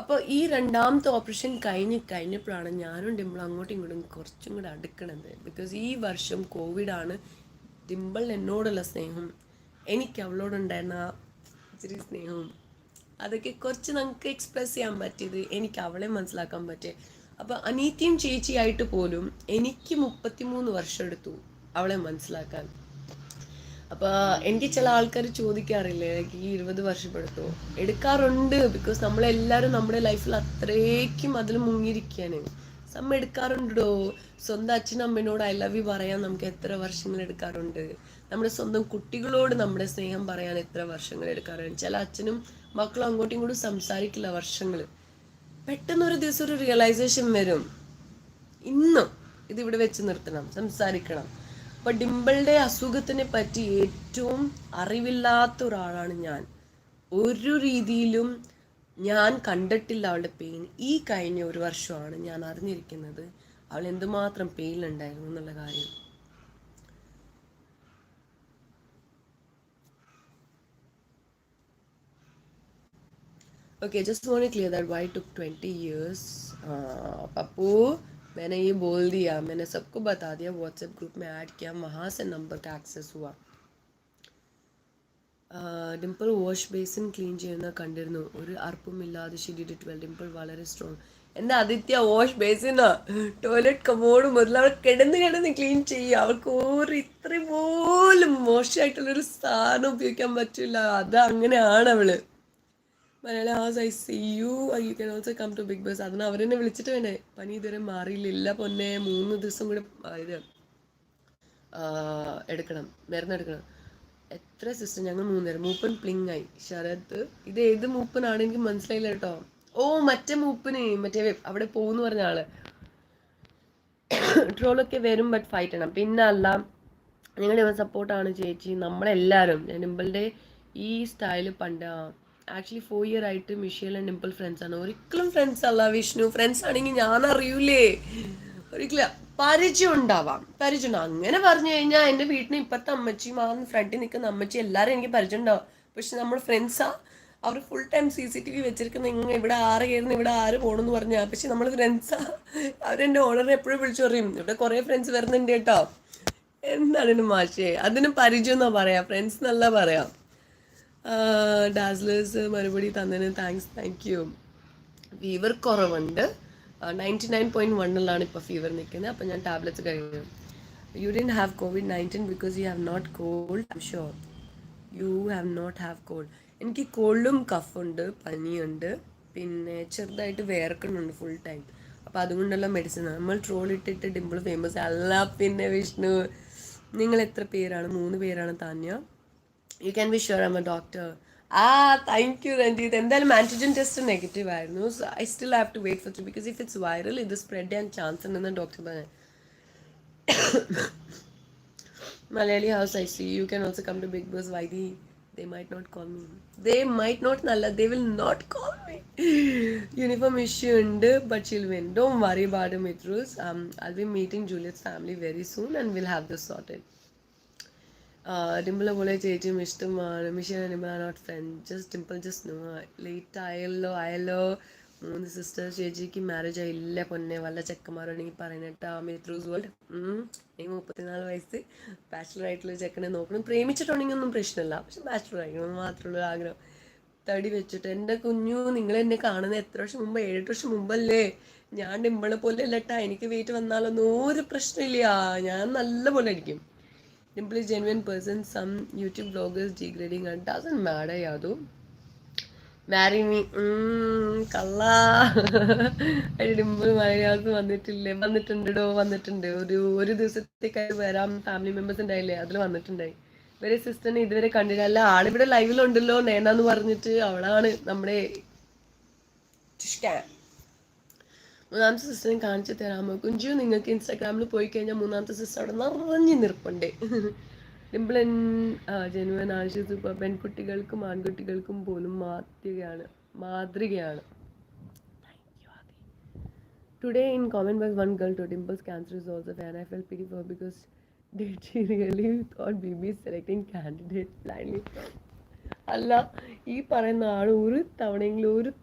അപ്പോൾ ഈ 2ാമത്തെ ഓപ്പറേഷൻ കഴിഞ്ഞപ്പോഴാണ് ഞാനും ഡിംപിളും അങ്ങോട്ടും ഇങ്ങോട്ടും കുറച്ചും കൂടെ അടുക്കണത്. ബിക്കോസ് ഈ വർഷം കോവിഡാണ്. ഡിംപിൾ എന്നോടുള്ള സ്നേഹം, എനിക്ക് അവളോടുണ്ടായിരുന്ന ഇച്ചിരി സ്നേഹവും അതൊക്കെ കുറച്ച് നമുക്ക് എക്സ്പ്രസ് ചെയ്യാൻ പറ്റിയത്, എനിക്ക് അവളെ മനസ്സിലാക്കാൻ പറ്റിയത്. അപ്പോൾ അനീത്തിയും ചേച്ചിയായിട്ട് പോലും എനിക്ക് 33 വർഷം എടുത്തു അവളെ മനസ്സിലാക്കാൻ. അപ്പോൾ എനിക്ക് ചില ആൾക്കാർ ചോദിക്കാറില്ലേ, എനിക്ക് ഈ 20 വർഷം എടുക്കാറുണ്ട്. ബിക്കോസ് നമ്മളെല്ലാവരും നമ്മുടെ ലൈഫിൽ അത്രയ്ക്കും അതിൽ മുങ്ങിയിരിക്കുകയാണ്. എടുക്കാറുണ്ടോ? സ്വന്തം അച്ഛനും അമ്മേനോട് ഐ ലവ് യു പറയാൻ നമുക്ക് എത്ര വർഷങ്ങൾ എടുക്കാറുണ്ട്? നമ്മുടെ സ്വന്തം കുട്ടികളോട് നമ്മുടെ സ്നേഹം പറയാൻ എത്ര വർഷങ്ങൾ എടുക്കാറുണ്ട്? ചില അച്ഛനും മക്കളും അങ്ങോട്ടും ഇങ്ങോട്ടും സംസാരിക്കില്ല വർഷങ്ങൾ. പെട്ടെന്നൊരു ദിവസം ഒരു റിയലൈസേഷൻ വരും, ഇന്ന് ഇതിവിടെ വെച്ച് നിർത്തണം, സംസാരിക്കണം. അപ്പം ഡിംപിളുടെ അസുഖത്തിനെ പറ്റി ഏറ്റവും അറിവില്ലാത്ത ഒരാളാണ് ഞാൻ. ഒരു രീതിയിലും ഞാൻ കണ്ടിട്ടില്ല അവളുടെ പെയിൻ. ഈ കഴിഞ്ഞ ഒരു വർഷമാണ് ഞാൻ അറിഞ്ഞിരിക്കുന്നത് അവൾ എന്തുമാത്രം പെയിനുണ്ടായിരുന്നു എന്നുള്ള കാര്യം. Okay, just want to clear that why took 20 years. Pappu, मैंने ये बोल दिया, मैंने सबको बता दिया, व्हाट्सएप ग्रुप में ऐड किया, वहाँ से नंबर का एक्सेस हुआ. ഡിംപിൾ വാഷ് ബേസിൻ ക്ലീൻ ചെയ്യുന്ന കണ്ടിരുന്നു. ഒരു അർപ്പുമില്ലാതെ she did it well. Dimple വളരെ സ്ട്രോങ്. എൻ്റെ ആദിത്യ വാഷ് ബേസിനാ ടോയ്ലറ്റ് കമോഡ് മുതൽ അവൾ കിടന്ന് ക്ലീൻ ചെയ്യുക. അവൾക്ക് ഒരു ഇത്ര പോലും മോശമായിട്ടുള്ളൊരു സാധനം ഉപയോഗിക്കാൻ പറ്റില്ല. അത് അങ്ങനെയാണ് അവള്. Malayalam house I see you you can also come to big Boss. അതിന് അവരെന്നെ വിളിച്ചിട്ട് വേണ്ടേ. പനി ഇതുവരെ മാറിയില്ല പൊന്നെ. 3 ദിവസം കൂടെ ഇത് എടുക്കണം, മരുന്നെടുക്കണം. എത്ര സിസ്റ്റർ, ഞങ്ങൾ 3 നേരം. മൂപ്പൻ പ്ലിങ്ങായി. ശരത്, ഇത് ഏത് മൂപ്പനാണ് എനിക്ക് മനസ്സിലായില്ല കേട്ടോ. ഓ, മറ്റേ മൂപ്പന്, മറ്റേ അവിടെ പോകുന്നു പറഞ്ഞ ആള്. ട്രോളൊക്കെ വരും, ബട്ട് ഫൈറ്റ് ചെയ്യണം. പിന്നെ അല്ല, നിങ്ങളുടെ സപ്പോർട്ടാണ് ചേച്ചി, നമ്മളെല്ലാവരും. ഡിംപിളിൻ്റെ ഈ സ്റ്റൈല് പണ്ട് ആക്ച്വലി 4 year ആയിട്ട് മിഷേൽ ആൻഡ് ഡിംപിൾ ഫ്രണ്ട്സ് ആണ്. ഒരിക്കലും ഫ്രണ്ട്സ് അല്ല വിഷ്ണു. ഫ്രണ്ട്സ് ആണെങ്കിൽ ഞാൻ അറിയൂലേ. ഒരിക്കലും പരിചയം ഉണ്ടാവാം, പരിചയം. അങ്ങനെ പറഞ്ഞു കഴിഞ്ഞാൽ എൻ്റെ വീട്ടിന് ഇപ്പത്തെ അമ്മച്ചിയും ആ ഫ്രണ്ടിൽ നിൽക്കുന്ന അമ്മച്ചി എല്ലാവരും എനിക്ക് പരിചയം ഉണ്ടാവും. പക്ഷെ നമ്മൾ ഫ്രണ്ട്സാ, അവർ ഫുൾ ടൈം CCTV വെച്ചിരിക്കുന്ന ഇങ്ങനെ ഇവിടെ ആറ് കയറുന്നു, ഇവിടെ ആര് പോകണമെന്ന് പറഞ്ഞാൽ. പക്ഷെ നമ്മൾ ഫ്രണ്ട്സാ. അവരെൻ്റെ ഓണറിനെ എപ്പോഴും വിളിച്ചു പറയും, ഇവിടെ കുറേ ഫ്രണ്ട്സ് വരുന്നുണ്ട് കേട്ടോ. എന്താണ് മാഷേ, അതിന് പരിചയം എന്നാ പറയാ, ഫ്രണ്ട്സ് എന്നല്ല പറയാം. ഡാസ്ലേഴ്സ് മറുപടി തന്നതിന് താങ്ക്സ്, താങ്ക് യു. ഫീവർ കുറവുണ്ട്, 99.1 ഇപ്പോൾ ഫീവർ നിൽക്കുന്നത്. അപ്പം ഞാൻ ടാബ്ലറ്റ്സ് കഴിഞ്ഞു. You didn't have COVID-19 because you have not cold. I M sure you have not have cold. എനിക്ക് കോൾഡും കഫുണ്ട്, പനിയുണ്ട്, പിന്നെ ചെറുതായിട്ട് വേർക്കുന്നുണ്ട് ഫുൾ ടൈം. അപ്പം അതുകൊണ്ടുള്ള മെഡിസിൻ. നമ്മൾ ട്രോൾ ഇട്ടിട്ട് ഡിംപിൾ ഫേമസ് അല്ല. പിന്നെ വിഷ്ണു, നിങ്ങൾ എത്ര പേരാണ്? 3 പേരാണ്. Tanya, you can be sure I'm a doctor. Thank you Ranjith. എന്തായാലും ആൻറ്റിജൻ ടെസ്റ്റ് നെഗറ്റീവ് ആയിരുന്നു. So I still have to wait for 2 because if it's viral ഇത് സ്പ്രെഡ് ചെയ്യാൻ ചാൻസ് ഉണ്ടെന്ന് ഡോക്ടർ പറഞ്ഞു. Malayali house I see you can also come to big boss. Vaidi, they might not call me. They might not nalla, they will not call me. Uniform issue ഉണ്ട്, but she'll win. Don't worry about it, Mitrus. I'll be meeting Juliet's family very soon and we'll have this sorted. Dimple പോലെ ചേച്ചിയും ഇഷ്ടമാണ്. Michelle and Dimple are not friend, just Dimple just no. Late ആയല്ലോ. 3 sisters. ചേച്ചിക്ക് marriage ആയില്ല പൊന്നെ. വല്ല ചെക്കന്മാരാണെങ്കിൽ പറയുന്നേട്ടാ. മിത്രൂസ് world. എനിക്ക് 34 വയസ്സ്, ബാച്ചിലർ ആയിട്ടുള്ള ചെക്കനെ നോക്കണം. പ്രേമിച്ചിട്ടുണ്ടെങ്കിൽ ഒന്നും പ്രശ്നമില്ല, പക്ഷെ ബാച്ചിലർ ആയിരിക്കണം മാത്രമുള്ള ആഗ്രഹം. തടി വെച്ചിട്ട്. എൻ്റെ കുഞ്ഞു, നിങ്ങൾ എന്നെ കാണുന്നത് എത്ര വർഷം മുമ്പ്? 7-8 വർഷം മുമ്പല്ലേ. ഞാൻ ഡിംപിളെ പോലെ അല്ലട്ടാ. എനിക്ക് വെയിറ്റ് വന്നാലൊന്നും ഒരു പ്രശ്നമില്ല, ഞാൻ നല്ല പോലെ അടിക്കും. Dimple is genuine person. Some YouTube vloggers degrading her. Doesn't matter, Yadu. Marry me. Kalla. Dimple മലയാളത്ത് വന്നിട്ടുണ്ട്. ഒരു ദിവസത്തേക്കായി വരാം. ഫാമിലി മെമ്പേഴ്സ് ഉണ്ടായില്ലേ, അതിൽ വന്നിട്ടുണ്ടായി. ഇവരെ സിസ്റ്ററിനെ ഇതുവരെ കണ്ടില്ല. ആളിവിടെ ലൈവിലുണ്ടല്ലോ, നേനാന്ന് പറഞ്ഞിട്ട്. അവളാണ് നമ്മുടെ 3ാമത്തെ സിസ്റ്ററിനെ കാണിച്ചു തരാമോ കുഞ്ചു? നിങ്ങൾക്ക് ഇൻസ്റ്റാഗ്രാമിൽ പോയി കഴിഞ്ഞാൽ 3ാമത്തെ സിസ്റ്റർ അവിടെ നിറഞ്ഞു നിൽപ്പുണ്ട്. ഡിംപിൾ ജെനുവൻ ആശു സൂപ്പർ. പെൺകുട്ടികൾക്കും ആൺകുട്ടികൾക്കും പോലും മാതൃകയാണ്. Today in comment box, one girl told Dimple's cancer is also fair. I felt pity for her because did she really thought BB is selecting candidates blindly? അല്ല, ഈ പറയുന്ന ആൾ ഒരു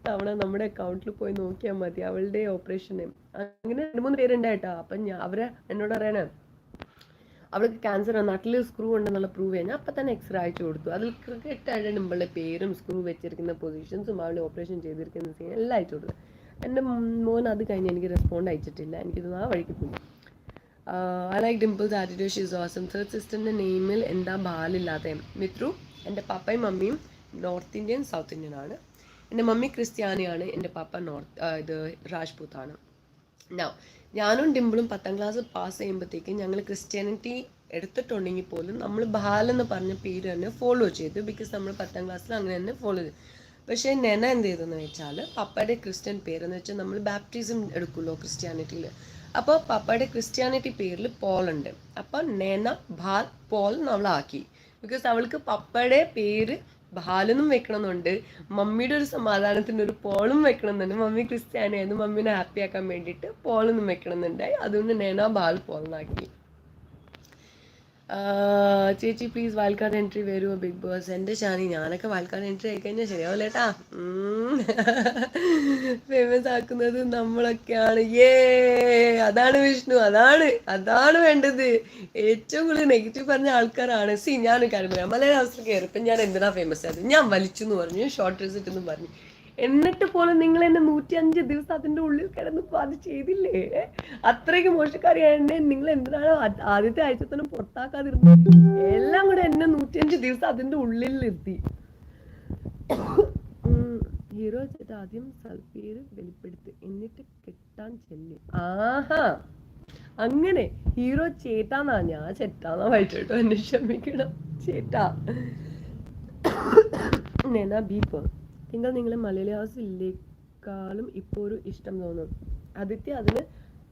തവണ നമ്മുടെ അക്കൗണ്ടിൽ പോയി നോക്കിയാൽ മതി അവളുടെ ഓപ്പറേഷന്. അങ്ങനെ 2-3 പേരുണ്ടായിട്ടാ. അപ്പം അവരെ എന്നോട് പറയണേ, അവൾക്ക് ക്യാൻസർ നട്ടിൽ സ്ക്രൂ ഉണ്ടെന്നുള്ള പ്രൂവ് ചെയ്യാൻ അപ്പം തന്നെ എക്സ്റേ അയച്ചു കൊടുത്തു. അതിൽ കൃത്യമായിട്ട് ഡിംപിളിൻ്റെ പേരും സ്ക്രൂ വെച്ചിരിക്കുന്ന പൊസിഷൻസും അവളുടെ ഓപ്പറേഷൻ ചെയ്തിരിക്കുന്ന സീൻ എല്ലാം അയച്ചു കൊടുത്തു. എൻ്റെ മോൻ അത് കഴിഞ്ഞ് എനിക്ക് റെസ്പോണ്ട് അയച്ചിട്ടില്ല. എനിക്കിത് ആ വഴിക്ക് പോയി. I like Dimple's attitude, she is awesome. Third സിസ്റ്ററിൻ്റെ നെയിമിൽ എന്താ ബാലില്ലാതെ? മിത്രു, എൻ്റെ പപ്പയും മമ്മിയും നോർത്ത് ഇന്ത്യൻ, സൗത്ത് ഇന്ത്യൻ ആണ്. എൻ്റെ മമ്മി ക്രിസ്ത്യാനിയാണ്, എൻ്റെ പപ്പ രാജ്പൂത്താണ്. ഞാനും ഡിംപിളും 10ാം ക്ലാസ് പാസ് ചെയ്യുമ്പോഴത്തേക്കും ഞങ്ങൾ ക്രിസ്ത്യാനിറ്റി എടുത്തിട്ടുണ്ടെങ്കിൽ പോലും നമ്മൾ ബാലെന്ന് പറഞ്ഞ പേര് തന്നെ ഫോളോ ചെയ്തു. ബിക്കോസ് നമ്മൾ 10ാം ക്ലാസ്സിൽ അങ്ങനെ തന്നെ ഫോളോ ചെയ്തു. പക്ഷേ നെന എന്ത് ചെയ്തെന്ന് വെച്ചാൽ പപ്പയുടെ ക്രിസ്ത്യൻ പേരെന്ന് വെച്ചാൽ നമ്മൾ ബാപ്റ്റിസം എടുക്കുമല്ലോ ക്രിസ്ത്യാനിറ്റിയിൽ, അപ്പോൾ പപ്പയുടെ ക്രിസ്ത്യാനിറ്റി പേരിൽ പോൾ ഉണ്ട്. അപ്പം നേന ഭാൽ പോൾ നമ്മളാക്കി. ബിക്കോസ് അവൾക്ക് പപ്പയുടെ പേര് ഭാലെന്നും വെക്കണമെന്നുണ്ട്, മമ്മിയുടെ ഒരു സമാധാനത്തിന് ഒരു പോളും വെക്കണമെന്നുണ്ട്. മമ്മി ക്രിസ്ത്യാനിയായിരുന്നു, മമ്മീനെ ഹാപ്പി ആക്കാൻ വേണ്ടിയിട്ട് പോളൊന്നും വെക്കണമെന്നുണ്ടായി. അതുകൊണ്ട് നേന ഭാൽ പോൾ എന്നാക്കി. ചേച്ചി പ്ലീസ് വൈൽഡ് കാർഡ് എൻട്രി വരുമോ ബിഗ് ബോസ്? എൻ്റെ ഷാനി, ഞാനൊക്കെ വൈൽഡ് കാർഡ് എൻട്രി ആയിക്കഴിഞ്ഞാൽ ശരിയാവില്ല ഏട്ടാ. ഫേമസ് ആക്കുന്നത് നമ്മളൊക്കെയാണ്. അതാണ് വിഷ്ണു, അതാണ് വേണ്ടത്. ഏറ്റവും കൂടുതൽ നെഗറ്റീവ് പറഞ്ഞ ആൾക്കാരാണ്. ഞാനൊരു കാര്യം പറയാം, മലയാള അവസരം കയറിയപ്പോൾ ഞാൻ എന്തിനാ ഫേമസ് ആയത്? ഞാൻ വലിച്ചു എന്ന് പറഞ്ഞു, ഷോർട്ട് റിസൾട്ട് എന്ന് പറഞ്ഞു. എന്നിട്ട് പോലും നിങ്ങൾ എന്നെ 105 ദിവസം അതിൻ്റെ ഉള്ളിൽ കിടന്ന് അത് ചെയ്തില്ലേ? അത്രയ്ക്ക് മോശക്കാരിയായ നിങ്ങൾ എന്തിനാണ് ആദ്യത്തെ ആഴ്ച തന്നെ പുറത്താക്കാതിരുന്നത്? എല്ലാം കൂടെ എന്നെ 105 ദിവസം അതിൻ്റെ ഉള്ളിൽ നിർത്തി. ഹീറോ ചേട്ടാ ആദ്യം സൽപ്പേര് വെളിപ്പെടുത്ത്, എന്നിട്ട് കെട്ടാൻ ചെല്ലി. ആഹാ, അങ്ങനെ ഹീറോ ചേട്ടാന്നാ, ഞാൻ ചേട്ടാന്നാ വായിച്ചോട്ടോ, എന്നെ ക്ഷമിക്കണം ചേട്ടാ. നെന ബീപ്പ് നിങ്ങൾ മലയാളി ഹൗസിലേക്കാളും ഇപ്പോൾ ഒരു ഇഷ്ടം തോന്നും. ആദിത്യ, അതിന്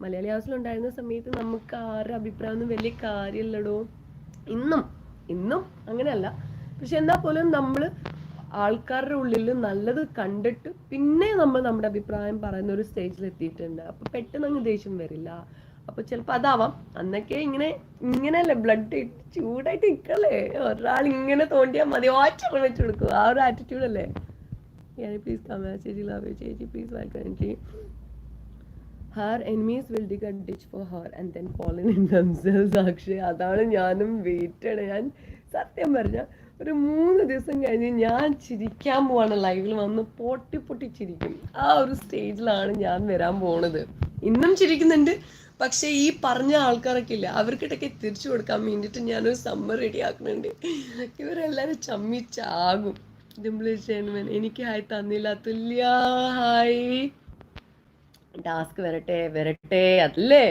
മലയാളി ഹൗസിലുണ്ടായിരുന്ന സമയത്ത് നമുക്ക് ആരുടെ അഭിപ്രായമൊന്നും വലിയ കാര്യമില്ലടോ. ഇന്നും അങ്ങനെയല്ല. പക്ഷെ എന്നാൽ പോലും നമ്മൾ ആൾക്കാരുടെ ഉള്ളിൽ നല്ലത് കണ്ടിട്ട് പിന്നെ നമ്മൾ നമ്മുടെ അഭിപ്രായം പറയുന്ന ഒരു സ്റ്റേജിൽ എത്തിയിട്ടുണ്ട്. അപ്പൊ പെട്ടെന്ന് അങ്ങ് ദേഷ്യം വരില്ല. അപ്പൊ ചിലപ്പോൾ അതാവാം. അന്നൊക്കെ ഇങ്ങനെയല്ലേ, ബ്ലഡ് ചൂടായിട്ട് നിൽക്കല്ലേ, ഒരാൾ ഇങ്ങനെ തോണ്ടിയാൽ മതി, ഒറ്റ വെച്ച് കൊടുക്കും. ആ ഒരു ആറ്റിറ്റ്യൂഡല്ലേ. പ്ലീസ് കമന്റ് ചേച്ചി, ലവ് യു ചേച്ചി, please welcome. Her enemies will dig a ditch for her and then fall in themselves. Akshay, അതാണ് ഞാനും വെയിറ്റഡ്. ഞാൻ സത്യം പറഞ്ഞ ഒരു 3 ദിവസം കഴിഞ്ഞ് ഞാൻ ചിരിക്കാൻ പോവാണ്. ലൈവിൽ വന്ന് പൊട്ടി ചിരിക്കും. ആ ഒരു സ്റ്റേജിലാണ് ഞാൻ വരാൻ പോണത്. ഇന്നും ചിരിക്കുന്നുണ്ട്. പക്ഷെ ഈ പറഞ്ഞ ആൾക്കാരൊക്കെ ഇല്ല, അവർക്കിട്ടൊക്കെ തിരിച്ചു കൊടുക്കാൻ വേണ്ടിയിട്ട് ഞാനൊരു സമ്മർ റെഡി ആക്കുന്നുണ്ട്. ഇവരെല്ലാവരും ചമ്മിച്ചാകും. എനിക്ക് ഹായ് തന്നില്ല. തുല്യ ഹായ്. ടാസ്ക് വരട്ടെ അതല്ലേ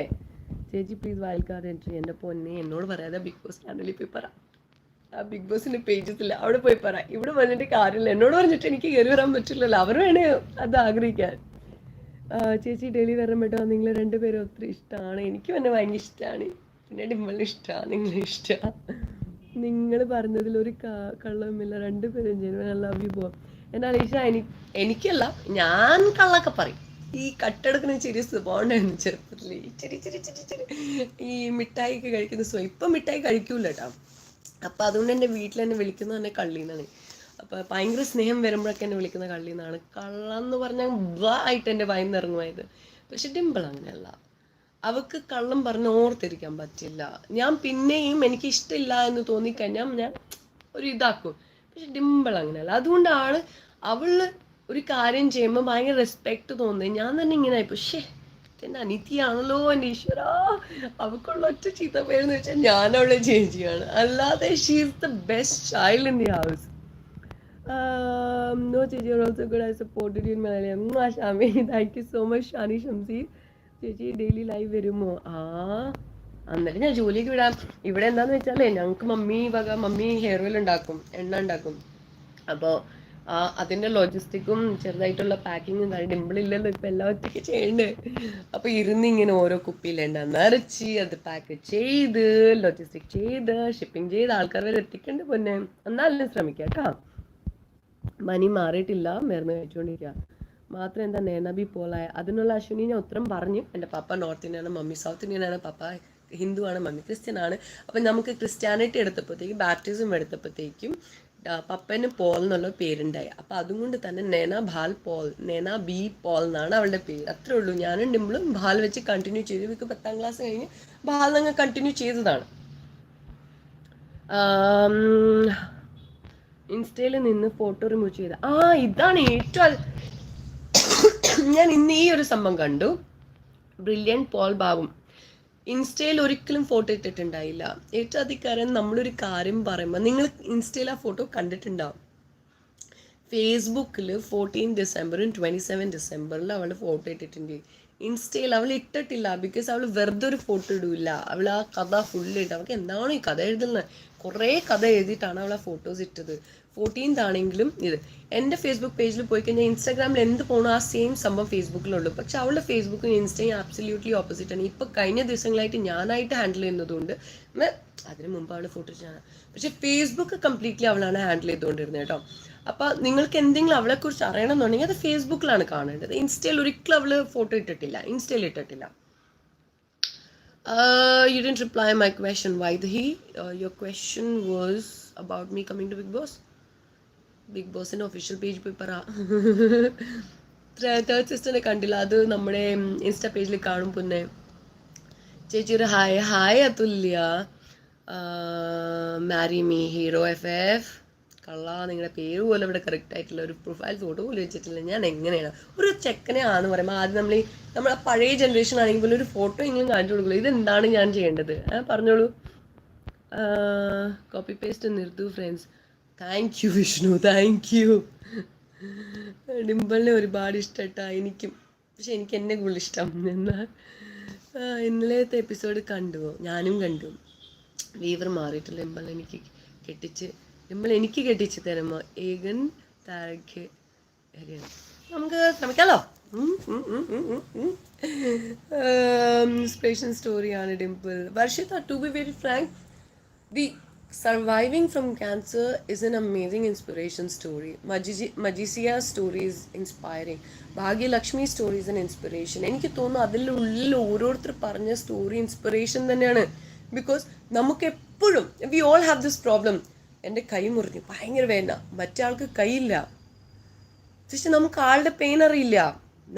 ചേച്ചി, പ്ലീസ് വൈൽഡ് കാർഡ് എൻട്രി. എൻ്റെ പൊന്നെ, എന്നോട് പറയാതെ ബിഗ് ബോസ് ചാനലിൽ പോയി പറ. ആ ബിഗ് ബോസിന്റെ പേജസ് ഇല്ല, അവിടെ പോയി പറ. ഇവിടെ വന്നിട്ട് കാര്യമില്ല. എന്നോട് പറഞ്ഞിട്ട് എനിക്ക് കയറി വരാൻ പറ്റില്ലല്ലോ. അവർ വേണേ അത് ആഗ്രഹിക്കാൻ. ചേച്ചി ഡെയിലി വരാൻ പറ്റുമോ? നിങ്ങൾ രണ്ടുപേരും ഒത്തിരി ഇഷ്ടമാണ്. എനിക്കും എന്നെ ഭയങ്കര ഇഷ്ടമാണ്. പിന്നെ ഡിമ്മളിന് ഇഷ്ടമാണ്, നിങ്ങളെ ഇഷ്ടമാണ്. നിങ്ങൾ പറഞ്ഞതിൽ ഒരു കള്ളവുമില്ല, രണ്ടുപേരും ജനുവൻ. ഐ ലവ് യു ബോ. എന്നാൽ ഈശ, എനിക്കല്ല, ഞാൻ കള്ളൊക്കെ പറയും. ഈ കട്ടെടുക്കുന്ന ചെറിയ സ്വഭാവമുണ്ടായിരുന്നു ചെറുപ്പത്തിൽ. ചെറിയ ഈ മിഠായി ഒക്കെ കഴിക്കുന്ന ഇപ്പം മിഠായി കഴിക്കൂല കേട്ടോ. അപ്പം അതുകൊണ്ട് എൻ്റെ വീട്ടിൽ എന്നെ വിളിക്കുന്നത് തന്നെ കള്ളീന്നാണ്. അപ്പം ഭയങ്കര സ്നേഹം വരുമ്പോഴൊക്കെ എന്നെ വിളിക്കുന്ന കള്ളീന്നാണ്. കള്ളെന്ന് പറഞ്ഞാൽ ആയിട്ട് എൻ്റെ വായിൽ നിന്ന് ഇറങ്ങുമായത്. പക്ഷെ ഡിമ്പിൾ അങ്ങനെയല്ല. അവൾക്ക് കള്ളം പറഞ്ഞ് ഓർത്തിരിക്കാൻ പറ്റില്ല. ഞാൻ പിന്നെയും എനിക്ക് ഇഷ്ടമില്ല എന്ന് തോന്നിക്കഴിഞ്ഞാൽ ഞാൻ ഒരു ഇതാക്കും. പക്ഷെ ഡിമ്പിൾ അങ്ങനെയല്ല. അതുകൊണ്ടാണ് അവള് ഒരു കാര്യം ചെയ്യുമ്പോൾ ഭയങ്കര റെസ്പെക്ട് തോന്നുന്നത്. ഞാൻ തന്നെ ഇങ്ങനെ ആയിപ്പോ, എൻ്റെ അനിത്യയാണല്ലോ എൻ്റെ ഈശ്വര. അവൾക്കുള്ള ഒറ്റ ചീത്ത പേരെന്ന് വെച്ചാൽ ഞാൻ അവളെ ചേച്ചിയാണ്, അല്ലാതെ she is the best child in the house. No ചേച്ചി, you're also good. I supported you in Malayalam. Shami, thank you so much. Shani Shamseer ചേച്ചി ഡെയിലി ലൈവ് വരുമോ? അന്നേരം ഞാൻ ജോലിക്ക് വിടാം. ഇവിടെ എന്താന്ന് വെച്ചാലേ, ഞങ്ങൾക്ക് മമ്മി ഹെയർ ഓയിൽ ഉണ്ടാക്കും, എണ്ണ ഉണ്ടാക്കും. അപ്പോൾ അതിൻ്റെ ലോജിസ്റ്റിക്കും ചെറുതായിട്ടുള്ള പാക്കിങ്ങും കാര്യം ഡിമ്പിളില്ലല്ലോ, ഇപ്പം എല്ലാം ഒറ്റയ്ക്ക് ചെയ്യണ്ടേ. അപ്പോൾ ഇങ്ങനെ ഓരോ കുപ്പിയിൽ എണ്ണ നിറച്ച് അത് പാക്ക് ചെയ്ത് ലോജിസ്റ്റിക് ചെയ്ത് ഷിപ്പിംഗ് ചെയ്ത് ആൾക്കാർ വരെ എത്തിക്കണ്ട്. പൊന്നെ, എന്നാലും ശ്രമിക്കാം കേട്ടോ. മനി മാറിയിട്ടില്ല, മരുന്ന് കഴിച്ചുകൊണ്ടിരിക്കുക മാത്രം. എന്താ നേനബി പോലായ? അതിനുള്ള അശ്വിനി ഞാൻ ഉത്തരം പറഞ്ഞു. എൻ്റെ പപ്പ നോർത്ത് ഇന്ത്യനാണ്, മമ്മി സൗത്ത് ഇന്ത്യനാണ്. പപ്പ ഹിന്ദു ആണ്, മമ്മി ക്രിസ്ത്യൻ ആണ്. അപ്പം നമുക്ക് ക്രിസ്ത്യാനിറ്റി എടുത്തപ്പോഴത്തേക്കും, ബാപ്റ്റിസം എടുത്തപ്പോഴത്തേക്കും പപ്പന് പോൾ എന്നുള്ള പേരുണ്ടായി. അപ്പം അതുകൊണ്ട് തന്നെ നേന ഭാൽ പോൾ, നേന ബി പോൾ എന്നാണ് അവളുടെ പേര്. അത്രേ ഉള്ളൂ. ഞാനും ഡിമ്പിളും ഭാൽ വെച്ച് കണ്ടിന്യൂ ചെയ്തു. ഇവർക്ക് 10ാം ക്ലാസ് കഴിഞ്ഞ് ഭാൽ അങ്ങ് കണ്ടിന്യൂ ചെയ്തതാണ്. ഇൻസ്റ്റയിൽ നിന്ന് ഫോട്ടോ റിമൂവ് ചെയ്ത ഇതാണ് ഏറ്റവും ഞാൻ ഇന്ന് ഈ ഒരു സംഭവം കണ്ടു. ബ്രില്യൻറ്റ് പോൾ ബാബു ഇൻസ്റ്റയിൽ ഒരിക്കലും ഫോട്ടോ ഇട്ടിട്ടുണ്ടായില്ല. ഏറ്റവും അധികാരം നമ്മളൊരു കാര്യം പറയുമ്പോൾ, നിങ്ങൾ ഇൻസ്റ്റയിൽ ആ ഫോട്ടോ കണ്ടിട്ടുണ്ടാവും. ഫേസ്ബുക്കിൽ 14 ഡിസംബറും 27 ഡിസംബറിൽ അവൾ ഫോട്ടോ ഇട്ടിട്ടുണ്ട്. ഇൻസ്റ്റയിൽ അവൾ ഇട്ടിട്ടില്ല. ബിക്കോസ് അവൾ വെറുതെ ഒരു ഫോട്ടോ ഇടില്ല. അവൾ ആ കഥ ഫുള്ള് ഇട്ട്, അവൾക്ക് എന്താണ് ഈ കഥ എഴുതുന്നത്? കുറേ കഥ എഴുതിയിട്ടാണ് അവൾ ആ ഫോട്ടോസ് ഇട്ടത്. 14th ആണെങ്കിലും ഇത് എൻ്റെ ഫേസ്ബുക്ക് പേജിൽ പോയി കഴിഞ്ഞാൽ ഇൻസ്റ്റാഗ്രാമിൽ എന്ത് പോകണോ ആ സെയിം സംഭവം ഫേസ്ബുക്കിലുള്ളൂ. പക്ഷെ അവളുടെ ഫേസ്ബുക്കും ഇൻസ്റ്റയും ആബ്സല്യൂട്ട്ലി ഓപ്പോസിറ്റ് ആണ്. ഇപ്പോൾ കഴിഞ്ഞ ദിവസങ്ങളായിട്ട് ഞാനായിട്ട് ഹാൻഡിൽ ചെയ്യുന്നതുകൊണ്ട് അതിന് മുമ്പ് അവൾ ഫോട്ടോ ഞാൻ, പക്ഷെ ഫേസ്ബുക്ക് കംപ്ലീറ്റ്ലി അവളാണ് ഹാൻഡിൽ ചെയ്തുകൊണ്ടിരുന്നത് കേട്ടോ. അപ്പോൾ നിങ്ങൾക്ക് എന്തെങ്കിലും അവളെക്കുറിച്ച് അറിയണമെന്നുണ്ടെങ്കിൽ അത് ഫേസ്ബുക്കിലാണ് കാണേണ്ടത്. ഇൻസ്റ്റയിൽ ഒരിക്കലും അവൾ ഫോട്ടോ ഇട്ടിട്ടില്ല, ഇൻസ്റ്റയിൽ ഇട്ടിട്ടില്ല. You didn't reply my question, Vaidehi. Your question was about me coming to Big Boss. Big ബോസിൻ്റെ ഒഫീഷ്യൽ പേജ് പോയി പറ. തേർഡ് സിസ്റ്ററിനെ കണ്ടില്ല, അത് നമ്മുടെ ഇൻസ്റ്റാ പേജിൽ കാണും. പിന്നെ ചേച്ചി ഒരു hi Athulya. Marry me hero FF. കള്ള, നിങ്ങളുടെ പേര് പോലും ഇവിടെ കറക്റ്റ് ആയിട്ടുള്ള ഒരു പ്രൊഫൈൽ ഫോട്ടോ പോലും വെച്ചിട്ടില്ല. ഞാൻ എങ്ങനെയാണ് ഒരു ചെക്കനെ ആണെന്ന് പറയുമ്പോൾ ആദ്യം നമ്മൾ ആ പഴയ ജനറേഷൻ ആണെങ്കിൽ പോലും ഒരു ഫോട്ടോ എങ്കിലും കാണിച്ചു കൊടുക്കുള്ളൂ. ഇതെന്താണ് ഞാൻ ചെയ്യേണ്ടത്? പറഞ്ഞോളൂ. കോപ്പി പേസ്റ്റ് നിർത്തു friends. Thank you Vishnu, thank you. ഡിംപിളിനെ ഒരുപാട് ഇഷ്ടമായിട്ടാ എനിക്കും, പക്ഷെ എനിക്ക് എന്നെ കൂടുതൽ ഇഷ്ടം. എന്നാൽ ഇന്നലത്തെ എപ്പിസോഡ് കണ്ടുവോ? ഞാനും കണ്ടു. വീവർ മാറിയിട്ടില്ല. ഡിംപിൾ എനിക്ക് കെട്ടിച്ച് തരുമോ? ഏകൻ താരക്ക് നമുക്ക് ശ്രമിക്കാമല്ലോ. ഇൻസ്പിറേഷൻ സ്റ്റോറിയാണ് Dimple. Varshitha, to be very frank, the surviving from cancer is an amazing inspiration story. Majisia's story is inspiring. Bhagyalakshmi's story is an inspiration. എനിക്ക് തോന്നുന്നു അതിലുള്ളിൽ ഓരോരുത്തർ പറഞ്ഞ സ്റ്റോറി ഇൻസ്പിറേഷൻ തന്നെയാണ്. ബിക്കോസ് നമുക്ക് എപ്പോഴും V all have this problem. എൻ്റെ കൈ മുറിഞ്ഞു, ഭയങ്കര വേദന, മറ്റേ ആൾക്ക് കൈയില്ല. പക്ഷെ നമുക്ക് ആളുടെ പെയിൻ അറിയില്ല.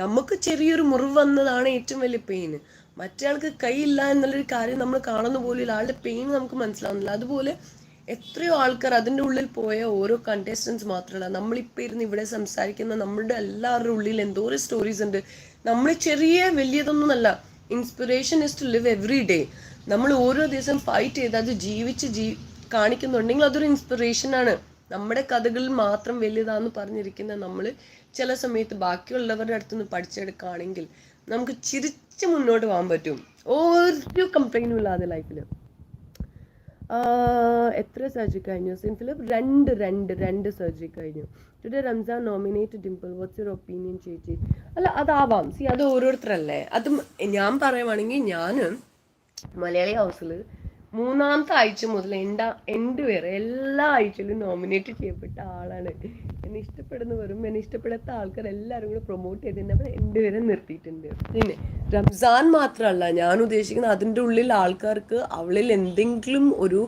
നമുക്ക് ചെറിയൊരു മുറിവ് വന്നതാണ് ഏറ്റവും വലിയ പെയിൻ. മറ്റേ ആൾക്ക് കൈയില്ല എന്നുള്ളൊരു കാര്യം നമ്മൾ കാണുന്ന പോലും ആളുടെ പെയിൻ നമുക്ക് മനസ്സിലാവുന്നില്ല. അതുപോലെ എത്രയോ ആൾക്കാർ അതിൻ്റെ ഉള്ളിൽ പോയ ഓരോ കണ്ടസ്റ്റൻസ് മാത്രമല്ല, നമ്മളിപ്പോൾ ഇരുന്ന് ഇവിടെ സംസാരിക്കുന്ന നമ്മളുടെ എല്ലാവരുടെ ഉള്ളിൽ എന്തോരം സ്റ്റോറീസ് ഉണ്ട്. നമ്മൾ ചെറിയ വലിയതൊന്നുമല്ല. Inspiration is to live every day. നമ്മൾ ഓരോ ദിവസം ഫൈറ്റ് ചെയ്ത് അത് ജീവിച്ച് കാണിക്കുന്നുണ്ടെങ്കിൽ അതൊരു ഇൻസ്പിറേഷനാണ്. നമ്മുടെ കഥകളിൽ മാത്രം വലുതാന്ന് പറഞ്ഞിരിക്കുന്ന നമ്മൾ ചില സമയത്ത് ബാക്കിയുള്ളവരുടെ അടുത്തുനിന്ന് പഠിച്ചെടുക്കുകയാണെങ്കിൽ നമുക്ക് ചിരിച്ച് മുന്നോട്ട് പോകാൻ പറ്റും, ഒരു കംപ്ലൈൻറ്റും ഇല്ലാതെ ലൈഫിൽ. എത്ര സർജറി കഴിഞ്ഞു സിൻഫിലിപ്പ്? രണ്ട് സർജറി കഴിഞ്ഞു. Today Ramzan nominate Dimple, what's your opinion ചേച്ചി? അല്ല, അതാവാം. അത് ഓരോരുത്തരല്ലേ. അതും ഞാൻ പറയുവാണെങ്കിൽ ഞാൻ മലയാളി ഹൗസിൽ 3ാമത്തെ ആഴ്ച മുതൽ എൻ്റെ വരെ എല്ലാ ആഴ്ചയിലും നോമിനേറ്റ് ചെയ്യപ്പെട്ട ആളാണ്. എന്നെ ഇഷ്ടപ്പെടുന്നവരും എന്നെ ഇഷ്ടപ്പെടാത്ത ആൾക്കാർ എല്ലാവരും കൂടെ പ്രൊമോട്ട് ചെയ്തിട്ട് എൻ്റെ വരെ നിർത്തിയിട്ടുണ്ട്. പിന്നെ റംസാൻ മാത്രമല്ല ഞാൻ ഉദ്ദേശിക്കുന്നത്, അതിൻ്റെ ഉള്ളിൽ ആൾക്കാർക്ക് അവളിൽ എന്തെങ്കിലും ഒരു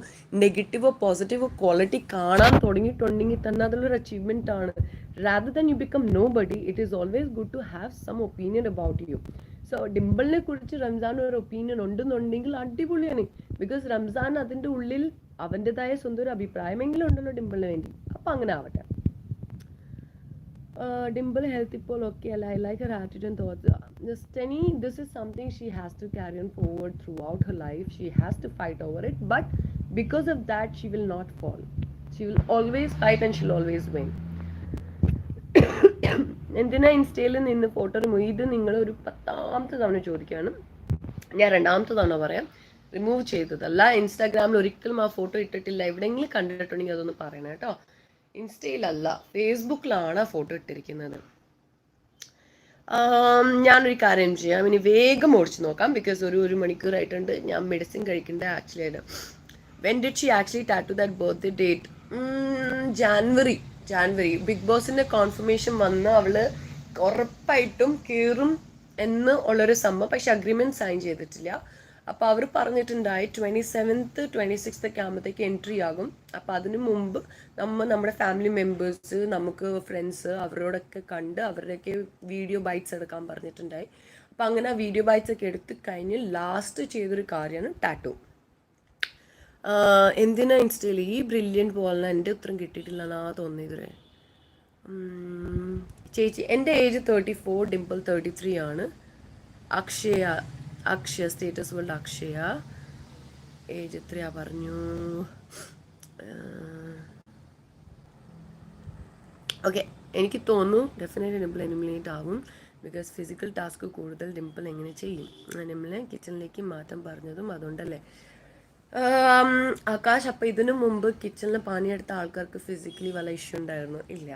നെഗറ്റീവോ പോസിറ്റീവോ ക്വാളിറ്റി കാണാൻ തുടങ്ങിയിട്ടുണ്ടെങ്കിൽ തന്നെ അതിലൊരു അച്ചീവ്മെൻ്റ് ആണ്. Rather than you become nobody, it is always good to have some opinion about you. So ഡിംപിളിനെ കുറിച്ച് റംസാൻ ഒരു ഒപ്പീനിയൻ ഉണ്ടെന്നുണ്ടെങ്കിൽ അടിപൊളിയാണ്. ബിക്കോസ് റംസാൻ അതിൻ്റെ ഉള്ളിൽ അവൻ്റെതായ സ്വന്തം ഒരു അഭിപ്രായമെങ്കിലും ഉണ്ടല്ലോ ഡിംപിളിന് വേണ്ടി. അപ്പം അങ്ങനെ ആവട്ടെ. ഡിംപിൾ ഹെൽത്ത് ഇപ്പോൾ ഓക്കെ അല്ല. I like her attitude and thoughts. Destiny, this is something she has to carry on forward throughout her life. She has to fight over it, but because of that she will not fall. She will always fight and she'll always win. എന്തിനാ ഇൻസ്റ്റയിൽ നിന്ന് photo remove? ഇത് നിങ്ങൾ ഒരു 10ാമത്തെ തവണ ചോദിക്കുകയാണ്. ഞാൻ 2ാമത്തെ തവണ പറയാം. റിമൂവ് ചെയ്തതല്ല. ഇൻസ്റ്റാഗ്രാമിൽ ഒരിക്കലും ആ ഫോട്ടോ ഇട്ടിട്ടില്ല. എവിടെയെങ്കിലും കണ്ടിട്ടുണ്ടെങ്കിൽ അതൊന്ന് പറയണം കേട്ടോ. ഇൻസ്റ്റയിലല്ല, ഫേസ്ബുക്കിലാണ് ആ ഫോട്ടോ ഇട്ടിരിക്കുന്നത്. ഞാനൊരു കാര്യം ചെയ്യാം, ഇനി വേഗം ഓടിച്ച് നോക്കാം. ബിക്കോസ് ഒരു മണിക്കൂറായിട്ടുണ്ട്. ഞാൻ മെഡിസിൻ കഴിക്കേണ്ട ആക്ച്വലി ആയിട്ട്. When did she actually tattoo that birthday date? January. Big ബോസിന്റെ കോൺഫർമേഷൻ വന്ന് അവള് ഉറപ്പായിട്ടും കയറും എന്ന് ഉള്ളൊരു സംഭവം. പക്ഷെ അഗ്രിമെന്റ് സൈൻ ചെയ്തിട്ടില്ല. അപ്പോൾ അവർ പറഞ്ഞിട്ടുണ്ടായി 27th 26th ഒക്കെ ആകുമ്പോഴത്തേക്ക് എൻട്രി ആകും. അപ്പോൾ അതിനു മുമ്പ് നമ്മുടെ ഫാമിലി മെമ്പേഴ്സ്, നമുക്ക് ഫ്രണ്ട്സ്, അവരോടൊക്കെ കണ്ട് അവരുടെയൊക്കെ വീഡിയോ ബൈറ്റ്സ് എടുക്കാൻ പറഞ്ഞിട്ടുണ്ടായി. അപ്പോൾ അങ്ങനെ ആ വീഡിയോ ബൈറ്റ്സ് ഒക്കെ എടുത്ത് കഴിഞ്ഞ് ലാസ്റ്റ് ചെയ്തൊരു കാര്യമാണ് ടാറ്റു. എന്തിനാ ഇൻസ്റ്റയിൽ ഈ ബ്രില്യൻറ്റ് പോലെന്ന് എൻ്റെ ഉത്തരം കിട്ടിയിട്ടില്ലെന്നാ തോന്നുന്നത് ഇതുവരെ. ചേച്ചി, എൻ്റെ ഏജ് 34, ഡിംപിൾ 33 ആണ്. Akshaya status world Akshaya. Age എത്രയാ പറഞ്ഞു? ഓക്കെ, എനിക്ക് തോന്നുന്നു ഡെഫിനറ്റ്ലി ഡിംപിൾ എലിമിനേറ്റ് ആകും. ബിക്കോസ് ഫിസിക്കൽ ടാസ്ക് കൂടുതൽ ഡിംപിൾ എങ്ങനെ ചെയ്യും? ഡിംപിളിനെ കിച്ചണിലേക്ക് മാറ്റം പറഞ്ഞതും അതുകൊണ്ടല്ലേ. ആം, ആകാശ്, അപ്പം ഇതിനു മുമ്പ് കിച്ചണിൽ പണിയെടുത്ത ആൾക്കാർക്ക് ഫിസിക്കലി വല്ല ഇഷ്യൂ ഉണ്ടായിരുന്നു? ഇല്ല.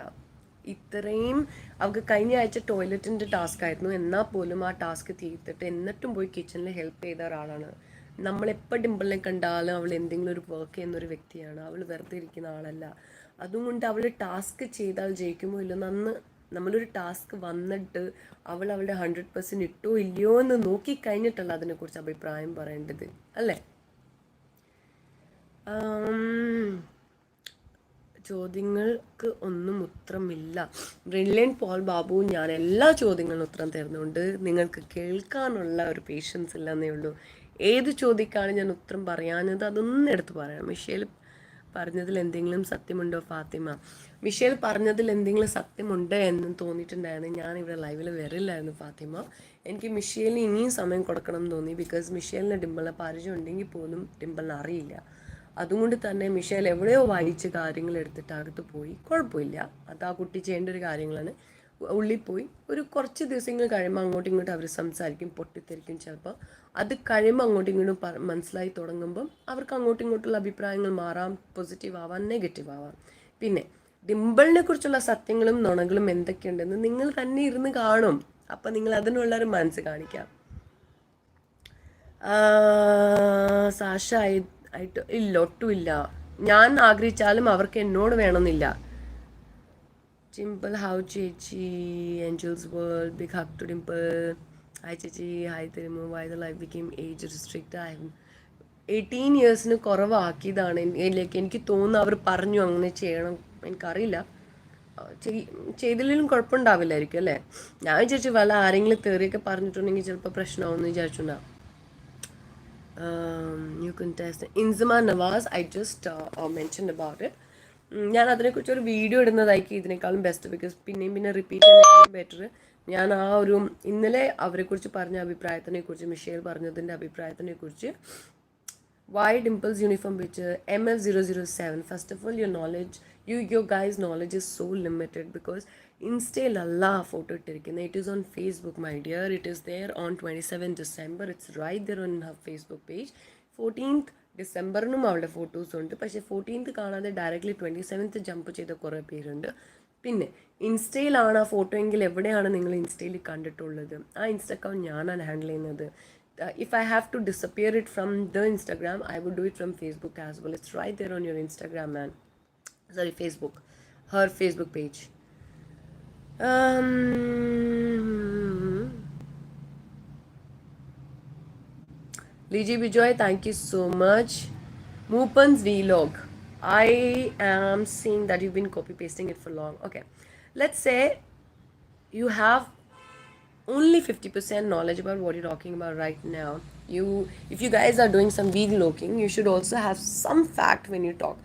ഇത്രയും അവർക്ക് കഴിഞ്ഞ ആഴ്ച ടോയ്ലറ്റിൻ്റെ ടാസ്ക് ആയിരുന്നു, എന്നാൽ പോലും ആ ടാസ്ക് തീർത്തിട്ട് എന്നിട്ടും പോയി കിച്ചണിൽ ഹെൽപ്പ് ചെയ്ത ഒരാളാണ്. നമ്മളെപ്പോൾ ഡിമ്പിളിനെ കണ്ടാലും അവൾ എന്തെങ്കിലും ഒരു വർക്ക് ചെയ്യുന്ന ഒരു വ്യക്തിയാണ്. അവൾ വെറുതെ ഇരിക്കുന്ന ആളല്ല. അതുകൊണ്ട് അവൾ ടാസ്ക് ചെയ്താൽ ജയിക്കുമോ ഇല്ലെന്ന് അന്ന് നമ്മളൊരു ടാസ്ക് വന്നിട്ട് അവൾ അവളുടെ 100% ഇട്ടോ ഇല്ലയോ എന്ന് നോക്കിക്കഴിഞ്ഞിട്ടല്ല അതിനെക്കുറിച്ച് അഭിപ്രായം പറയേണ്ടത്, അല്ലേ? ചോദ്യങ്ങൾക്ക് ഒന്നും ഉത്തരമില്ല. ബ്രില്യൻ പോൾ ബാബു, ഞാൻ എല്ലാ ചോദ്യങ്ങളും ഉത്തരം തരുന്നുണ്ട്. നിങ്ങൾക്ക് കേൾക്കാനുള്ള ഒരു പേഷ്യൻസ് ഇല്ലെന്നേ ഉള്ളൂ. ഏത് ചോദ്യക്കാണ് ഞാൻ ഉത്തരം പറയാഞ്ഞത് അതൊന്നും എടുത്ത് പറയാം. മിഷേൽ പറഞ്ഞതിൽ എന്തെങ്കിലും സത്യമുണ്ടോ ഫാത്തിമ? മിഷേൽ പറഞ്ഞതിൽ എന്തെങ്കിലും സത്യമുണ്ട് എന്ന് തോന്നിയിട്ടുണ്ടായിരുന്നു ഞാൻ ഇവിടെ ലൈവിൽ വരില്ലായിരുന്നു ഫാത്തിമ. എനിക്ക് മിഷേലിന് ഇനിയും സമയം കൊടുക്കണം എന്ന് തോന്നി. ബിക്കോസ് മിഷേലിന് ഡിമ്പിളിനെ പരിചയം ഉണ്ടെങ്കിൽ പോലും ഡിമ്പിളിനെ അറിയില്ല. അതുകൊണ്ട് തന്നെ മിഷേൽ എവിടെയോ വായിച്ച് കാര്യങ്ങൾ എടുത്തിട്ട് അകത്ത് പോയി. കുഴപ്പമില്ല, അത് ആ കുട്ടി ചെയ്യേണ്ട ഒരു കാര്യങ്ങളാണ്. ഉള്ളിൽ പോയി ഒരു കുറച്ച് ദിവസങ്ങൾ കഴിയുമ്പോൾ അങ്ങോട്ടും ഇങ്ങോട്ടും അവർ സംസാരിക്കും, പൊട്ടിത്തെറിക്കും ചിലപ്പോൾ. അത് കഴിയുമ്പോൾ അങ്ങോട്ടും ഇങ്ങോട്ടും മനസ്സിലായി തുടങ്ങുമ്പം അവർക്ക് അങ്ങോട്ടും ഇങ്ങോട്ടുള്ള അഭിപ്രായങ്ങൾ മാറാം. പോസിറ്റീവ് ആവാം, നെഗറ്റീവ് ആവാം. പിന്നെ ഡിമ്പിളിനെ കുറിച്ചുള്ള സത്യങ്ങളും നുണകളും എന്തൊക്കെയുണ്ടെന്ന് നിങ്ങൾ തന്നെ ഇരുന്ന് കാണും. അപ്പം നിങ്ങൾ അതിനുള്ളൊരു മനസ്സ് കാണിക്കാം. സാഷ ആയിട്ട് ഇല്ല, ഒട്ടുമില്ല. ഞാൻ ആഗ്രഹിച്ചാലും അവർക്ക് എന്നോട് വേണമെന്നില്ല. ഡിംപിൾ, ഹൗ ചേച്ചി? Angels world, big hug to Dimple. Hi ചേച്ചി, hi Thirumu. Why the life became age restrict? I 18 ഇയേഴ്സിന് കുറവാക്കിയതാണ്. എനിക്ക് തോന്നുന്നു അവർ പറഞ്ഞു അങ്ങനെ ചെയ്യണം. എനിക്കറിയില്ല, ചെയ്തില്ലെങ്കിലും കുഴപ്പമുണ്ടാവില്ലായിരിക്കും അല്ലേ? ഞാൻ വിചാരിച്ചു വല്ല ആരെങ്കിലും തെറിയൊക്കെ പറഞ്ഞിട്ടുണ്ടെങ്കിൽ ചിലപ്പോൾ പ്രശ്നമാവുമെന്ന് വിചാരിച്ചുണ്ടാവും. New contestant Insama Navas, I just mention about it. ഞാൻ അതിനെക്കുറിച്ച് ഒരു വീഡിയോ ഇടുന്നതായിരിക്കും ഇതിനേക്കാളും ബെസ്റ്റ്. ബിക്കോസ് പിന്നെയും പിന്നെ റിപ്പീറ്റ് ചെയ്യുന്നതിനേക്കാളും ബെറ്റർ ഞാൻ ആ ഒരു ഇന്നലെ അവരെക്കുറിച്ച് പറഞ്ഞ അഭിപ്രായത്തിനെക്കുറിച്ച്, മിഷേൽ പറഞ്ഞതിൻ്റെ അഭിപ്രായത്തിനെക്കുറിച്ച്. Why Dimple's uniform picture? MF007. First of all, your guys' knowledge is so limited because Insta photo ittirikkunnu. It is on Facebook, my dear. It is there on 27th December. It's right there on her Facebook page. 14th ഡിസംബറിനും അവളുടെ photos ഉണ്ട്. പക്ഷേ 14th കാണാതെ directly 27th jump ചെയ്ത കുറേ പേരുണ്ട്. പിന്നെ ഇൻസ്റ്റയിലാണ് ആ photo എങ്കിൽ എവിടെയാണ് നിങ്ങൾ ഇൻസ്റ്റയിൽ കണ്ടിട്ടുള്ളത്? ആ ഇൻസ്റ്റ അക്കൗണ്ട് ഞാനാണ് ഹാൻഡിൽ ചെയ്യുന്നത്. If I have to disappear it from the Instagram, I would do it from Facebook as well. It's right there on your Instagram, man. Sorry, Facebook. Her Facebook page. Liji Bijoy, thank you so much. Moopan's vlog. I am seeing that you've been copy pasting it for long. Okay. Let's say you have only 50% knowledge about what you're talking about right now. If you guys are doing some vlogging, you should also have some fact when you talk.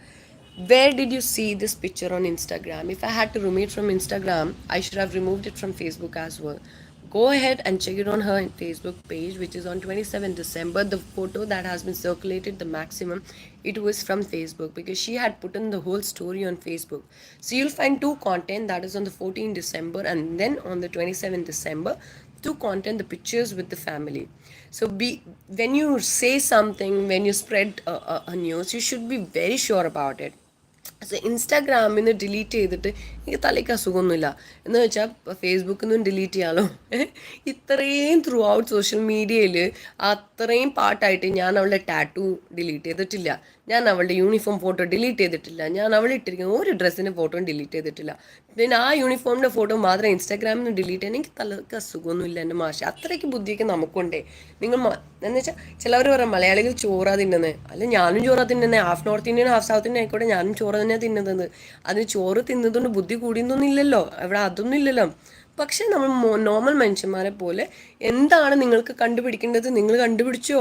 Where did you see this picture on Instagram? If I had to remove it from Instagram, I should have removed it from Facebook as well. Go ahead and check it on her Facebook page, which is on 27th December. The photo that has been circulated the maximum, it was from Facebook because she had put in the whole story on Facebook. So you'll find two content, that is on the 14th December and then on the 27th December, two content, the pictures with the family. So when you say something, when you spread a news, you should be very sure about it. So ഇൻസ്റ്റാഗ്രാമിൽ നിന്ന് delete ചെയ്തിട്ട് എനിക്ക് തലയ്ക്ക് അസുഖമൊന്നുമില്ല എന്ന് വെച്ചാൽ ഫേസ്ബുക്കിൽ നിന്നും delete ചെയ്യാമല്ലോ. ഇത്രയും ത്രൂ ഔട്ട് സോഷ്യൽ മീഡിയയിൽ അത്രയും പാട്ടായിട്ട് ഞാൻ അവളുടെ ടാറ്റു ഡിലീറ്റ് ചെയ്തിട്ടില്ല, ഞാൻ അവളുടെ യൂണിഫോം ഫോട്ടോ ഡിലീറ്റ് ചെയ്തിട്ടില്ല, ഞാൻ അവൾ ഇട്ടിരിക്കുന്ന ഒരു ഡ്രസ്സിൻ്റെ ഫോട്ടോ ഡിലീറ്റ് ചെയ്തിട്ടില്ല. പിന്നെ ആ യൂണിഫോമിൻ്റെ ഫോട്ടോ മാത്രം ഇൻസ്റ്റാഗ്രാമിൽ നിന്ന് ഡിലീറ്റ് ചെയ്യാൻ എനിക്ക് തലക്ക് അസുഖമൊന്നുമില്ല. എൻ്റെ മാഷ അത്രയ്ക്ക് ബുദ്ധിയൊക്കെ നമുക്കുണ്ടേ. നിങ്ങൾ എന്ന് വെച്ചാൽ ചിലവർ പറയാം മലയാളികൾ ചോറാ തിന്നുന്നത്. അല്ല, ഞാനും ചോറാ തിന്നുന്നത്. Half north Indian half south Indian ആയിക്കോട്ടെ, ഞാനും ചോറ് തന്നെയാണ് തിന്നുന്നത്. അതിന് ചോറ് തിന്നതുകൊണ്ട് ബുദ്ധി കൂടിയൊന്നും ഇല്ലല്ലോ, അവിടെ അതൊന്നും ഇല്ലല്ലോ. പക്ഷേ നമ്മൾ നോർമൽ മനുഷ്യന്മാരെ പോലെ എന്താണ് നിങ്ങൾക്ക് കണ്ടുപിടിക്കേണ്ടത് നിങ്ങൾ കണ്ടുപിടിച്ചോ.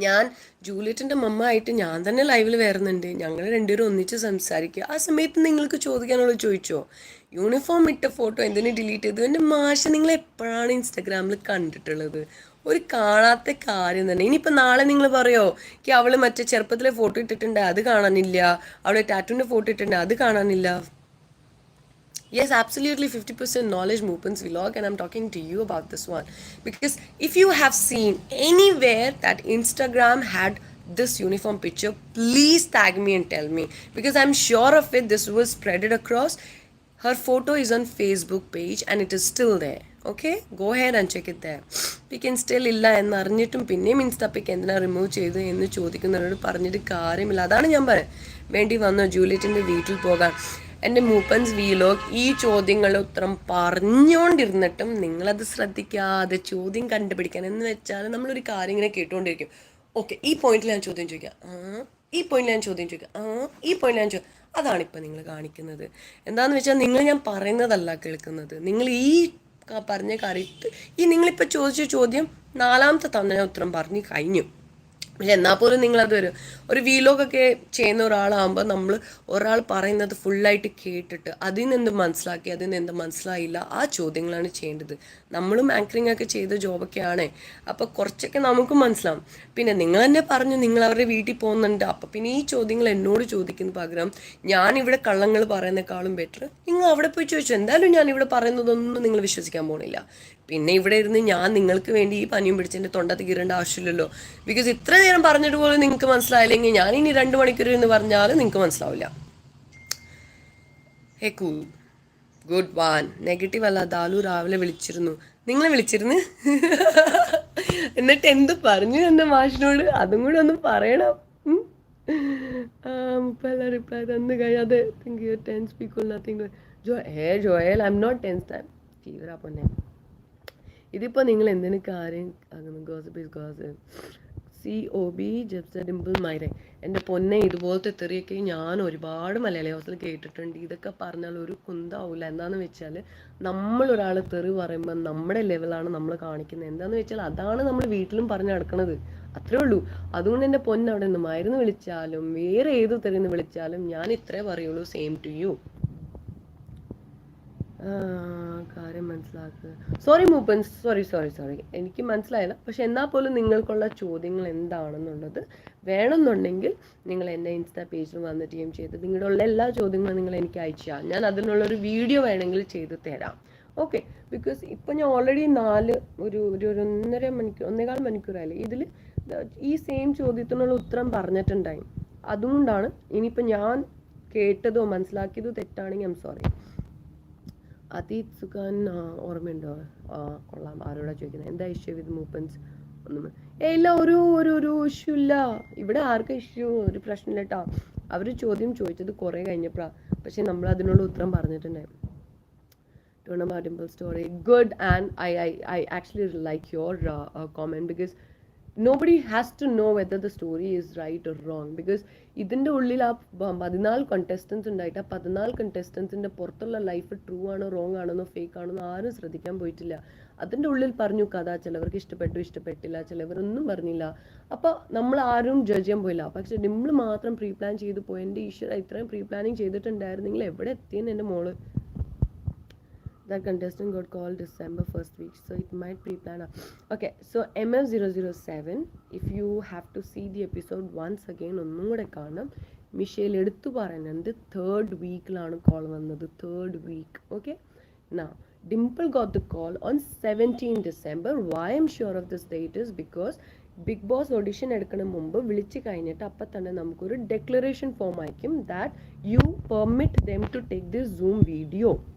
ഞാൻ ജൂലിയറ്റിൻ്റെ മമ്മ ആയിട്ട് ഞാൻ തന്നെ ലൈവിൽ വരുന്നുണ്ട്, ഞങ്ങൾ രണ്ടുപേരും ഒന്നിച്ച് സംസാരിക്കുക. ആ സമയത്ത് നിങ്ങൾക്ക് ചോദിക്കാനുള്ളത് ചോദിച്ചോ. യൂണിഫോം ഇട്ട ഫോട്ടോ എന്തിനു ഡിലീറ്റ് ചെയ്തു? എൻ്റെ മാഷ നിങ്ങൾ എപ്പോഴാണ് ഇൻസ്റ്റാഗ്രാമിൽ കണ്ടിട്ടുള്ളത്? ഒരു കാണാത്ത കാര്യം തന്നെ. ഇനിയിപ്പോൾ നാളെ നിങ്ങൾ പറയോ അവൾ മറ്റേ ചെറുപ്പത്തിലെ ഫോട്ടോ ഇട്ടിട്ടുണ്ട് അത് കാണാനില്ല, അവളെ ടാറ്റുവിൻ്റെ ഫോട്ടോ ഇട്ടിട്ടുണ്ട് അത് കാണാനില്ല. Yes, absolutely 50% knowledge Moopan's vlog, and I'm talking to you about this one. Because if you have seen anywhere that Instagram had this uniform picture, please tag me and tell me, because I'm sure of it, this was spreaded across. Her photo is on Facebook page and it is still there. Okay, go ahead and check it there. We can still ഇല്ല എന്ന് അറിഞ്ഞിട്ടും പിന്നെയും ഇൻസ്റ്റപ്പിക്ക് എന്തിനാ remove ചെയ്തു എന്ന് ചോദിക്കുന്നവരോട് പറഞ്ഞിട്ട് കാര്യമില്ല. അതാണ് ഞാൻ പറയുന്നത്. വേണ്ടി വന്നോ ജൂലിയറ്റിൻ്റെ വീട്ടിൽ പോകാൻ? എൻ്റെ മൂപ്പൻസ് വീലോഗ് ഈ ചോദ്യങ്ങളുടെ ഉത്തരം പറഞ്ഞുകൊണ്ടിരുന്നിട്ടും നിങ്ങളത് ശ്രദ്ധിക്കാതെ ചോദ്യം കണ്ടുപിടിക്കാൻ എന്ന് വെച്ചാൽ നമ്മളൊരു കാര്യം ഇങ്ങനെ കേട്ടുകൊണ്ടിരിക്കും. ഓക്കെ, ഈ പോയിന്റിൽ ഞാൻ ചോദ്യം ചോദിക്കാം, ഈ പോയിന്റിൽ ഞാൻ ചോദ്യം ചോദിക്കാം, ഈ പോയിന്റിൽ ഞാൻ ചോദ്യം. അതാണിപ്പോൾ നിങ്ങൾ കാണിക്കുന്നത്. എന്താണെന്ന് വെച്ചാൽ നിങ്ങൾ ഞാൻ പറയുന്നതല്ല കേൾക്കുന്നത്. നിങ്ങൾ ഈ പറഞ്ഞ കാര്യത്തിൽ നിങ്ങളിപ്പോൾ ചോദിച്ച ചോദ്യം 4ാമത്തെ തവണ ഞാൻ ഉത്തരം പറഞ്ഞു കഴിഞ്ഞു. പക്ഷെ എന്നാൽ പോലും നിങ്ങളത് ഒരു വീലോഗൊക്കെ ചെയ്യുന്ന ഒരാളാകുമ്പോൾ നമ്മൾ ഒരാൾ പറയുന്നത് ഫുള്ളായിട്ട് കേട്ടിട്ട് അതിൽ നിന്ന് മനസ്സിലാക്കി അതിൽ നിന്ന് മനസ്സിലായില്ല ആ ചോദ്യങ്ങളാണ് ചെയ്യേണ്ടത്. നമ്മളും ആങ്കറിങ് ഒക്കെ ചെയ്ത ജോബൊക്കെയാണ്, അപ്പോൾ കുറച്ചൊക്കെ നമുക്കും മനസ്സിലാവും. പിന്നെ നിങ്ങൾ തന്നെ പറഞ്ഞു നിങ്ങൾ അവരുടെ വീട്ടിൽ പോകുന്നുണ്ട്, അപ്പോൾ പിന്നെ ഈ ചോദ്യങ്ങൾ എന്നോട് ചോദിക്കുന്ന പകരം ഞാനിവിടെ കള്ളങ്ങൾ പറയുന്നേക്കാളും ബെറ്റർ നിങ്ങൾ അവിടെ പോയി ചോദിച്ചു. എന്തായാലും ഞാനിവിടെ പറയുന്നതൊന്നും നിങ്ങൾ വിശ്വസിക്കാൻ പോണില്ല. പിന്നെ ഇവിടെ ഇരുന്ന് ഞാൻ നിങ്ങൾക്ക് വേണ്ടി ഈ പനിയും പിടിച്ചതിൻ്റെ തൊണ്ടത്ത് കീറേണ്ട ആവശ്യമില്ലല്ലോ. ബിക്കോസ് ഇത്ര നേരം പറഞ്ഞിട്ട് പോലും നിങ്ങൾക്ക് മനസ്സിലായില്ലെങ്കിൽ ഞാൻ ഇനി 2 മണിക്കൂർ എന്ന് പറഞ്ഞാലും നിങ്ങൾക്ക് മനസ്സിലാവില്ല. ഹേ കൂൾ, ഗുഡ് വൺ. നെഗറ്റീവ് അല്ല, ദാലു രാവിലെ വിളിച്ചിരുന്നു. നിങ്ങളെ വിളിച്ചിരുന്നു എന്നിട്ട് എന്ത് പറഞ്ഞു എൻ്റെ മാഷിനോട്? അതും കൂടെ ഒന്ന് പറയണം. മുപ്പെല്ലാം റിപ്ലൈ തന്നു കഴിയാതെ think you tense people nothing. Joel I M not tense time ഫീവറാ പൊന്നെ. ഇതിപ്പോൾ നിങ്ങൾ എന്തിനു കാര്യം ഗോസിപ്പ് ഈസ് ഗോസിപ്പ്. COB ജബ്സ ഡിംപിൾ മൈരെ. എൻ്റെ പൊന്നെ, ഇതുപോലത്തെ തെറിയൊക്കെ ഞാൻ ഒരുപാട് മലയാളി ഹൗസിൽ കേട്ടിട്ടുണ്ട്. ഇതൊക്കെ പറഞ്ഞാൽ ഒരു കുന്താവില്ല. എന്താണെന്ന് വെച്ചാൽ നമ്മളൊരാൾ തെറി പറയുമ്പോൾ നമ്മുടെ ലെവലാണ് നമ്മൾ കാണിക്കുന്നത്. എന്താണെന്ന് വെച്ചാൽ അതാണ് നമ്മൾ വീട്ടിലും പറഞ്ഞു നടക്കുന്നത്. അത്രേ ഉള്ളൂ. അതുകൊണ്ട് എൻ്റെ പൊന്നെ, അവിടെ നിന്ന് മരുന്ന് വിളിച്ചാലും വേറെ ഏത് തെറിന്ന് വിളിച്ചാലും ഞാൻ ഇത്രേ പറയുള്ളൂ, സെയിം ടു യു. കാര്യം മനസ്സിലാക്കുക. സോറി മൂപ്പൻസ്, സോറി എനിക്ക് മനസ്സിലായില്ല. പക്ഷെ എന്നാൽ പോലും നിങ്ങൾക്കുള്ള ചോദ്യങ്ങൾ എന്താണെന്നുള്ളത് വേണമെന്നുണ്ടെങ്കിൽ നിങ്ങൾ എൻ്റെ ഇൻസ്റ്റാ പേജിൽ വന്ന് DM ചെയ്ത് നിങ്ങളുടെ ഉള്ള എല്ലാ ചോദ്യങ്ങളും നിങ്ങൾ എനിക്ക് അയച്ചാൽ ഞാൻ അതിനുള്ളൊരു വീഡിയോ വേണമെങ്കിൽ ചെയ്ത് തരാം. ഓക്കെ, ബിക്കോസ് ഇപ്പം ഞാൻ ഓൾറെഡി ഒരു 1.5 മണിക്കൂറായില്ലേ ഇതിൽ ഈ സെയിം ചോദ്യത്തിനുള്ള ഉത്തരം പറഞ്ഞിട്ടുണ്ടായി. അതുകൊണ്ടാണ് ഇനിയിപ്പോൾ ഞാൻ കേട്ടതോ മനസ്സിലാക്കിയതോ തെറ്റാണെങ്കിൽ ഐം സോറി. അതീത് സുഖാൻ ഓർമ്മയുണ്ടോ? കൊള്ളാം. ആരോടാ ചോദിക്കുന്നത്? എന്താ ഇഷ്യൂ വിത്ത് മൂപ്പൻസ്? ഒന്നും ഇല്ല, ഒരു ഇഷ്യൂ ഇല്ല. ഇവിടെ ആർക്കും ഇഷ്യൂ ഒരു പ്രശ്നമില്ല കേട്ടോ. അവർ ചോദ്യം ചോദിച്ചത് കുറേ കഴിഞ്ഞപ്പോഴാണ്, പക്ഷെ നമ്മൾ അതിനുള്ള ഉത്തരം പറഞ്ഞിട്ടുണ്ടായിരുന്നു. Tuna Dimple story good. And I actually like your comment because nobody has to know whether the story is right or wrong, because ഇതിൻ്റെ ഉള്ളിൽ ആ 14 contestants ഉണ്ടായിട്ട് ആ 14 contestants പുറത്തുള്ള ലൈഫ് ട്രൂ ആണോ റോങ് ആണെന്നോ ഫേക്ക് ആണെന്നോ ആരും ശ്രദ്ധിക്കാൻ പോയിട്ടില്ല. അതിൻ്റെ ഉള്ളിൽ പറഞ്ഞു കഥ, ചിലവർക്ക് ഇഷ്ടപ്പെട്ടില്ല, ചിലവരൊന്നും പറഞ്ഞില്ല. അപ്പോൾ നമ്മൾ ആരും ജഡ്ജ് ചെയ്യാൻ പോയില്ല. പക്ഷെ ഡിംപിൾ മാത്രം പ്രീ പ്ലാൻ ചെയ്ത് പോയി. എൻ്റെ ഈശ്വര, ഇത്രയും പ്രീ പ്ലാനിങ് ചെയ്തിട്ടുണ്ടായിരുന്നെങ്കിൽ എവിടെ എത്തിയെന്ന് എൻ്റെ മോള്. That contestant got called December 1st week, so it might pre-plan. Okay, so MF007, if you have to see the episode once again, ഒന്നും കൂടെ കാണാം. മിഷേൽ എടുത്തു പറയുന്നുണ്ട് 3rd weekലാണ് കോൾ വന്നത്. 3rd week. Okay, now Dimple got the call on 17 December. Why I'm sure of this date is because Bigg Boss audition എടുക്കണ മുമ്പ് വിളിച്ച് കഴിഞ്ഞിട്ട് അപ്പം തന്നെ നമുക്കൊരു ഡെക്ലറേഷൻ ഫോം അയക്കും that you permit them to take this Zoom video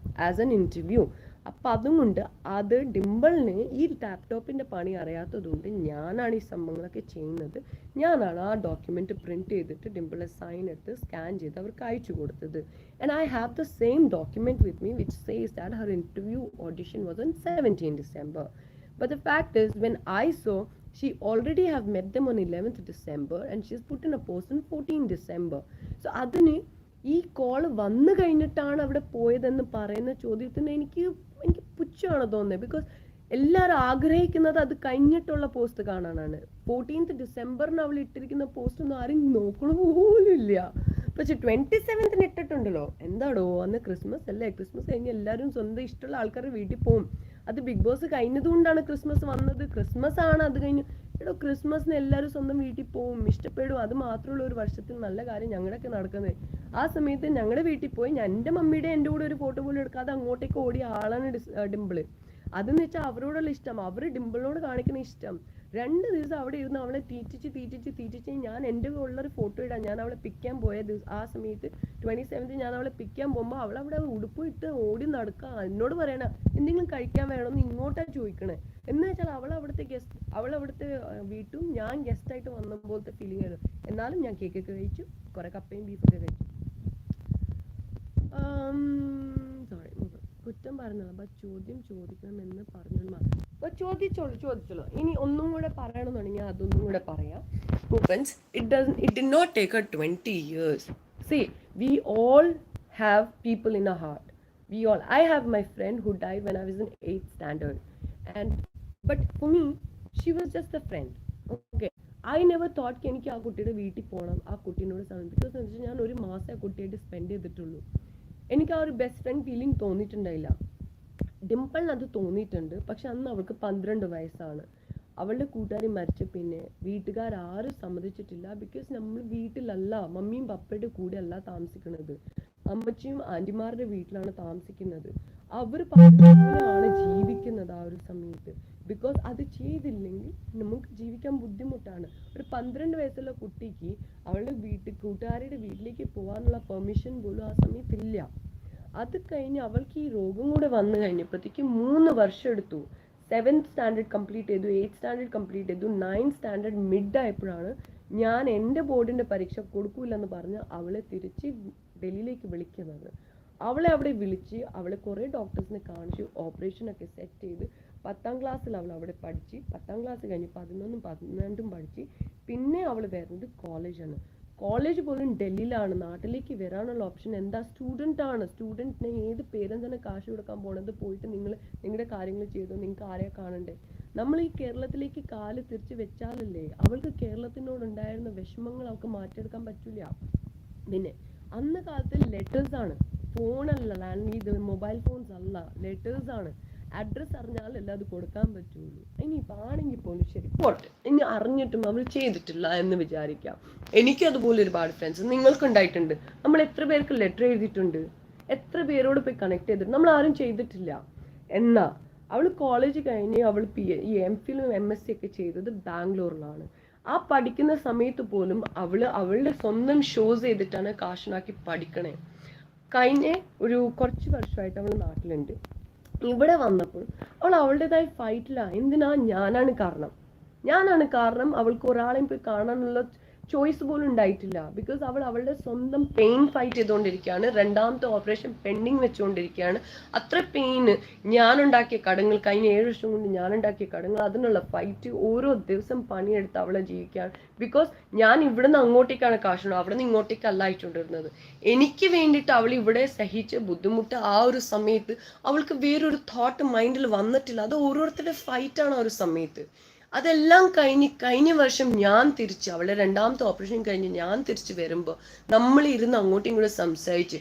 as an interview. അപ്പം അതുകൊണ്ട് അത് ഡിംപിളിന് ഈ ലാപ്ടോപ്പിൻ്റെ പണി അറിയാത്തതുകൊണ്ട് ഞാനാണ് ഈ സംഭവങ്ങളൊക്കെ ചെയ്യുന്നത്. ഞാനാണ് ആ ഡോക്യുമെൻറ്റ് പ്രിൻറ്റ് ചെയ്തിട്ട് ഡിംപിളിനെ സൈൻ എടുത്ത് സ്കാൻ ചെയ്ത് അവർക്ക് അയച്ചു കൊടുത്തത്. And I have the same document with me which says that her interview audition was on 17 December. But the fact is, when I saw she already have met them on 11th December and she's put in a post on 14th December. So അതിന് ഈ call വന്നു കഴിഞ്ഞിട്ടാണ് അവിടെ പോയതെന്ന് പറയുന്ന ചോദ്യത്തിന് എനിക്ക് പുച്ഛമാണ് തോന്നുന്നത്. ബിക്കോസ് എല്ലാവരും ആഗ്രഹിക്കുന്നത് അത് കഴിഞ്ഞിട്ടുള്ള പോസ്റ്റ് കാണാനാണ്. 14th December അവൾ ഇട്ടിരിക്കുന്ന പോസ്റ്റ് ഒന്നും ആരും നോക്കണ പോലും ഇല്ല. പക്ഷെ 27th ഇട്ടിട്ടുണ്ടല്ലോ. എന്താടോ, അന്ന് ക്രിസ്മസ് അല്ലേ? ക്രിസ്മസ് കഴിഞ്ഞ് എല്ലാവരും സ്വന്തം ഇഷ്ടമുള്ള ആൾക്കാരുടെ വീട്ടിൽ പോകും. അത് ബിഗ് ബോസ് കഴിഞ്ഞതുകൊണ്ടാണ് ക്രിസ്മസ് വന്നത്. ക്രിസ്മസ് ആണ് അത് കഴിഞ്ഞ്. എടോ, ക്രിസ്മസിന് എല്ലാവരും സ്വന്തം വീട്ടിൽ പോകും, ഇഷ്ടപ്പെടും. അത് മാത്രമുള്ള ഒരു വർഷത്തിൽ നല്ല കാര്യം ഞങ്ങളുടെയൊക്കെ നടക്കുന്നത്. ആ സമയത്ത് ഞങ്ങളുടെ വീട്ടിൽ പോയി എൻ്റെ മമ്മിയുടെ എൻ്റെ കൂടെ ഒരു ഫോട്ടോ പോലും എടുക്കാതെ അങ്ങോട്ടേക്ക് ഓടിയ ആളാണ് ഡിംപിള്. അതെന്ന് വെച്ചാൽ അവരോടുള്ള ഇഷ്ടം, അവർ ഡിംപിളിനോട് കാണിക്കുന്ന ഇഷ്ടം. 2 ദിവസം അവിടെ ഇരുന്ന് അവളെ തീറ്റിച്ച് ഞാൻ എൻ്റെ ഉള്ളൊരു ഫോട്ടോ ഇടാം. ഞാൻ അവളെ പിക്കാൻ പോയ ആ സമയത്ത് 27th ഞാൻ അവളെ പിക്കാൻ പോകുമ്പോൾ അവളവിടെ ഉടുപ്പ് ഇട്ട് ഓടി നടക്കുക. എന്നോട് പറയണ എന്തെങ്കിലും കഴിക്കാൻ വേണമെന്ന് ഇങ്ങോട്ടാണ് ചോദിക്കണേ. എന്ന് വെച്ചാൽ അവൾ അവിടുത്തെ വീട്ടും ഞാൻ ഗസ്റ്റായിട്ട് വന്ന പോലത്തെ ഫീലിംഗ് ആയിരുന്നു. എന്നാലും ഞാൻ കേക്കൊക്കെ കഴിച്ചു, കുറെ കപ്പയും ബീഫൊക്കെ കഴിച്ചു. സോറി, കുറ്റം പറഞ്ഞത്. അപ്പൊ ചോദ്യം ചോദിക്കണമെന്ന് പറഞ്ഞത് മാത്രം. അപ്പൊ ചോദിച്ചോളൂ. ഇനി ഒന്നും കൂടെ പറയണമെന്നുണ്ടെങ്കിൽ അതൊന്നും കൂടെ പറയാം. It did not take her 20 years. See, we all have people in our heart. I have my friend who died when I was in 8th standard. But for me, she was just a friend. Okay. I never thought എനിക്ക് ആ കുട്ടിയുടെ വീട്ടിൽ പോകണം, ആ കുട്ടീനോട് സമയം. Because എന്ന് വെച്ചാൽ ഞാൻ ഒരു മാസം ആ കുട്ടിയായിട്ട് സ്പെൻഡ് ചെയ്തിട്ടുള്ളൂ. എനിക്ക് ആ ഒരു ബെസ്റ്റ് ഫ്രണ്ട് ഫീലിംഗ് തോന്നിയിട്ടുണ്ടായില്ല. ഡിംപിളിന് അത് തോന്നിയിട്ടുണ്ട്. പക്ഷെ അന്ന് അവൾക്ക് 12 വയസ്സാണ്. അവളുടെ കൂട്ടുകാരി മരിച്ച പിന്നെ വീട്ടുകാരും സമ്മതിച്ചിട്ടില്ല. ബിക്കോസ് നമ്മൾ വീട്ടിലല്ല, മമ്മിയും പപ്പയുടെ കൂടെ അല്ല താമസിക്കുന്നത്, അമ്മച്ചിയും ആൻറ്റിമാരുടെ വീട്ടിലാണ് താമസിക്കുന്നത്. അവർ ആണ് ജീവിക്കുന്നത് ആ ഒരു സമയത്ത്. ബിക്കോസ് അത് ചെയ്തില്ലെങ്കിൽ നമുക്ക് ജീവിക്കാൻ ബുദ്ധിമുട്ടാണ്. ഒരു 12 വയസ്സുള്ള കുട്ടിക്ക് അവളുടെ കൂട്ടുകാരുടെ വീട്ടിലേക്ക് പോകാനുള്ള പെർമിഷൻ പോലും ആ സമയത്തില്ല. അത് കഴിഞ്ഞ് അവൾക്ക് ഈ രോഗം കൂടെ വന്നു കഴിഞ്ഞപ്പോഴത്തേക്ക് 3 വർഷം എടുത്തു. 7th സ്റ്റാൻഡേർഡ് കംപ്ലീറ്റ് ചെയ്തു, 8th സ്റ്റാൻഡേർഡ് കംപ്ലീറ്റ് ചെയ്തു, 9th സ്റ്റാൻഡേർഡ് മിഡ് ആയപ്പോഴാണ് ഞാൻ എൻ്റെ ബോർഡിൻ്റെ പരീക്ഷ കൊടുക്കൂലെന്ന് പറഞ്ഞ് അവളെ തിരിച്ച് ഡൽഹിയിലേക്ക് വിളിക്കുന്നത്. അവളെ അവിടെ വിളിച്ച് അവളെ കുറേ ഡോക്ടേഴ്സിനെ കാണിച്ചു, ഓപ്പറേഷനൊക്കെ സെറ്റ് ചെയ്ത് 10ാം ക്ലാസ്സിൽ അവൾ അവിടെ പഠിച്ച്, 10ാം ക്ലാസ് കഴിഞ്ഞ് 11ഉം 12ഉം പഠിച്ച് പിന്നെ അവൾ വരുന്നത് കോളേജാണ്. കോളേജ് പോലും ഡൽഹിയിലാണ്. നാട്ടിലേക്ക് വരാനുള്ള ഓപ്ഷൻ എന്താ? സ്റ്റുഡൻറ്റിനെ ഏത് പേരൻസിനെ കാശ് കൊടുക്കാൻ പോണത്? പോയിട്ട് നിങ്ങളുടെ കാര്യങ്ങൾ ചെയ്തോ, നിങ്ങൾക്ക് ആരെയാ കാണണ്ടേ? നമ്മൾ ഈ കേരളത്തിലേക്ക് കാല് തിരിച്ച് വെച്ചാലല്ലേ അവൾക്ക് കേരളത്തിനോടുണ്ടായിരുന്ന വിഷമങ്ങൾ അവൾക്ക് മാറ്റിയെടുക്കാൻ പറ്റില്ല. പിന്നെ അന്ന് കാലത്ത് ലെറ്റേഴ്സാണ്, ഫോണല്ല, ഇത് മൊബൈൽ ഫോൺസ് അല്ല, ലെറ്റേഴ്സാണ്. അഡ്രസ്സ് അറിഞ്ഞാലല്ല അത് കൊടുക്കാൻ പറ്റുള്ളൂ. ഇനിയിപ്പോൾ ആണെങ്കിൽ പോലും ശരി പോട്ടെ, ഇനി അറിഞ്ഞിട്ടും അവൾ ചെയ്തിട്ടില്ല എന്ന് വിചാരിക്കാം. എനിക്കതുപോലെ ഒരുപാട് ഫ്രണ്ട്സ് നിങ്ങൾക്കുണ്ടായിട്ടുണ്ട്. നമ്മൾ എത്ര പേർക്ക് ലെറ്റർ എഴുതിയിട്ടുണ്ട്, എത്ര പേരോട് പോയി കണക്ട് ചെയ്തിട്ടുണ്ട്, നമ്മൾ ആരും ചെയ്തിട്ടില്ല. എന്നാ അവൾ കോളേജ് കഴിഞ്ഞ് അവൾ MPhil MSc ഒക്കെ ചെയ്തത് ബാംഗ്ലൂരിലാണ്. ആ പഠിക്കുന്ന സമയത്ത് പോലും അവളുടെ സ്വന്തം ഷോസ് ചെയ്തിട്ടാണ് കാശുണ്ടാക്കി പഠിക്കണേ. കഴിഞ്ഞ ഒരു കുറച്ച് വർഷമായിട്ട് അവൾ നാട്ടിലുണ്ട്. ഇവിടെ വന്നപ്പോൾ അവൾ അവളുടേതായ ഫൈറ്റിലാണ്. എന്തിനാ? ഞാനാണ് കാരണം. അവൾക്ക് ഒരാളെയും പോയി കാണാനുള്ള ചോയ്സ് പോലും ഉണ്ടായിട്ടില്ല. ബിക്കോസ് അവളുടെ സ്വന്തം പെയിൻ ഫൈറ്റ് ചെയ്തുകൊണ്ടിരിക്കുകയാണ്. 2ാമത്തെ ഓപ്പറേഷൻ പെൻഡിങ് വെച്ചുകൊണ്ടിരിക്കുകയാണ്. അത്ര പെയിന്, ഞാനുണ്ടാക്കിയ കടങ്ങൾ, കഴിഞ്ഞ 7 വർഷം കൊണ്ട് ഞാനുണ്ടാക്കിയ കടങ്ങൾ, അതിനുള്ള ഫൈറ്റ് ഓരോ ദിവസം പണിയെടുത്ത് അവളെ ജീവിക്കുകയാണ്. ബിക്കോസ് ഞാൻ ഇവിടുന്ന് അങ്ങോട്ടേക്കാണ് കാശുണ്ടോ, അവിടെ നിന്ന് ഇങ്ങോട്ടേക്കല്ല അയച്ചുകൊണ്ടിരുന്നത്. എനിക്ക് വേണ്ടിയിട്ട് അവൾ ഇവിടെ സഹിച്ച് ബുദ്ധിമുട്ട് ആ ഒരു സമയത്ത് അവൾക്ക് വേറൊരു തോട്ട് മൈൻഡിൽ വന്നിട്ടില്ല. അത് ഓരോരുത്തരുടെ ഫൈറ്റാണ് ആ ഒരു സമയത്ത്. അതെല്ലാം കഴിഞ്ഞ വർഷം ഞാൻ തിരിച്ച് അവളുടെ 2ാമത്തെ ഓപ്പറേഷൻ കഴിഞ്ഞ് ഞാൻ തിരിച്ച് വരുമ്പോൾ നമ്മൾ ഇരുന്ന് അങ്ങോട്ടും ഇങ്ങോട്ടും സംസാരിച്ച്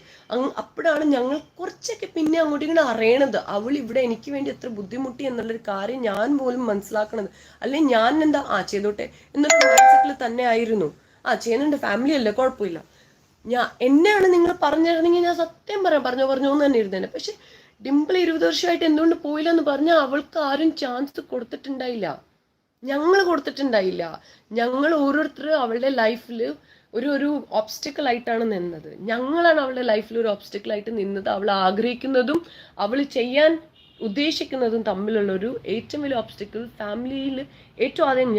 അപ്പോഴാണ് ഞങ്ങൾ കുറച്ചൊക്കെ പിന്നെ അങ്ങോട്ടും ഇങ്ങോട്ടും അറിയണത്. അവൾ ഇവിടെ എനിക്ക് വേണ്ടി എത്ര ബുദ്ധിമുട്ടി എന്നുള്ളൊരു കാര്യം ഞാൻ പോലും മനസ്സിലാക്കണത്. അല്ലെങ്കിൽ ഞാൻ എന്താ ചെയ്തോട്ടെ എന്നൊരു മൈൻഡ് സെറ്റിൽ തന്നെ ആയിരുന്നു. ചെയ്യുന്നുണ്ട്, ഫാമിലി അല്ലേ, കുഴപ്പമില്ല. എന്നെയാണ് നിങ്ങൾ പറഞ്ഞിരുന്നെങ്കിൽ ഞാൻ സത്യം പറഞ്ഞു എന്ന് തന്നെ ഇരുന്നേനെ. പക്ഷെ ഡിംപിൾ 20 വർഷമായിട്ട് എന്തുകൊണ്ട് പോയില്ല എന്ന് പറഞ്ഞാൽ അവൾക്ക് ആരും ചാൻസ് കൊടുത്തിട്ടുണ്ടായില്ല, ഞങ്ങൾ കൊടുത്തിട്ടുണ്ടായില്ല. ഞങ്ങൾ ഓരോരുത്തരും അവളുടെ ലൈഫിൽ ഒരു ഓബ്സ്റ്റിക്കിൾ ആയിട്ടാണ് നിന്നത്. ഞങ്ങളാണ് അവളുടെ ലൈഫിൽ ഒരു ഓബ്സ്റ്റിക്കിൾ ആയിട്ട് നിന്നത്. അവൾ ആഗ്രഹിക്കുന്നതും അവൾ ചെയ്യാൻ ഉദ്ദേശിക്കുന്നതും തമ്മിലുള്ള ഒരു ഏറ്റവും വലിയ ഓബ്സ്റ്റിക്കിൾ. ഫാമിലിയിൽ ഏറ്റവും ആദ്യം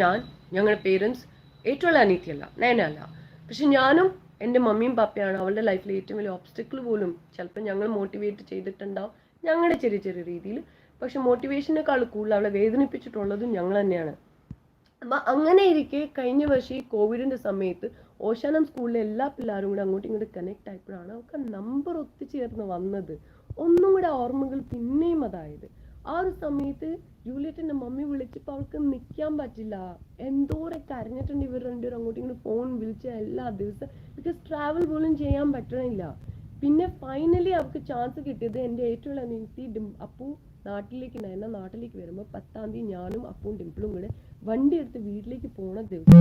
ഞങ്ങളുടെ പേരൻസ്, ഏറ്റവും ഉള്ള അനീതിയല്ല, നയനല്ല, പക്ഷെ ഞാനും എൻ്റെ മമ്മിയും പാപ്പയാണ് അവളുടെ ലൈഫിൽ ഏറ്റവും വലിയ ഓബ്സ്റ്റിക്കിൾ പോലും. ചിലപ്പോൾ ഞങ്ങൾ മോട്ടിവേറ്റ് ചെയ്തിട്ടുണ്ടാവും ഞങ്ങളുടെ ചെറിയ ചെറിയ രീതിയിൽ, പക്ഷെ മോട്ടിവേഷനേക്കാൾ കൂടുതൽ അവളെ വേദനിപ്പിച്ചിട്ടുള്ളതും ഞങ്ങൾ തന്നെയാണ്. അപ്പം അങ്ങനെ ഇരിക്കെ കഴിഞ്ഞ വർഷം ഈ കോവിഡിൻ്റെ സമയത്ത് ഓശാനം സ്കൂളിലെ എല്ലാ പിള്ളേരും കൂടെ അങ്ങോട്ടും ഇങ്ങോട്ട് കണക്ട് ആയപ്പോഴാണ് അവൾക്ക് നമ്പർ ഒത്തുചേർന്ന് വന്നത്. ഒന്നും കൂടെ ഓർമ്മകൾ പിന്നെയും അതായത് ആ ഒരു സമയത്ത് ജൂലിയറ്റിൻ്റെ മമ്മി വിളിച്ചപ്പോൾ അവൾക്ക് നിൽക്കാൻ പറ്റില്ല. എന്തോരം കരഞ്ഞിട്ടുണ്ട് ഇവർ രണ്ടുപേരും അങ്ങോട്ടും ഇങ്ങോട്ട് ഫോൺ വിളിച്ച എല്ലാ ദിവസവും. ബിക്കോസ് ട്രാവൽ പോലും ചെയ്യാൻ പറ്റണില്ല. പിന്നെ ഫൈനലി അവൾക്ക് ചാൻസ് കിട്ടിയത് എൻ്റെ ഏറ്റവും അനിയത്തി അപ്പു നാട്ടിലേക്ക് വരുമ്പോൾ 10ാം തീയതി ഞാനും അപ്പും ഡിംപിളും കൂടെ വണ്ടി എടുത്ത് വീട്ടിലേക്ക് പോണ ദിവസം.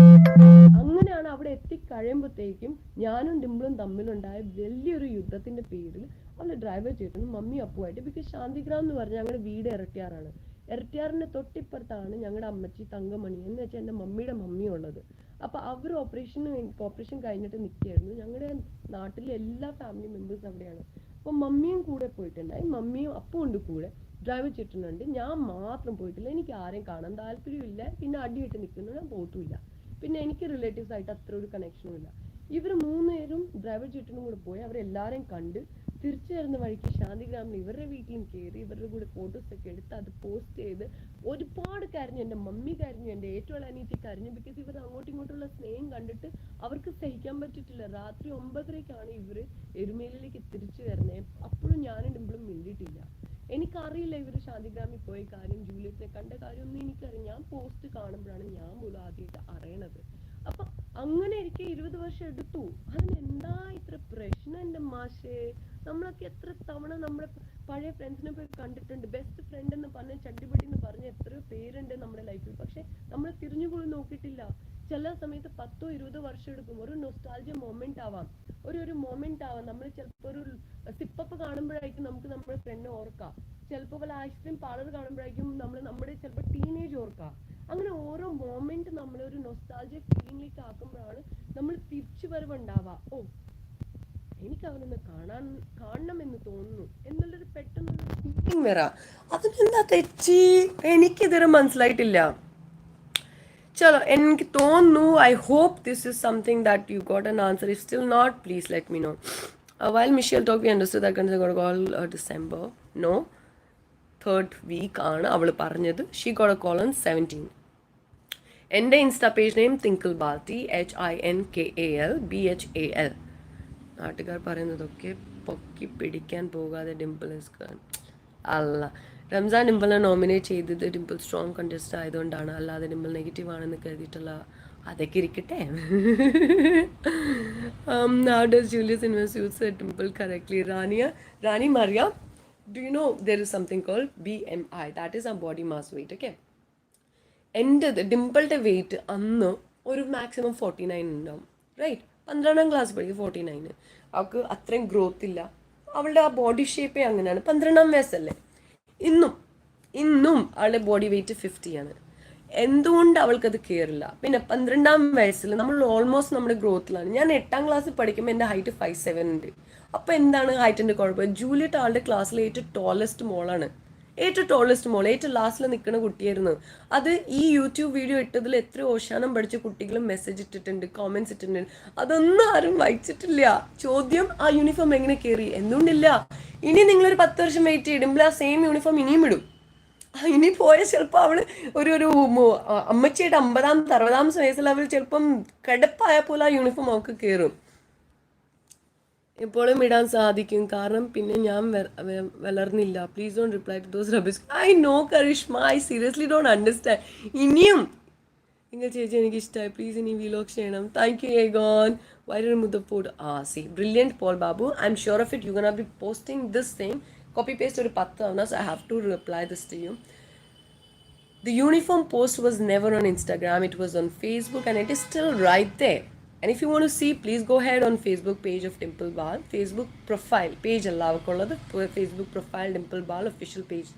അങ്ങനെയാണ് അവിടെ എത്തിക്കഴിയുമ്പോഴത്തേക്കും ഞാനും ഡിംപിളും തമ്മിലുണ്ടായ വലിയൊരു യുദ്ധത്തിന്റെ പേരിൽ അവളെ ഡ്രൈവർ ചെയ്തിട്ടുണ്ട് മമ്മി അപ്പുമായിട്ട്. ബിക്കോസ് ശാന്തിഗ്രാം എന്ന് പറഞ്ഞാൽ ഞങ്ങളുടെ വീട് ഇരട്ടിയാറാണ്. ഇരട്ടിയാറിൻ്റെ തൊട്ടിപ്പുറത്താണ് ഞങ്ങളുടെ അമ്മച്ചി തങ്കമണി എന്ന് വെച്ചാൽ എൻ്റെ മമ്മിയുടെ മമ്മി ഉള്ളത്. അപ്പോൾ അവർ ഓപ്പറേഷൻ കഴിഞ്ഞിട്ട് നിൽക്കുകയായിരുന്നു. ഞങ്ങളുടെ നാട്ടിലെ എല്ലാ ഫാമിലി മെമ്പേഴ്സ് അവിടെയാണ്. അപ്പോൾ മമ്മിയും കൂടെ പോയിട്ടുണ്ടായി, മമ്മിയും അപ്പം ഉണ്ട് കൂടെ, ഡ്രൈവർ ചേട്ടനുണ്ട്. ഞാൻ മാത്രം പോയിട്ടില്ല, എനിക്ക് ആരെയും കാണാൻ താല്പര്യമില്ല, പിന്നെ അടിയിട്ട് നിൽക്കുന്നു, ഞാൻ പോയിട്ടുമില്ല. പിന്നെ എനിക്ക് റിലേറ്റീവ്സ് ആയിട്ട് അത്ര ഒരു കണക്ഷനും ഇല്ല. ഇവർ 3 പേരും ഡ്രൈവർ ചേട്ടനും കൂടെ പോയി അവരെല്ലാവരെയും കണ്ട് തിരിച്ചു വരുന്ന വഴിക്ക് ശാന്തിഗ്രാമിൽ ഇവരുടെ വീട്ടിലും കയറി ഇവരുടെ കൂടെ ഫോട്ടോസൊക്കെ എടുത്ത് അത് പോസ്റ്റ് ചെയ്ത് ഒരുപാട് കരഞ്ഞു. എൻ്റെ മമ്മി കരഞ്ഞു, എൻ്റെ ഏറ്റവും അനിയത്തി കരഞ്ഞു. ബിക്കോസ് ഇവർ അങ്ങോട്ടും ഇങ്ങോട്ടുള്ള സ്നേഹം കണ്ടിട്ട് അവർക്ക് സഹിക്കാൻ പറ്റിയിട്ടില്ല. രാത്രി 9:30-ക്കാണ് ഇവർ എരുമേലിലേക്ക് തിരിച്ചു വരുന്നത്. അപ്പോഴും ഞാനും ഡിംപിളും മിണ്ടിയിട്ടില്ല. എനിക്കറിയില്ല ഇവർ ശാന്തിഗ്രാമിൽ പോയ കാര്യം, ജൂലിയറ്റിനെ കണ്ട കാര്യമൊന്നും എനിക്കറിയാം. ഞാൻ പോസ്റ്റ് കാണുമ്പോഴാണ് ഞാൻ പോലും ആദ്യമായിട്ട് അറിയണത്. അപ്പൊ അങ്ങനെ എനിക്ക് 20 വർഷം എടുത്തു. അതിനെന്താ ഇത്ര പ്രശ്നം എൻ്റെ മാഷേ? നമ്മളൊക്കെ എത്ര തവണ നമ്മുടെ പഴയ ഫ്രണ്ട്സിനെ പോയി കണ്ടിട്ടുണ്ട്. ബെസ്റ്റ് ഫ്രണ്ട് എന്ന് പറഞ്ഞ ചട്ടിപടി എന്ന് പറഞ്ഞ എത്രയോ പേരുണ്ട് നമ്മുടെ ലൈഫിൽ. പക്ഷെ നമ്മൾ തിരിഞ്ഞുപോലും നോക്കിയിട്ടില്ല. ചില സമയത്ത് 10-20 വർഷം എടുക്കും. ഒരു നൊസ്റ്റാൾജിയ മൊമെന്റ് ആവാം, ഒരു മൊമെന്റ് ആവാം. നമ്മൾ ചിലപ്പോൾ ഒരു സിപ്പപ്പ് കാണുമ്പോഴായിരിക്കും നമുക്ക് നമ്മുടെ ഫ്രണ്ട് ഓർക്കാം. ചിലപ്പോൾ വല്ല ഐസ്ക്രീം പാർലർ കാണുമ്പോഴായിരിക്കും നമ്മുടെ ചിലപ്പോൾ ടീനേജ് ഓർക്കാം. അങ്ങനെ ഓരോ മൊമെന്റ് നമ്മളൊരു നൊസ്റ്റാൾജിയ ഫീലിംഗിലേക്ക് ആക്കുമ്പോഴാണ് നമ്മൾ തിരിച്ചു വരവുണ്ടാവുക. ഓ, എനിക്ക് അവനൊന്ന് കാണണമെന്ന് തോന്നുന്നു എന്നുള്ളൊരു പെട്ടെന്നൊരു ഫീലിംഗ് വരാം. അതിനെന്താ തെറ്റി എനിക്കിതുവരെ മനസ്സിലായിട്ടില്ല. ചലോ, എനിക്ക് തോന്നുന്നു, I hope this is something that you got an answer. If still not, please let me know. While Michelle talked, we understood that Ganza got a call December. No, 3rd week ആണ് അവൾ പറഞ്ഞത്. She got a call on 17. എൻ്റെ insta page name തിങ്കിൾബാൽ, THINKALBHAL. നാട്ടുകാർ പറയുന്നതൊക്കെ പൊക്കി പിടിക്കാൻ പോകാതെ ഡിംപിൾ അല്ല. റംസാൻ ഡിംപിളിനെ നോമിനേറ്റ് ചെയ്തത് ഡിംപിൾ സ്ട്രോങ് കണ്ടസ്റ്റ് ആയതുകൊണ്ടാണ്, അല്ലാതെ ഡിംപിൾ നെഗറ്റീവ് ആണെന്ന് കരുതിയിട്ടുള്ള അതൊക്കെ ഇരിക്കട്ടെ. How does Julius use Dimple correctly? Rani Maria, do you know there is something called BMI? That is our body mass weight. Okay. എൻ്റെത് ഡിംപിളുടെ വെയിറ്റ് അന്ന് ഒരു മാക്സിമം 49 ഉണ്ടാവും. റൈറ്റ്, 12ാം ക്ലാസ് പഠിക്കും 49. അവൾക്ക് അത്രയും ഗ്രോത്ത് ഇല്ല. അവളുടെ ആ ബോഡി ഷേപ്പേ അങ്ങനെയാണ്. 12ാം വയസ്സല്ലേ. ഇന്നും അവളുടെ ബോഡി വെയിറ്റ് 50 ആണ്. എന്തുകൊണ്ട് അവൾക്കത് കയറില്ല? പിന്നെ 12ാം വയസ്സിൽ നമ്മൾ ഓൾമോസ്റ്റ് നമ്മുടെ ഗ്രോത്തിലാണ്. ഞാൻ 8ാം ക്ലാസ്സിൽ പഠിക്കുമ്പോൾ എൻ്റെ ഹൈറ്റ് 5'7" ഉണ്ട്. അപ്പോൾ എന്താണ് ഹൈറ്റിൻ്റെ കുഴപ്പം? ജൂലിയറ്റ് ആളുടെ ക്ലാസ്സിലെ ഏറ്റവും ടോളസ്റ്റ് മോളാണ്. ഏറ്റവും ലാസ്റ്റിൽ നിൽക്കുന്ന കുട്ടിയായിരുന്നു. അത് ഈ യൂട്യൂബ് വീഡിയോ ഇട്ടതിൽ എത്ര ഓശാനം പഠിച്ച കുട്ടികളും മെസ്സേജ് ഇട്ടിട്ടുണ്ട്, കോമെന്റ്സ് ഇട്ടിട്ടുണ്ട്. അതൊന്നും ആരും വായിച്ചിട്ടില്ല. ചോദ്യം, ആ യൂണിഫോം എങ്ങനെ കയറി? എന്തുകൊണ്ടില്ല? ഇനി നിങ്ങളൊരു 10 വർഷം വെയിറ്റ് ചെയ്യുമ്പോൾ ആ സെയിം യൂണിഫോം ഇനിയും ഇടും. ഇനി പോയ ചിലപ്പോൾ അവൾ ഒരു അമ്മച്ചിയായിട്ട് 50ാമത്തെ 60ാമത്തെ വയസ്സിൽ അവൾ ചിലപ്പം കിടപ്പായ പോലെ ആ യൂണിഫോം അവൾക്ക് കയറും. എപ്പോഴും ഇടാൻ സാധിക്കും, കാരണം പിന്നെ ഞാൻ വളർന്നില്ല. Please don't reply to those rabies. I know Karishma, I seriously don't understand. ഇനിയും നിങ്ങൾ ചേച്ചി എനിക്ക് ഇഷ്ടമായി, പ്ലീസ് ഇനി വീലോഗ് ചെയ്യണം. Thank you again. വൈരൽ മുതപ്പോട് C brilliant Paul Babu. I M sure of it you gonna be posting this same. Copy paste ഒരു 10 തവണ. So I have to reply this to you. The uniform post was never on Instagram, it was on Facebook, and it is still right there. And if you want to see, please go ahead on Facebook page of Dimple Bal. Facebook profile page allavukulladu. Facebook profile Dimple Bal official page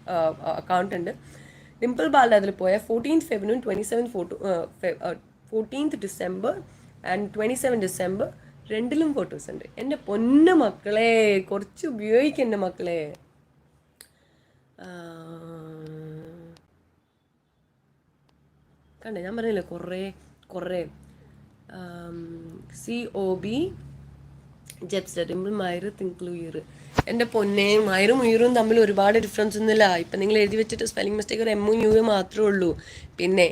account ഉണ്ട്. Dimple Bal അതിൽ പോയാൽ 14th February 14th December and 27 December രണ്ടിലും photos ഉണ്ട്. എൻ്റെ പൊന്നു മക്കളെ, കുറച്ച് ഉപയോഗിക്കേണ്ട മക്കളെ. കണ്ടേ, ഞാൻ പറഞ്ഞില്ലേ കുറേ COB ജെപ്സ്റ്റർ ഡിംപിൾ മയർ തിങ്ക്ലൂയർ. എൻ്റെ പൊന്നെ, മയറും ഉയറും തമ്മിൽ ഒരുപാട് ഡിഫറൻസ് ഒന്നുമില്ല. ഇപ്പം നിങ്ങൾ എഴുതി വെച്ചിട്ട് സ്പെല്ലിംഗ് മിസ്റ്റേക്ക് ഒരു എമ്മും യു മാത്രമേ ഉള്ളൂ. പിന്നെ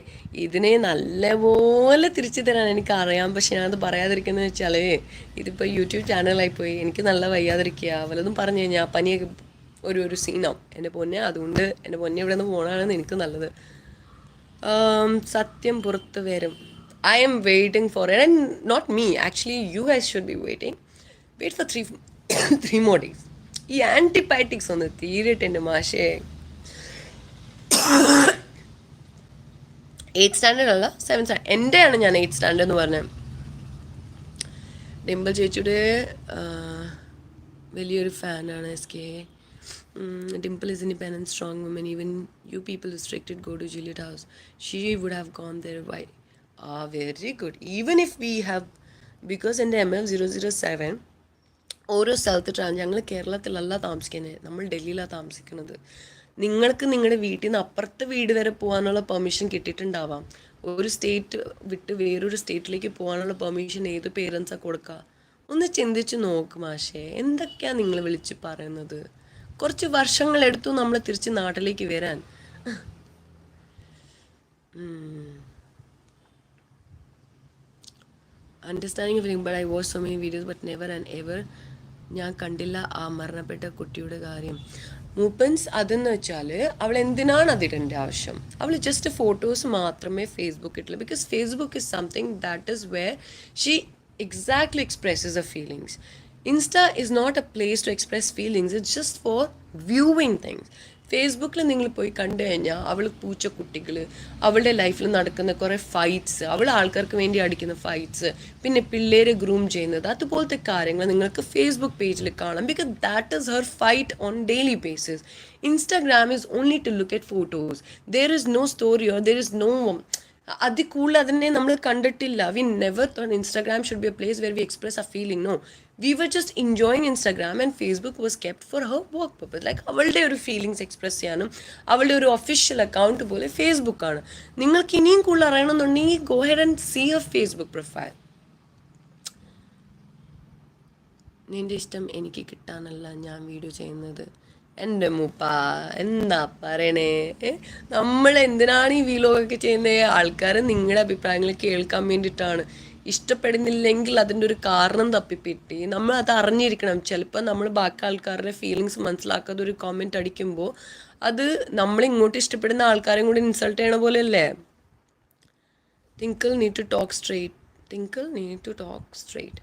ഇതിനെ നല്ലപോലെ തിരിച്ചു തരാൻ എനിക്കറിയാം. പക്ഷെ ഞാനത് പറയാതിരിക്കുന്നത് വെച്ചാൽ ഇതിപ്പോൾ യൂട്യൂബ് ചാനലായിപ്പോയി. എനിക്ക് നല്ല വയ്യാതിരിക്കുക, വല്ലതും പറഞ്ഞു കഴിഞ്ഞാൽ പനിയൊക്കെ ഒരു സീനാവും എൻ്റെ പൊന്നെ. അതുകൊണ്ട് എൻ്റെ പൊന്നെ ഇവിടെ നിന്ന് പോകണമെന്ന് എനിക്ക് നല്ലത്. സത്യം പുറത്ത് വരും. I am waiting for it, and not me. Actually, you guys should be waiting. Wait for 3 more days. ഈ ആൻറ്റിബയോട്ടിക്സ് ഒന്ന് തീരട്ടെ എൻ്റെ മാഷേ. 8th സ്റ്റാൻഡേർഡ് അല്ല 7th സ്റ്റാൻഡേർഡ്. എൻ്റെയാണ് ഞാൻ 8th സ്റ്റാൻഡേർഡ് എന്ന് പറഞ്ഞത്. ഡിംപിൾ ചേച്ചിയുടെ വലിയൊരു ഫാനാണ് SK. Dimple is independent, strong woman. Even you people restricted go to Juliet house. She would have gone there. Why? Very good. Even if we have, because in the ML007, ഓരോ സ്ഥലത്തിട്ടാണ്. ഞങ്ങൾ കേരളത്തിലല്ല താമസിക്കുന്നത്, നമ്മൾ ഡൽഹിയിലാണ് താമസിക്കുന്നത്. നിങ്ങൾക്ക് നിങ്ങളുടെ വീട്ടിൽ നിന്ന് അപ്പുറത്തെ വീട് വരെ പോകാനുള്ള പെർമിഷൻ കിട്ടിയിട്ടുണ്ടാവാം. ഒരു സ്റ്റേറ്റ് വിട്ട് വേറൊരു സ്റ്റേറ്റിലേക്ക് പോകാനുള്ള പെർമിഷൻ ഏത് പേരൻസാണ് കൊടുക്കുക? ഒന്ന് ചിന്തിച്ച് നോക്ക് മാഷേ, എന്തൊക്കെയാണ് നിങ്ങൾ വിളിച്ച് പറയുന്നത്? കുറച്ച് വർഷങ്ങളെടുത്തു നമ്മൾ തിരിച്ച് നാട്ടിലേക്ക് വരാൻ. Understanding feeling, but I watch so many videos but never and ever ഞാൻ കണ്ടില്ല ആ മരണപ്പെട്ട കുട്ടിയുടെ കാര്യം. മൂപ്പൻസ് അതെന്ന് വെച്ചാൽ അവൾ എന്തിനാണ് അതിടേണ്ട ആവശ്യം? അവൾ ജസ്റ്റ് ഫോട്ടോസ് മാത്രമേ ഫേസ്ബുക്കിട്ടുള്ളൂ. Because Facebook is something that is where she exactly expresses her feelings. Insta is not a place to express feelings, it's just for viewing things. ഫേസ്ബുക്കിൽ നിങ്ങൾ പോയി കണ്ടു കഴിഞ്ഞാൽ അവൾ പൂച്ചക്കുട്ടികൾ, അവളുടെ ലൈഫിൽ നടക്കുന്ന കുറേ ഫൈറ്റ്സ്, അവൾ ആൾക്കാർക്ക് വേണ്ടി അടിക്കുന്ന ഫൈറ്റ്സ്, പിന്നെ പിള്ളേരെ ഗ്രൂം ചെയ്യുന്നത്, അതുപോലത്തെ കാര്യങ്ങൾ നിങ്ങൾക്ക് ഫേസ്ബുക്ക് പേജിൽ കാണാം. Because that is her fight on daily basis. Instagram is only to look at photos. There is no story or there is no അതിൽ കൂടുതൽ അതിനെ നമ്മൾ കണ്ടിട്ടില്ല. We never thought Instagram should be a place where we express a feeling. No, we were just enjoying Instagram and Facebook was kept for her work purpose. Like അവളുടെ ഒരു feelings express ചെയ്യാനും അവളുടെ ഒരു ഒഫീഷ്യൽ അക്കൗണ്ട് പോലെ ഫേസ്ബുക്കാണ്. നിങ്ങൾക്ക് ഇനിയും കൂടുതൽ അറിയണമെന്നുണ്ടെങ്കിൽ go head and see a Facebook profile. നിൻ്റെ ഇഷ്ടം എനിക്ക് കിട്ടാനല്ല ഞാൻ വീഡിയോ ചെയ്യുന്നത്. എൻ്റെ മൂപ്പ എന്താ പറയണേ? നമ്മൾ എന്തിനാണ് ഈ വീലോഗൊക്കെ ചെയ്യുന്നത്? ആൾക്കാർ നിങ്ങളുടെ അഭിപ്രായങ്ങൾ കേൾക്കാൻ വേണ്ടിയിട്ടാണ്. ഇഷ്ടപ്പെടുന്നില്ലെങ്കിൽ അതിൻ്റെ ഒരു കാരണം തപ്പിപ്പിട്ടി നമ്മൾ അത് അറിഞ്ഞിരിക്കണം. ചിലപ്പോൾ നമ്മൾ ബാക്കി ആൾക്കാരുടെ ഫീലിങ്സ് മനസ്സിലാക്കാതെ ഒരു കോമെൻറ്റ് അടിക്കുമ്പോൾ അത് നമ്മളിങ്ങോട്ട് ഇഷ്ടപ്പെടുന്ന ആൾക്കാരെയും കൂടി ഇൻസൾട്ട് ചെയ്യണ പോലെയല്ലേ? Thinkal need to talk straight. Thinkal need to talk straight.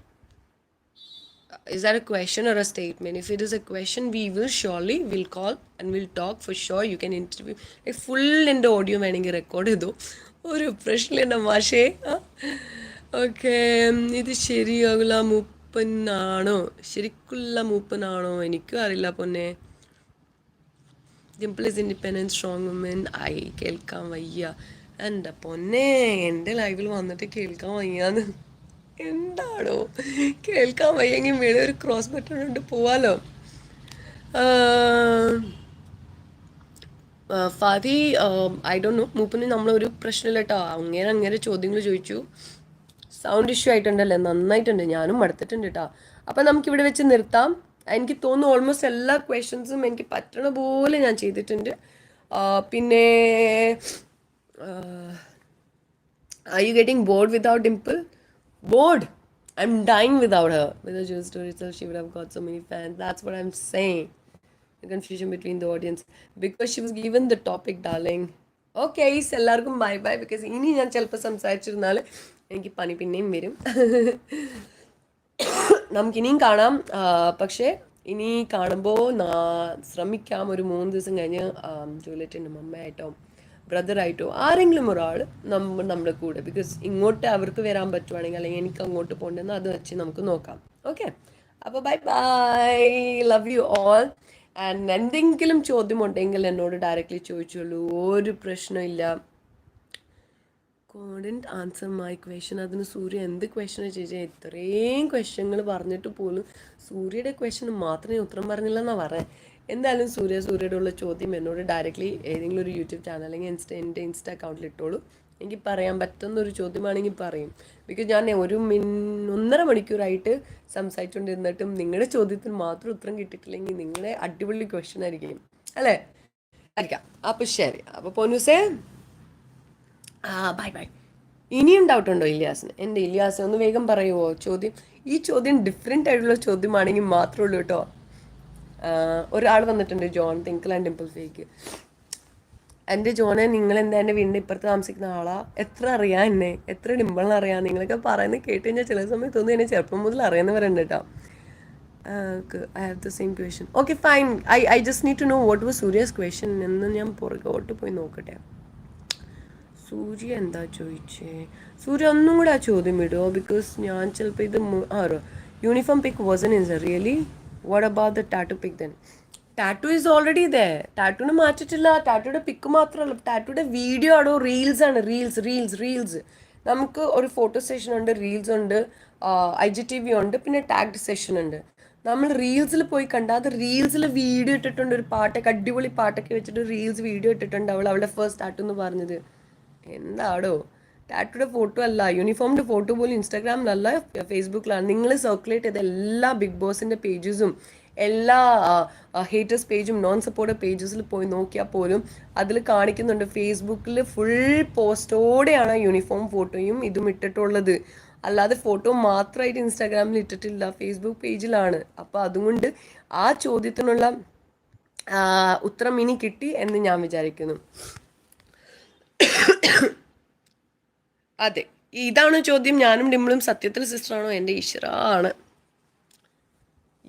Is that a question or a statement? If it is a question, we will surely will call and we'll talk for sure. You can interview full in the audio വേണമെങ്കിൽ record ചെയ്തു. ഒരു പ്രശ്നമില്ല മാഷേ. Okay, ഇത് ശരിയാകില്ല. മൂപ്പനാണോ? ശരിക്കുള്ള മൂപ്പനാണോ? എനിക്കും അറിയില്ല പൊന്നെ. Dimple is independent strong woman. I കേൾക്കാൻ വയ്യ. എൻ്റെ പൊന്നെ, എൻ്റെ ലൈവിൽ വന്നിട്ട് കേൾക്കാൻ വയ്യാന്ന്. എന്താണോ കേൾക്കാൻ വയ്യെങ്കിൽ മേലെ ഒരു ക്രോസ് ബട്ടൺ ഉണ്ട്, പോവാലോ. Fadi, I don't know. മൂപ്പന് നമ്മളൊരു പ്രശ്നമില്ല കേട്ടോ. അങ്ങനെ ചോദ്യങ്ങൾ ചോദിച്ചു. സൗണ്ട് ഇഷ്യൂ ആയിട്ടുണ്ടല്ലേ? നന്നായിട്ടുണ്ട്. ഞാനും മടുത്തിട്ടുണ്ട് കേട്ടോ. അപ്പം നമുക്കിവിടെ വെച്ച് നിർത്താം. എനിക്ക് തോന്നുന്നു ഓൾമോസ്റ്റ് എല്ലാ ക്വസ്റ്റ്യൻസും എനിക്ക് പറ്റണ പോലെ ഞാൻ ചെയ്തിട്ടുണ്ട്. പിന്നെ are you getting board without Dimple? Bored. I'm dying without her. With her Jewish story itself, she would have got so many fans. That's what I'm saying. The confusion between the audience. Because she was given the topic, darling. Okay, എല്ലാവർക്കും bye bye. Because ഇനി ഞാൻ ചിലപ്പോൾ സംസാരിച്ചിരുന്നാൽ എനിക്ക് പണി പിന്നെയും വരും. നമുക്കിനിയും കാണാം. പക്ഷേ ഇനി കാണുമ്പോൾ ശ്രമിക്കാം ഒരു 3 ദിവസം കഴിഞ്ഞ് ജൂലിയറ്റിൻ്റെ മമ്മയായിട്ടോ ബ്രദറായിട്ടോ ആരെങ്കിലും ഒരാൾ നമ്മുടെ കൂടെ. ബിക്കോസ് ഇങ്ങോട്ട് അവർക്ക് വരാൻ പറ്റുവാണെങ്കിൽ അല്ലെങ്കിൽ എനിക്ക് അങ്ങോട്ട് പോകണ്ടെന്ന് അത് വെച്ച് നമുക്ക് നോക്കാം. ഓക്കെ, അപ്പോൾ bye bye. Love you all. And എന്തെങ്കിലും ചോദ്യമുണ്ടെങ്കിൽ എന്നോട് ഡയറക്റ്റ്ലി ചോദിച്ചോളൂ, ഒരു പ്രശ്നമില്ല. കോഡൻറ്റ് ആൻസർ മൈ ക്വസ്റ്റ്യൻ. അതിന് സൂര്യ എന്ത് ക്വസ്റ്റ്യൻ ചോദിച്ചാൽ ഇത്രയും ക്വസ്റ്റ്യങ്ങൾ പറഞ്ഞിട്ട് പോലും സൂര്യയുടെ ക്വസ്റ്റ്യന് മാത്രമേ ഉത്തരം പറഞ്ഞില്ലെന്നാണ് പറയുന്നത്. എന്തായാലും സൂര്യയുടെ ഉള്ള ചോദ്യം എന്നോട് ഡയറക്റ്റ്ലി ഏതെങ്കിലും ഒരു യൂട്യൂബ് ചാനൽ അല്ലെങ്കിൽ എൻ്റെ ഇൻസ്റ്റ അക്കൗണ്ടിൽ ഇട്ടോളൂ. എനിക്ക് പറയാൻ പറ്റുന്ന ഒരു ചോദ്യമാണെങ്കിൽ പറയും. ബിക്കോസ് ഞാൻ 1.5 മണിക്കൂറായിട്ട് സംസാരിച്ചുകൊണ്ടിരുന്നിട്ടും നിങ്ങളുടെ ചോദ്യത്തിന് മാത്രം ഉത്തരം കിട്ടിയിട്ടില്ലെങ്കിൽ നിങ്ങളുടെ അടിപൊളി ക്വസ്റ്റ്യൻ ആയിരിക്കും അല്ലേ? ആയിരിക്കാം. അപ്പോൾ ശരി. അപ്പോൾ പോനൂസേ ബൈ ബൈ. ഇനിയും ഡൗട്ടുണ്ടോ ഇലിയാസിന്? എൻ്റെ ഇലിയാസ് ഒന്ന് വേഗം പറയുമോ ചോദ്യം? ഈ ചോദ്യം ഡിഫറെൻ്റ് ആയിട്ടുള്ള ചോദ്യമാണെങ്കിൽ മാത്രമേ ഉള്ളൂ കേട്ടോ. ഒരാൾ വന്നിട്ടുണ്ട്, John twinkle and Dimple fake. എൻ്റെ ജോനെ, നിങ്ങൾ എന്താ എൻ്റെ വീടിൻ്റെ ഇപ്പുറത്ത് താമസിക്കുന്ന ആളാ? എത്ര അറിയാം എന്നെ? എത്ര ഡിംപിളിനെ അറിയാം? നിങ്ങളൊക്കെ പറയുന്നത് കേട്ട് കഴിഞ്ഞാൽ ചില സമയത്ത് തോന്നുന്നു എന്നെ ചെറുപ്പം മുതൽ അറിയുന്നവരുണ്ട് കേട്ടോ. I have the same question. Okay fine. I just need to know what was Surya's question എന്ന് ഞാൻ പുറകോട്ട് പോയി നോക്കട്ടെ. സൂര്യ എന്താ ചോദിച്ചേ? സൂര്യ ഒന്നും കൂടെ ആ ചോദ്യം ഇടുമോ? ബിക്കോസ് ഞാൻ ചിലപ്പോൾ ഇത് uniform pic wasn't in really. What about the tattoo pic then? Tattoo is already there. ടാറ്റുവിനെ മാറ്റിട്ടില്ല. ടാറ്റുയുടെ പിക്ക് മാത്രമല്ല, ടാറ്റുയുടെ വീഡിയോ ആണോ റീൽസ് ആണ്. റീൽസ്. നമുക്ക് ഒരു ഫോട്ടോ സെഷൻ ഉണ്ട്, റീൽസ് ഉണ്ട്, IGTV ഉണ്ട്, പിന്നെ ടാഗ്ഡ് സെഷൻ ഉണ്ട്. നമ്മൾ റീൽസിൽ പോയി കണ്ടാൽ അത് റീൽസിൽ വീഡിയോ ഇട്ടിട്ടുണ്ട്. ഒരു പാട്ടൊക്കെ, അടിപൊളി പാട്ടൊക്കെ വെച്ചിട്ട് റീൽസ് വീഡിയോ ഇട്ടിട്ടുണ്ട് അവളുടെ ഫസ്റ്റ് ടാറ്റു എന്ന് പറഞ്ഞത്. എന്താടോ, ടാറ്റുയുടെ ഫോട്ടോ അല്ല, യൂണിഫോമിൻ്റെ ഫോട്ടോ പോലും ഇൻസ്റ്റാഗ്രാമിലല്ല, ഫേസ്ബുക്കിലാണ്. നിങ്ങൾ സർക്കുലേറ്റ് ചെയ്ത എല്ലാ ബിഗ് ബോസിൻ്റെ പേജസും എല്ലാ ഹേറ്റേഴ്സ് പേജും നോൺ സപ്പോർട്ടർ പേജസിൽ പോയി നോക്കിയാൽ പോലും അതിൽ കാണിക്കുന്നുണ്ട്, ഫേസ്ബുക്കിൽ ഫുൾ പോസ്റ്റോടെയാണ് യൂണിഫോം ഫോട്ടോയും ഇതും ഇട്ടിട്ടുള്ളത്. അല്ലാതെ ഫോട്ടോ മാത്രമായിട്ട് ഇൻസ്റ്റാഗ്രാമിൽ ഇട്ടിട്ടില്ല, ഫേസ്ബുക്ക് പേജിലാണ്. അപ്പോൾ അതുകൊണ്ട് ആ ചോദ്യത്തിനുള്ള ഉത്തരം ഇനി കിട്ടി എന്ന് ഞാൻ വിചാരിക്കുന്നു. അതെ, ഇതാണ് ചോദ്യം. ഞാനും ഡിംപിളും സത്യത്തിൽ സിസ്റ്ററാണോ? എൻ്റെ ഈശ്വര ആണ്.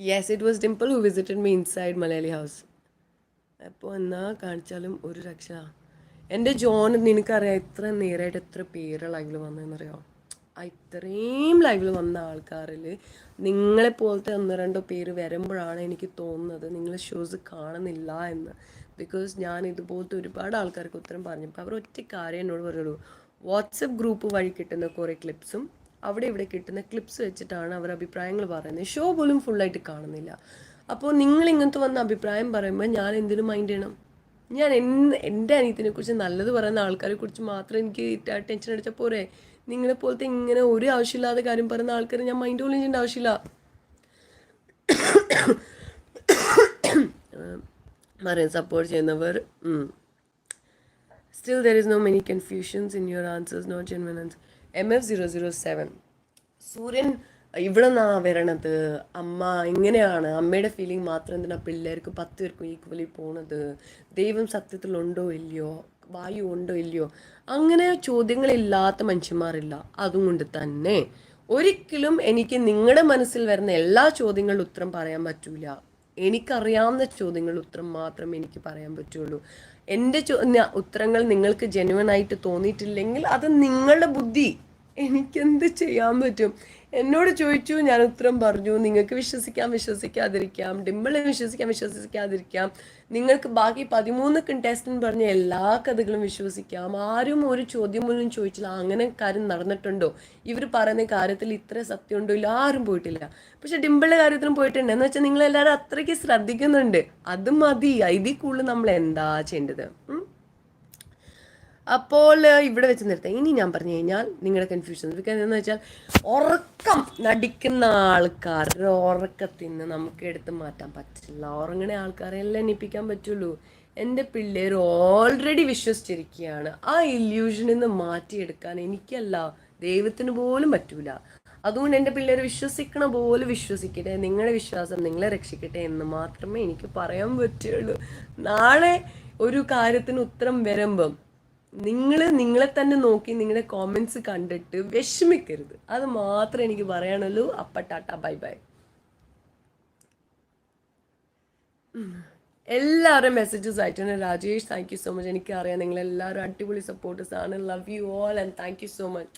Yes, it was Dimple who visited me inside Malayali house. അപ്പോൾ എന്നാ കാണിച്ചാലും ഒരു രക്ഷ. എൻ്റെ ജോൺ, നിനക്കറിയാം എത്ര നേരമായിട്ട് എത്ര പേര് ലൈവിൽ വന്നതെന്നറിയാം. ഇത്രയും ലൈവിൽ വന്ന ആൾക്കാരിൽ നിങ്ങളെപ്പോലത്തെ 1-2 പേര് വരുമ്പോഴാണ് എനിക്ക് തോന്നുന്നത് നിങ്ങൾ ഷോസ് കാണുന്നില്ല എന്ന്. ബിക്കോസ് ഞാൻ ഇതുപോലത്തെ ഒരുപാട് ആൾക്കാർക്ക് ഉത്തരം പറഞ്ഞപ്പോൾ അവർ ഒറ്റ കാര്യം എന്നോട് പറയുള്ളൂ, വാട്സപ്പ് ഗ്രൂപ്പ് വഴി കിട്ടുന്ന കുറേ ക്ലിപ്സും അവിടെ ഇവിടെ കിട്ടുന്ന ക്ലിപ്സ് വെച്ചിട്ടാണ് അവർ അഭിപ്രായങ്ങൾ പറയുന്നത്. ഷോ പോലും ഫുള്ളായിട്ട് കാണുന്നില്ല. അപ്പോൾ നിങ്ങൾ ഇങ്ങനത്തെ വന്ന അഭിപ്രായം പറയുമ്പോൾ ഞാൻ എന്തിനു മൈൻഡ് ചെയ്യണം? ഞാൻ എൻ്റെ അനിയത്തിനെ കുറിച്ച് നല്ലത് പറയുന്ന ആൾക്കാരെ കുറിച്ച് മാത്രം എനിക്ക് ടെൻഷൻ അടിച്ചാൽ പോരെ? നിങ്ങളെപ്പോലത്തെ ഇങ്ങനെ ഒരു ആവശ്യമില്ലാത്ത കാര്യം പറയുന്ന ആൾക്കാരെ ഞാൻ മൈൻഡ് പോലും ചെയ്യേണ്ട ആവശ്യമില്ല. മറിയം സപ്പോർട്ട് ചെയ്യുന്നവർ. Still there is no many confusions in your answers, no genuine answers. MF007 സൂര്യൻ ഇവിടെ നിന്നാണ് വരണത്. അമ്മ ഇങ്ങനെയാണ്, അമ്മയുടെ ഫീലിംഗ് മാത്രം എന്തിനാ പിള്ളേർക്ക് 10 പേർക്കും ഈക്വലി പോണത്? ദൈവം സത്യത്തിലുണ്ടോ ഇല്ലയോ? വായു ഉണ്ടോ ഇല്ലയോ? അങ്ങനെ ചോദ്യങ്ങളില്ലാത്ത മനുഷ്യന്മാരില്ല. അതുകൊണ്ട് തന്നെ ഒരിക്കലും എനിക്ക് നിങ്ങളുടെ മനസ്സിൽ വരുന്ന എല്ലാ ചോദ്യങ്ങളുടെ ഉത്തരം പറയാൻ പറ്റൂല. എനിക്കറിയാവുന്ന ചോദ്യങ്ങളുടെ ഉത്തരം മാത്രമേ എനിക്ക് പറയാൻ പറ്റുള്ളൂ. എൻ്റെ ഉത്തരങ്ങൾ നിങ്ങൾക്ക് ജെന്യുവൻ ആയിട്ട് തോന്നിയിട്ടില്ലെങ്കിൽ അത് നിങ്ങളുടെ ബുദ്ധി. എനിക്കെന്ത് ചെയ്യാൻ പറ്റും? എന്നോട് ചോദിച്ചു, ഞാൻ ഉത്തരം പറഞ്ഞു. നിങ്ങൾക്ക് വിശ്വസിക്കാം, വിശ്വസിക്കാതിരിക്കാം. ഡിംപിളെ വിശ്വസിക്കാതിരിക്കാം. നിങ്ങൾക്ക് ബാക്കി 13 കണ്ടസ്റ്റന്റ് പറഞ്ഞ എല്ലാ കഥകളും വിശ്വസിക്കാം. ആരും ഒരു ചോദ്യം പോലും ചോദിച്ചില്ല അങ്ങനെ കാര്യം നടന്നിട്ടുണ്ടോ, ഇവർ പറയുന്ന കാര്യത്തിൽ ഇത്ര സത്യമുണ്ടോ ഇല്ല, ആരും പോയിട്ടില്ല. പക്ഷെ ഡിംപിളിന്റെ കാര്യത്തിലും പോയിട്ടുണ്ട്. എന്ന് വെച്ചാൽ നിങ്ങളെല്ലാവരും അത്രയ്ക്ക് ശ്രദ്ധിക്കുന്നുണ്ട്. അത് മതി. ഇതിൽ കൂടുതൽ നമ്മൾ എന്താ ചെയ്യേണ്ടത്? അപ്പോൾ ഇവിടെ വെച്ച് നിർത്താം. ഇനി ഞാൻ പറഞ്ഞു കഴിഞ്ഞാൽ നിങ്ങളുടെ കൺഫ്യൂഷൻ എന്ന് വെച്ചാൽ ഉറക്കം നടിക്കുന്ന ആൾക്കാരുടെ ഉറക്കത്തിന് നമുക്ക് എടുത്ത് മാറ്റാൻ പറ്റില്ല. ഉറങ്ങണ ആൾക്കാരെ എല്ലാം എണ്ണിപ്പിക്കാൻ പറ്റുള്ളൂ. എൻ്റെ പിള്ളേർ ഓൾറെഡി വിശ്വസിച്ചിരിക്കുകയാണ്. ആ ഇല്യൂഷനിൽ നിന്ന് മാറ്റിയെടുക്കാൻ എനിക്കല്ല, ദൈവത്തിന് പോലും പറ്റൂല. അതുകൊണ്ട് എൻ്റെ പിള്ളേർ വിശ്വസിക്കണ പോലെ വിശ്വസിക്കട്ടെ. നിങ്ങളുടെ വിശ്വാസം നിങ്ങളെ രക്ഷിക്കട്ടെ എന്ന് മാത്രമേ എനിക്ക് പറയാൻ പറ്റുള്ളൂ. നാളെ ഒരു കാര്യത്തിന് ഉത്തരം വരുമ്പം നിങ്ങളെ തന്നെ നോക്കി നിങ്ങളുടെ കോമെന്റ്സ് കണ്ടിട്ട് വിഷമിക്കരുത്. അത് മാത്രമേ എനിക്ക് പറയാനുള്ളൂ. അപ്പ ടാറ്റ, ബൈ ബൈ. എല്ലാവരും മെസ്സേജസ് ആയിട്ടാണ്. Rajesh, thank you so much. എനിക്കറിയാം നിങ്ങളെല്ലാവരും അടിപൊളി സപ്പോർട്ടേഴ്സ് ആണ്. Love you all and thank you so much.